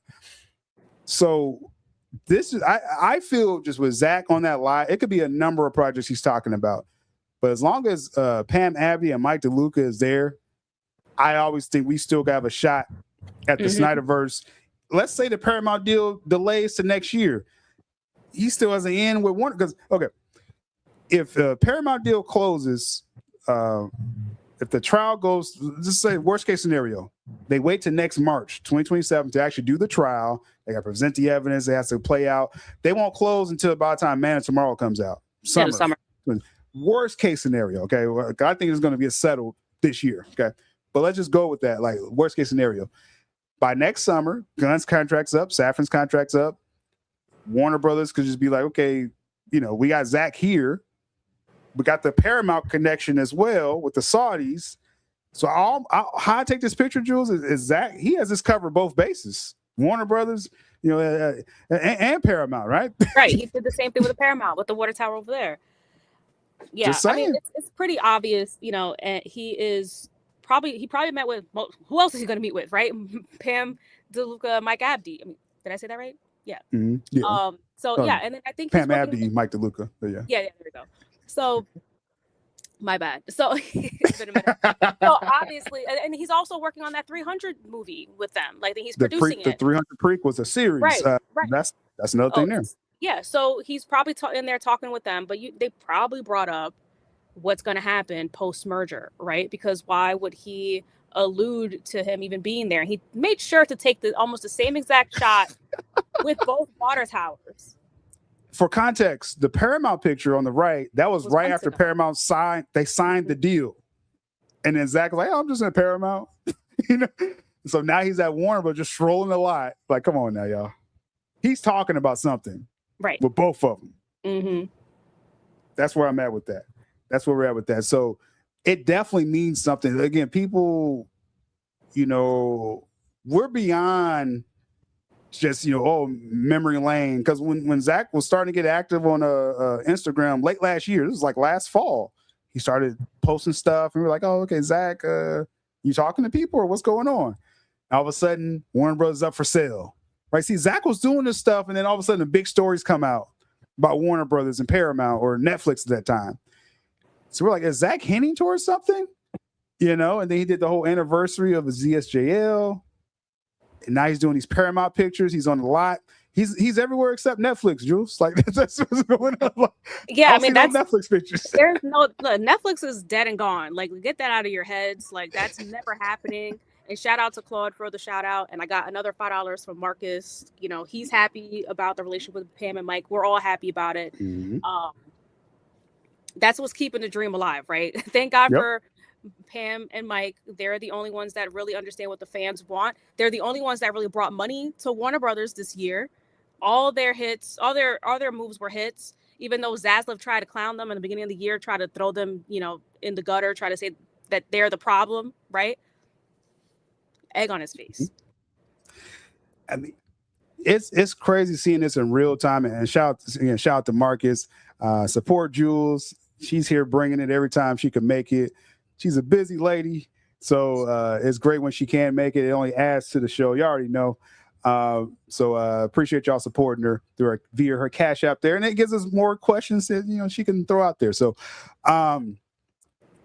So this is, I feel just with Zack on that lot, it could be a number of projects he's talking about. But as long as Pam Abdy and Mike DeLuca is there, I always think we still have a shot at the SnyderVerse. Let's say the Paramount deal delays to next year. He still has an end with Warner. Because, okay, if the Paramount deal closes, if the trial goes, just say worst case scenario, they wait to next March 2027 to actually do the trial. They got to present the evidence. They have to play out. They won't close until about the time Man of Tomorrow comes out. Summer. Worst case scenario, okay? Well, I think it's going to be settled this year, okay? But let's just go with that, like worst case scenario. By next summer, Gunn's contract's up, Safran's contract's up. Warner Brothers could just be like, okay, you know, we got Zack here. We got the Paramount connection as well with the Saudis. So how I take this picture, Jules, is Zack, he has this covered both bases. Warner Brothers, you know, and Paramount, right? Right. He did the same thing with the Paramount, with the water tower over there. Yeah, I mean, it's pretty obvious, you know, and he probably met with, who else is he going to meet with, right? Pam DeLuca, Mike Abdy. I mean, did I say that right? Yeah. Mm-hmm. Yeah. Yeah, and then I think Pam Abdy, Mike DeLuca. Yeah. Yeah, there we go. So, my bad. So, it's been a minute. So obviously, and he's also working on that 300 movie with them. Like, he's producing it. The 300 prequel was a series. Right. Right. That's another thing there. Yeah, so he's probably in there talking with them, but they probably brought up what's going to happen post-merger, right? Because why would he allude to him even being there? He made sure to take almost the same exact shot with both water towers. For context, the Paramount picture on the right, that was right after Paramount signed the deal. And then Zack was like, oh, I'm just in Paramount. You know? So now he's at Warner, but just strolling a lot. Like, come on now, y'all. He's talking about something. Right. With both of them. Mm-hmm. That's where I'm at with that. That's where we're at with that. So it definitely means something. Again, people, you know, we're beyond just, you know, memory lane. Because when Zack was starting to get active on Instagram late last year, this was like last fall, he started posting stuff. And we were like, oh, okay, Zack, you talking to people or what's going on? All of a sudden, Warner Brothers up for sale. Right, see, Zack was doing this stuff, and then all of a sudden, the big stories come out about Warner Brothers and Paramount or Netflix at that time. So we're like, is Zack hinting towards something? You know, and then he did the whole anniversary of the ZSJL, and now he's doing these Paramount pictures. He's on the lot. He's everywhere except Netflix, Jules. Like, that's what's going on. Like, yeah, I mean, that's Netflix pictures. There's Netflix is dead and gone. Like, get that out of your heads. Like, that's never happening. And shout out to Claude for the shout out. And I got another $5 from Marcus. You know, he's happy about the relationship with Pam and Mike. We're all happy about it. Mm-hmm. That's what's keeping the dream alive, right? Thank God for Pam and Mike. They're the only ones that really understand what the fans want. They're the only ones that really brought money to Warner Brothers this year. All their hits, all their moves were hits. Even though Zaslav tried to clown them in the beginning of the year, try to throw them, you know, in the gutter, try to say that they're the problem, right? Egg on his face. I mean, it's crazy seeing this in real time. And shout out to Marcus. Support Jules. She's here bringing it every time she can make it. She's a busy lady, so it's great when she can make it. It only adds to the show. You already know. So appreciate y'all supporting her via her Cash App there, and it gives us more questions that, you know, she can throw out there. So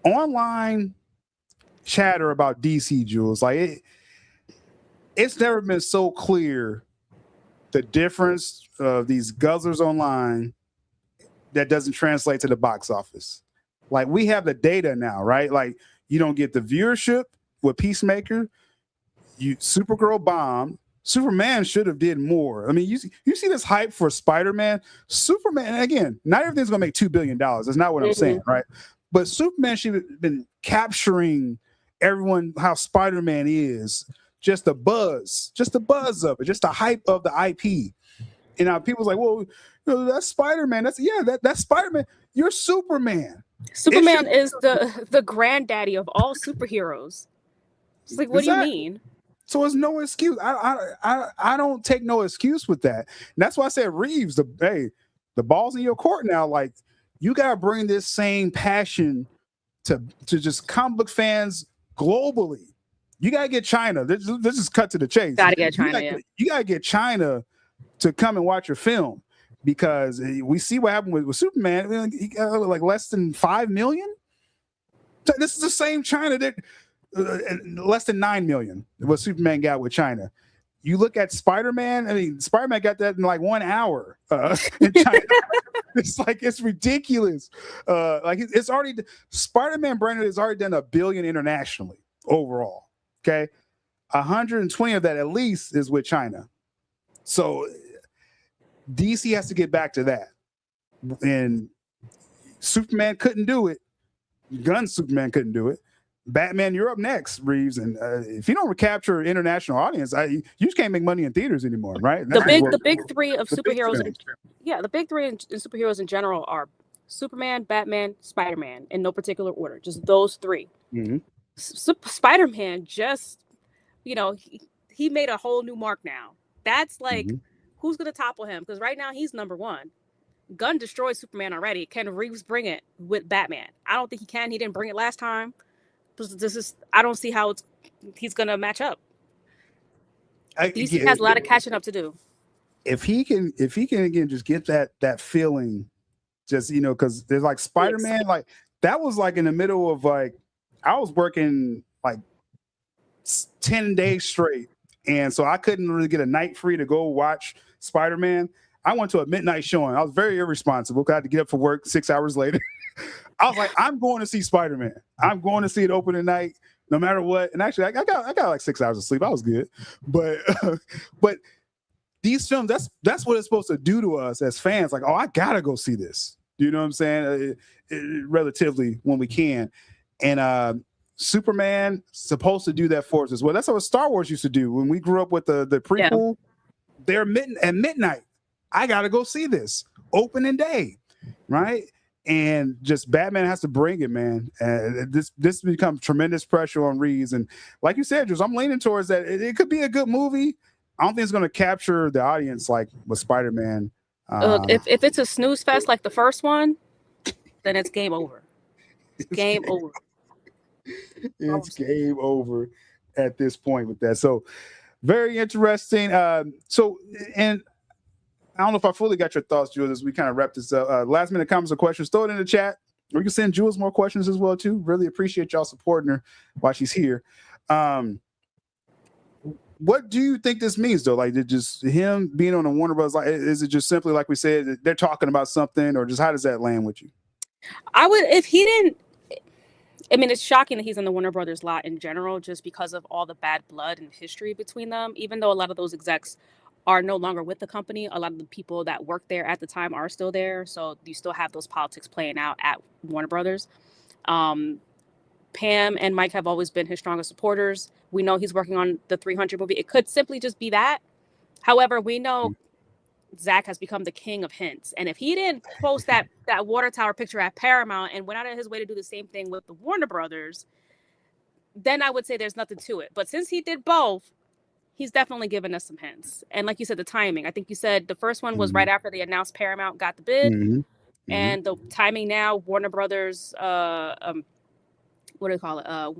online chatter about DC, Jules, like it's never been so clear the difference of these guzzlers online that doesn't translate to the box office. Like, we have the data now, right? Like, you don't get the viewership with Peacemaker. Supergirl bombed. Superman should have did more. I mean, you see this hype for Spider-Man. Superman, again, not everything's going to make $2 billion. That's not what I'm saying, right? But Superman should have been capturing everyone, how Spider-Man is. Just the buzz of it, just the hype of the IP. And now people's like, well, you know, that's Spider-Man. That's Spider-Man. You're Superman. Superman is the granddaddy of all superheroes. It's like, what do you mean? So it's no excuse. I don't take no excuse with that. And that's why I said Reeves, the ball's in your court now. Like, you gotta bring this same passion to just comic book fans globally. You gotta get China. This is cut to the chase. Gotta get China. You gotta get China to come and watch your film, because we see what happened with Superman. He got like less than 5 million. This is the same China that less than 9 million what Superman got with China. You look at Spider-Man. I mean, Spider-Man got that in like 1 hour in China. It's ridiculous. It's already Spider-Man branded has already done $1 billion internationally overall. Okay, 120 of that at least is with China. So DC has to get back to that. And Superman couldn't do it. Superman couldn't do it. Batman, you're up next, Reeves. And if you don't recapture an international audience, you just can't make money in theaters anymore, right? The big three of superheroes. The big three in superheroes in general are Superman, Batman, Spider-Man, in no particular order. Just those three. Mm-hmm. Spider-Man just, he made a whole new mark now. That's like, who's going to topple him? Because right now he's number one. Gunn destroyed Superman already. Can Reeves bring it with Batman? I don't think he can. He didn't bring it last time. I don't see how he's going to match up. DC has a lot of catching up to do. If he can again just get that feeling, just because there's like Spider-Man, like that was like in the middle of like I was working like 10 days straight, and so I couldn't really get a night free to go watch Spider-Man. I went to a midnight showing. I was very irresponsible because I had to get up for work 6 hours later. I was like, I'm going to see Spider-Man. I'm going to see it opening night, no matter what. And actually, I got like 6 hours of sleep. I was good, but these films, that's what it's supposed to do to us as fans. Like, oh, I gotta go see this. You know what I'm saying? Relatively when we can. And Superman supposed to do that for us as well. That's what Star Wars used to do when we grew up with the prequel. Yeah. They're at midnight. I gotta go see this opening day, right? And just Batman has to bring it, man. This becomes tremendous pressure on Reeves. And like you said, Jules, I'm leaning towards that. It could be a good movie. I don't think it's going to capture the audience like with Spider-Man. If it's a snooze fest like the first one, then it's game over. Game over. It's game over at this point with that. So very interesting. And I don't know if I fully got your thoughts, Jules, as we kind of wrap this up. Last minute comments or questions, throw it in the chat. Or you can send Jules more questions as well, too. Really appreciate y'all supporting her while she's here. What do you think this means, though? Like, just him being on the Warner Bros. Like, is it just simply like we said, they're talking about something, or just how does that land with you? I would, if he didn't. I mean, it's shocking that he's in the Warner Brothers lot in general, just because of all the bad blood and history between them. Even though a lot of those execs are no longer with the company, a lot of the people that worked there at the time are still there. So you still have those politics playing out at Warner Brothers. Pam and Mike have always been his strongest supporters. We know he's working on the 300 movie. It could simply just be that. However, we know Zack has become the king of hints. And if he didn't post that water tower picture at Paramount and went out of his way to do the same thing with the Warner Brothers, then I would say there's nothing to it. But since he did both, he's definitely given us some hints. And like you said, the timing. I think you said the first one was right after they announced Paramount got the bid. And the timing now, Warner Brothers, what do they call it?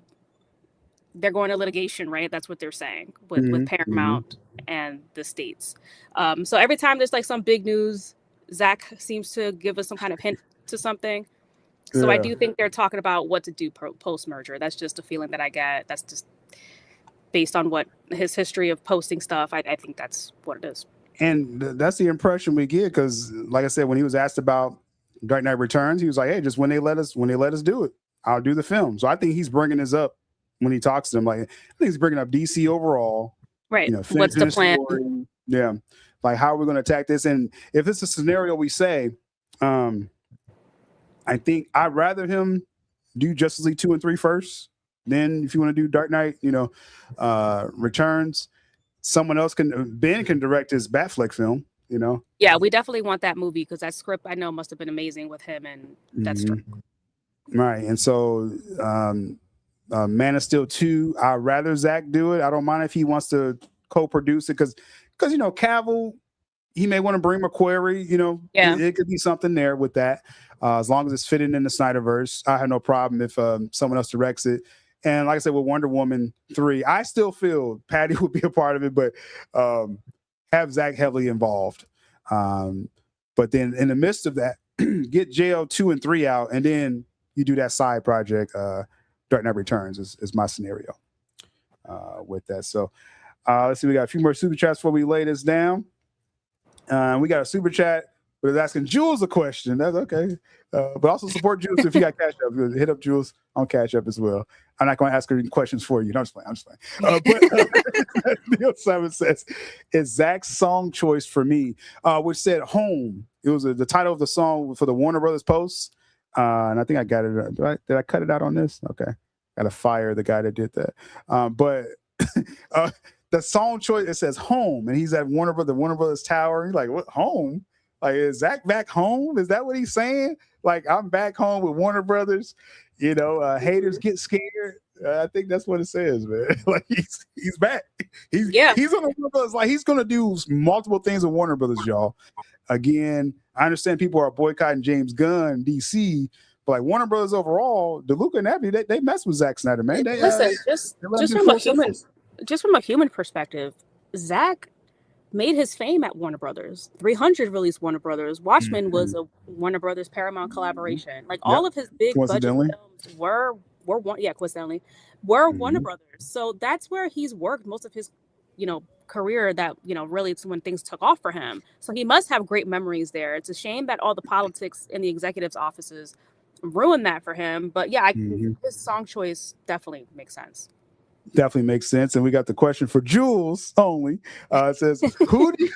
They're going to litigation, right? That's what they're saying with Paramount and the states. So every time there's like some big news, Zack seems to give us some kind of hint to something. So I do think they're talking about what to do post-merger. That's just a feeling that I get. That's just based on what his history of posting stuff. I think that's what it is. And that's the impression we get, because like I said, when he was asked about Dark Knight Returns, he was like, hey, just when they let us do it, I'll do the film. So I think he's bringing this up when he talks to them. Like, I think he's bringing up DC overall. Right. What's the plan? Story. Yeah. Like, how are we going to attack this? And if it's a scenario we say, I think I'd rather him do Justice League 2 and 3 first. Then if you want to do Dark Knight, Returns, Ben can direct his Batfleck film, Yeah, we definitely want that movie, because that script I know must have been amazing with him, and that's true. Right. And so Man of Steel 2, I'd rather Zach do it. I don't mind if he wants to co-produce it because Cavill, he may want to bring McQuarrie, it could be something there with that. As long as it's fitting in the Snyderverse, I have no problem if someone else directs it. And like I said, with Wonder Woman 3, I still feel Patty would be a part of it, but have Zach heavily involved. But then in the midst of that, get JL 2 and 3 out, and then you do that side project. Dark Knight Returns is my scenario with that. So let's see. We got a few more super chats before we lay this down. We got a super chat, but it's asking Jules a question. That's okay. But also support Jules if you got Cash App. Hit up Jules on Cash App as well. I'm not going to ask her any questions for you. No, I'm just playing. But Neil Simon says, "Is Zach's song choice for me?" Which said "Home." It was the title of the song for the Warner Brothers post. And I think I got it. Did I cut it out on this? Okay. Got to fire the guy that did that. But the song choice, it says "Home," and he's at Warner Brothers Tower. He's like, "What, home? Like, is Zach back home? Is that what he's saying? Like, I'm back home with Warner Brothers. Haters get scared." I think that's what it says, man. Like, he's back. He's on Warner Brothers. Like, he's gonna do multiple things with Warner Brothers, y'all. Again, I understand people are boycotting James Gunn, DC, but like Warner Brothers overall, DeLuca and Abby, they mess with Zack Snyder, man. Listen, just from a human perspective, Zack made his fame at Warner Brothers. 300 released Warner Brothers. Watchmen was a Warner Brothers Paramount collaboration. Like all of his big budget films were coincidentally Warner Brothers. So that's where he's worked most of his career, that really it's when things took off for him. So he must have great memories there. It's a shame that all the politics in the executives' offices ruined that for him. But yeah, his song choice definitely makes sense. Definitely makes sense. And we got the question for Jules only. It says, who do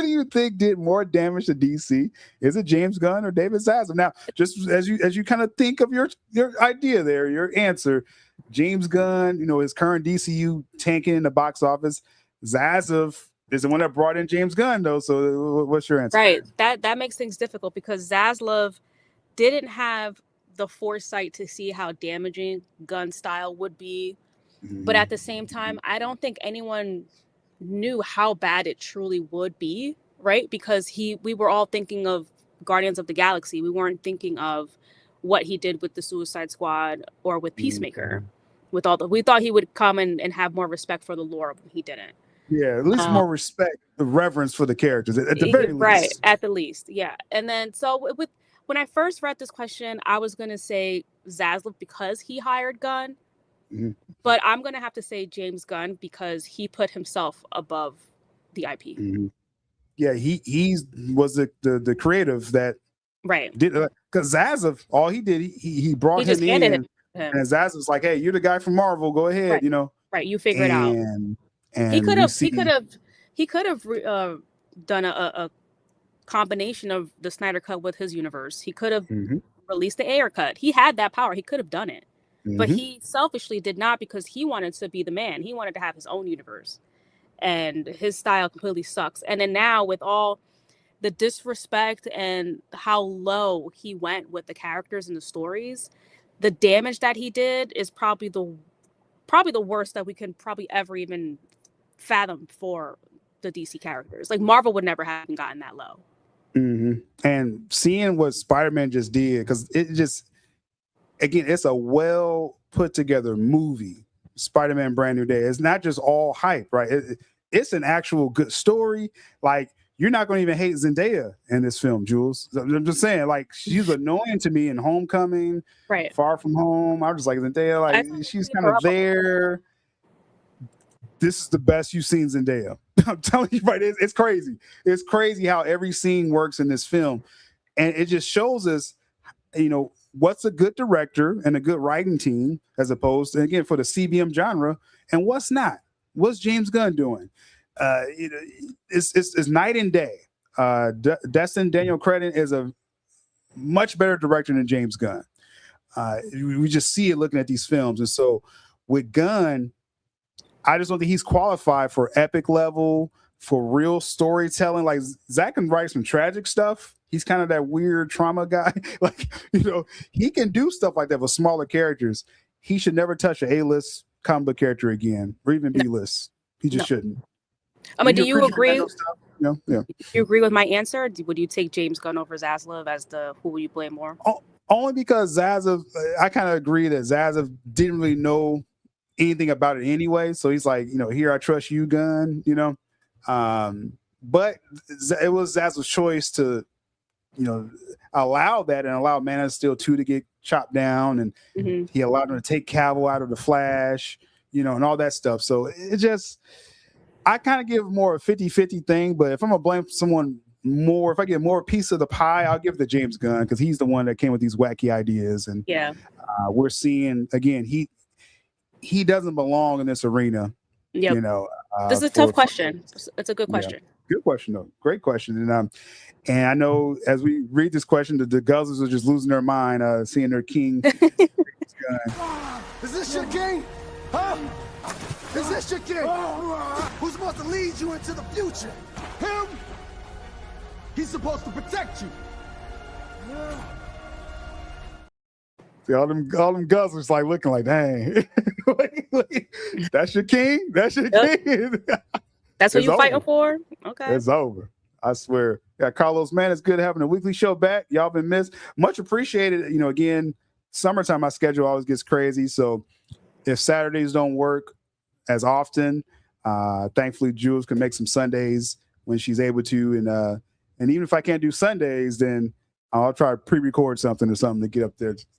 you think did more damage to DC? Is it James Gunn or David Zaslav? Now, just as you kind of think of your idea there, your answer, James Gunn, his current DCU tanking in the box office. Zaslav is the one that brought in James Gunn, though. So what's your answer? Right. That makes things difficult because Zaslav didn't have the foresight to see how damaging Gunn's style would be. But at the same time, I don't think anyone knew how bad it truly would be, right? Because we were all thinking of Guardians of the Galaxy. We weren't thinking of what he did with the Suicide Squad or with Peacemaker. We thought he would come and have more respect for the lore, but he didn't. Yeah, at least more respect, the reverence for the characters at the very least. Right, at the least, yeah. And then when I first read this question, I was going to say Zaslav because he hired Gunn. But I'm going to have to say James Gunn because he put himself above the IP. Yeah, he was the creative that did, because Zaslav, all he did, he brought him in, and Zaslav's like, "Hey, you're the guy from Marvel. Go ahead, Right, you figure it out." And he could have done a combination of the Snyder Cut with his universe. He could have released the Ayer cut. He had that power. He could have done it. But he selfishly did not because he wanted to be the man. He wanted to have his own universe. And his style completely sucks. And then now with all the disrespect and how low he went with the characters and the stories, the damage that he did is probably the worst that we can probably ever even fathom for the DC characters. Like Marvel would never have gotten that low. And seeing what Spider-Man just did, because it just... Again, it's a well put together movie, Spider-Man Brand New Day. It's not just all hype, right? It's an actual good story. Like, you're not going to even hate Zendaya in this film, Jules. I'm just saying, like, she's annoying to me in Homecoming, right? Far From Home. I'm just like, Zendaya, like, she's kind of there. This is the best you've seen Zendaya. I'm telling you, right? It's crazy. It's crazy how every scene works in this film. And it just shows us, what's a good director and a good writing team, as opposed to, again, for the CBM genre, and what's not. What's James Gunn doing? It's night and day. Destin Daniel Cretton is a much better director than James Gunn. We just see it looking at these films. And so with Gunn, I just don't think he's qualified for epic level, for real storytelling. Like, Zach can write some tragic stuff, he's kind of that weird trauma guy. Like, he can do stuff like that with smaller characters. He should never touch an A-list comic book character again, or even B-list. He just shouldn't. I mean, do you agree? Yeah. Do you agree with my answer? Would you take James Gunn over Zaslav as who would you blame more? Only because Zaslav, I kind of agree that Zaslav didn't really know anything about it anyway. So he's like, here, I trust you, Gunn, but it was Zaslav's choice to, allow that and allow Man of Steel 2 to get chopped down. And he allowed him to take Cavill out of the Flash, and all that stuff. So it just, I kind of give more a 50-50 thing, but if I'm gonna blame someone more, if I get more piece of the pie, I'll give it to James Gunn, because he's the one that came with these wacky ideas. And we're seeing, again, he doesn't belong in this arena. This is a tough question. It's a good question. Good question, though. Great question. And I know as we read this question, the Guzzlers are just losing their mind, seeing their king. Is this your king? Huh? Is this your king? Who's supposed to lead you into the future? Him? He's supposed to protect you. See, all them Guzzlers like looking like, dang, that's your king? That's your king? That's what you're fighting for? Okay. It's over. I swear. Yeah, Carlos, man, it's good having a weekly show back. Y'all been missed. Much appreciated. Again, summertime, my schedule always gets crazy. So if Saturdays don't work as often, thankfully Jules can make some Sundays when she's able to. And even if I can't do Sundays, then I'll try to pre-record something or something to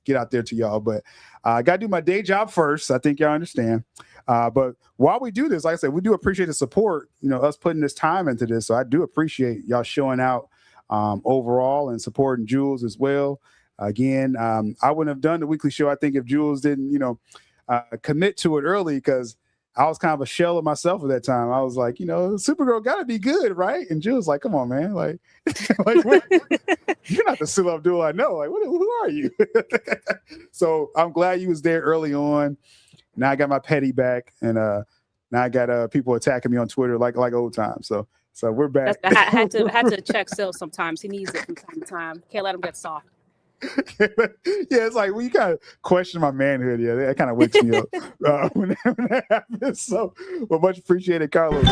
get out there to y'all. But I got to do my day job first. I think y'all understand. But while we do this, like I said, we do appreciate the support, us putting this time into this. So I do appreciate y'all showing out overall and supporting Jules as well. Again, I wouldn't have done the weekly show, I think, if Jules didn't, commit to it early, because I was kind of a shell of myself at that time. I was like, Supergirl got to be good, right? And Jules like, come on, man. Like you're not the sylabdul I know. Like, who are you? So I'm glad you was there early on. Now I got my petty back, and now I got people attacking me on Twitter like old times. So we're back. I had to check Sil sometimes. He needs it from time to time. Can't let him get soft. Yeah, it's like, you kind of question my manhood. Yeah, that kind of wakes me up when that happens. So, well, much appreciated, Carlos.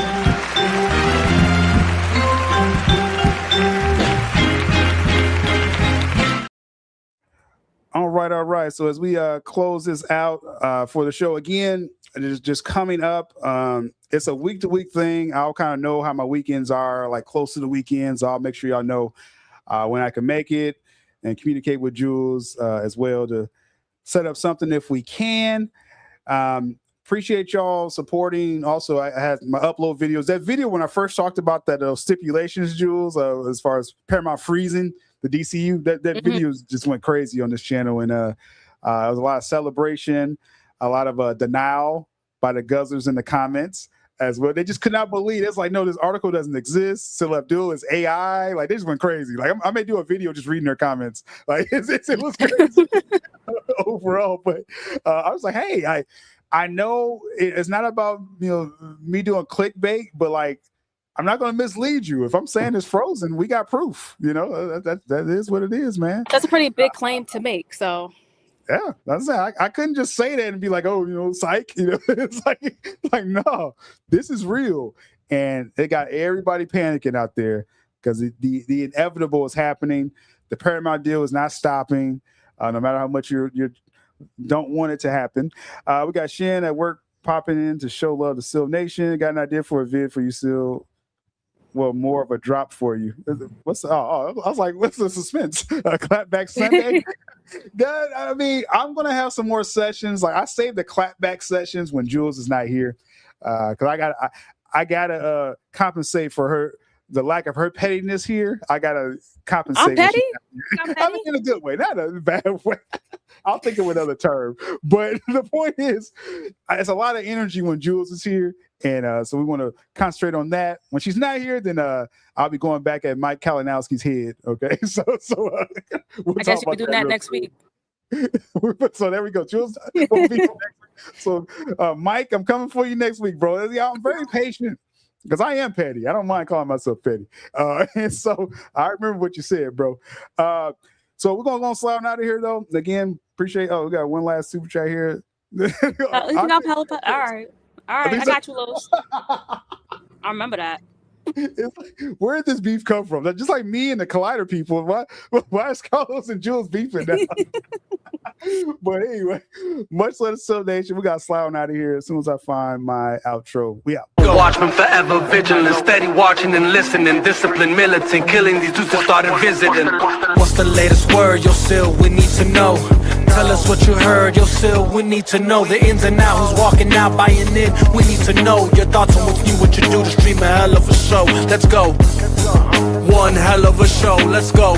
All right. So as we close this out for the show, again, it is just coming up. It's a week-to-week thing. I'll kind of know how my weekends are, like close to the weekends. I'll make sure y'all know when I can make it, and communicate with Jules as well to set up something if we can. Appreciate y'all supporting. Also, I had my upload videos. That video when I first talked about that stipulations, Jules, as far as Paramount freezing the DCU, that video just went crazy on this channel. And it was a lot of celebration, a lot of denial by the Guzzlers in the comments as well. They just could not believe it. It's like, no, this article doesn't exist. sylabdul is AI. Like, they just went crazy. Like, I may do a video just reading their comments. Like, it was crazy overall. But I was like, hey, I know it's not about me doing clickbait, but like, I'm not going to mislead you. If I'm saying it's frozen, we got proof. That is what it is, man. That's a pretty big claim to make. So. Yeah, that's it. I couldn't just say that and be like, oh, psych. It's like, no, this is real. And it got everybody panicking out there, because the inevitable is happening. The Paramount deal is not stopping, no matter how much you don't want it to happen. We got Shen at work popping in to show love to Sil Nation. Got an idea for a vid for you, Sil. Well, more of a drop for you. I was like, what's the suspense? Clapback Sunday? Good. I mean, I'm going to have some more sessions. Like, I saved the clapback sessions when Jules is not here, because I gotta compensate for the lack of her pettiness here. I gotta compensate. I'm petty? I mean, in a good way, not a bad way. I'll think of another term. But the point is, it's a lot of energy when Jules is here. And so we want to concentrate on that. When she's not here, then I'll be going back at Mike Kalinowski's head. Okay, so I guess you'll be doing that next week. So there we go. Jules will be next week. So Mike, I'm coming for you next week, bro. I'm very patient. because I am petty. I don't mind calling myself petty. And so I remember what you said, bro. So we're gonna go slide out of here though. Again, appreciate. Oh, we got one last super chat here. You can go all right. I got you, Los. I remember that. It's like, where did this beef come from? Just like me and the Collider people. Why is Carlos and Jules beefing now? But anyway, much love to Sub Nation. We got sliding out of here as soon as I find my outro. We out. Watchmen forever vigilant, steady watching and listening, disciplined, militant, killing these dudes that started visiting. What's the latest word, yo, still we need to know. Tell us what you heard, yo, still we need to know. The ins and outs, who's walking out, buying in, we need to know. Your thoughts on what's new, what you do to stream a hell of a show. Let's go. One hell of a show, let's go.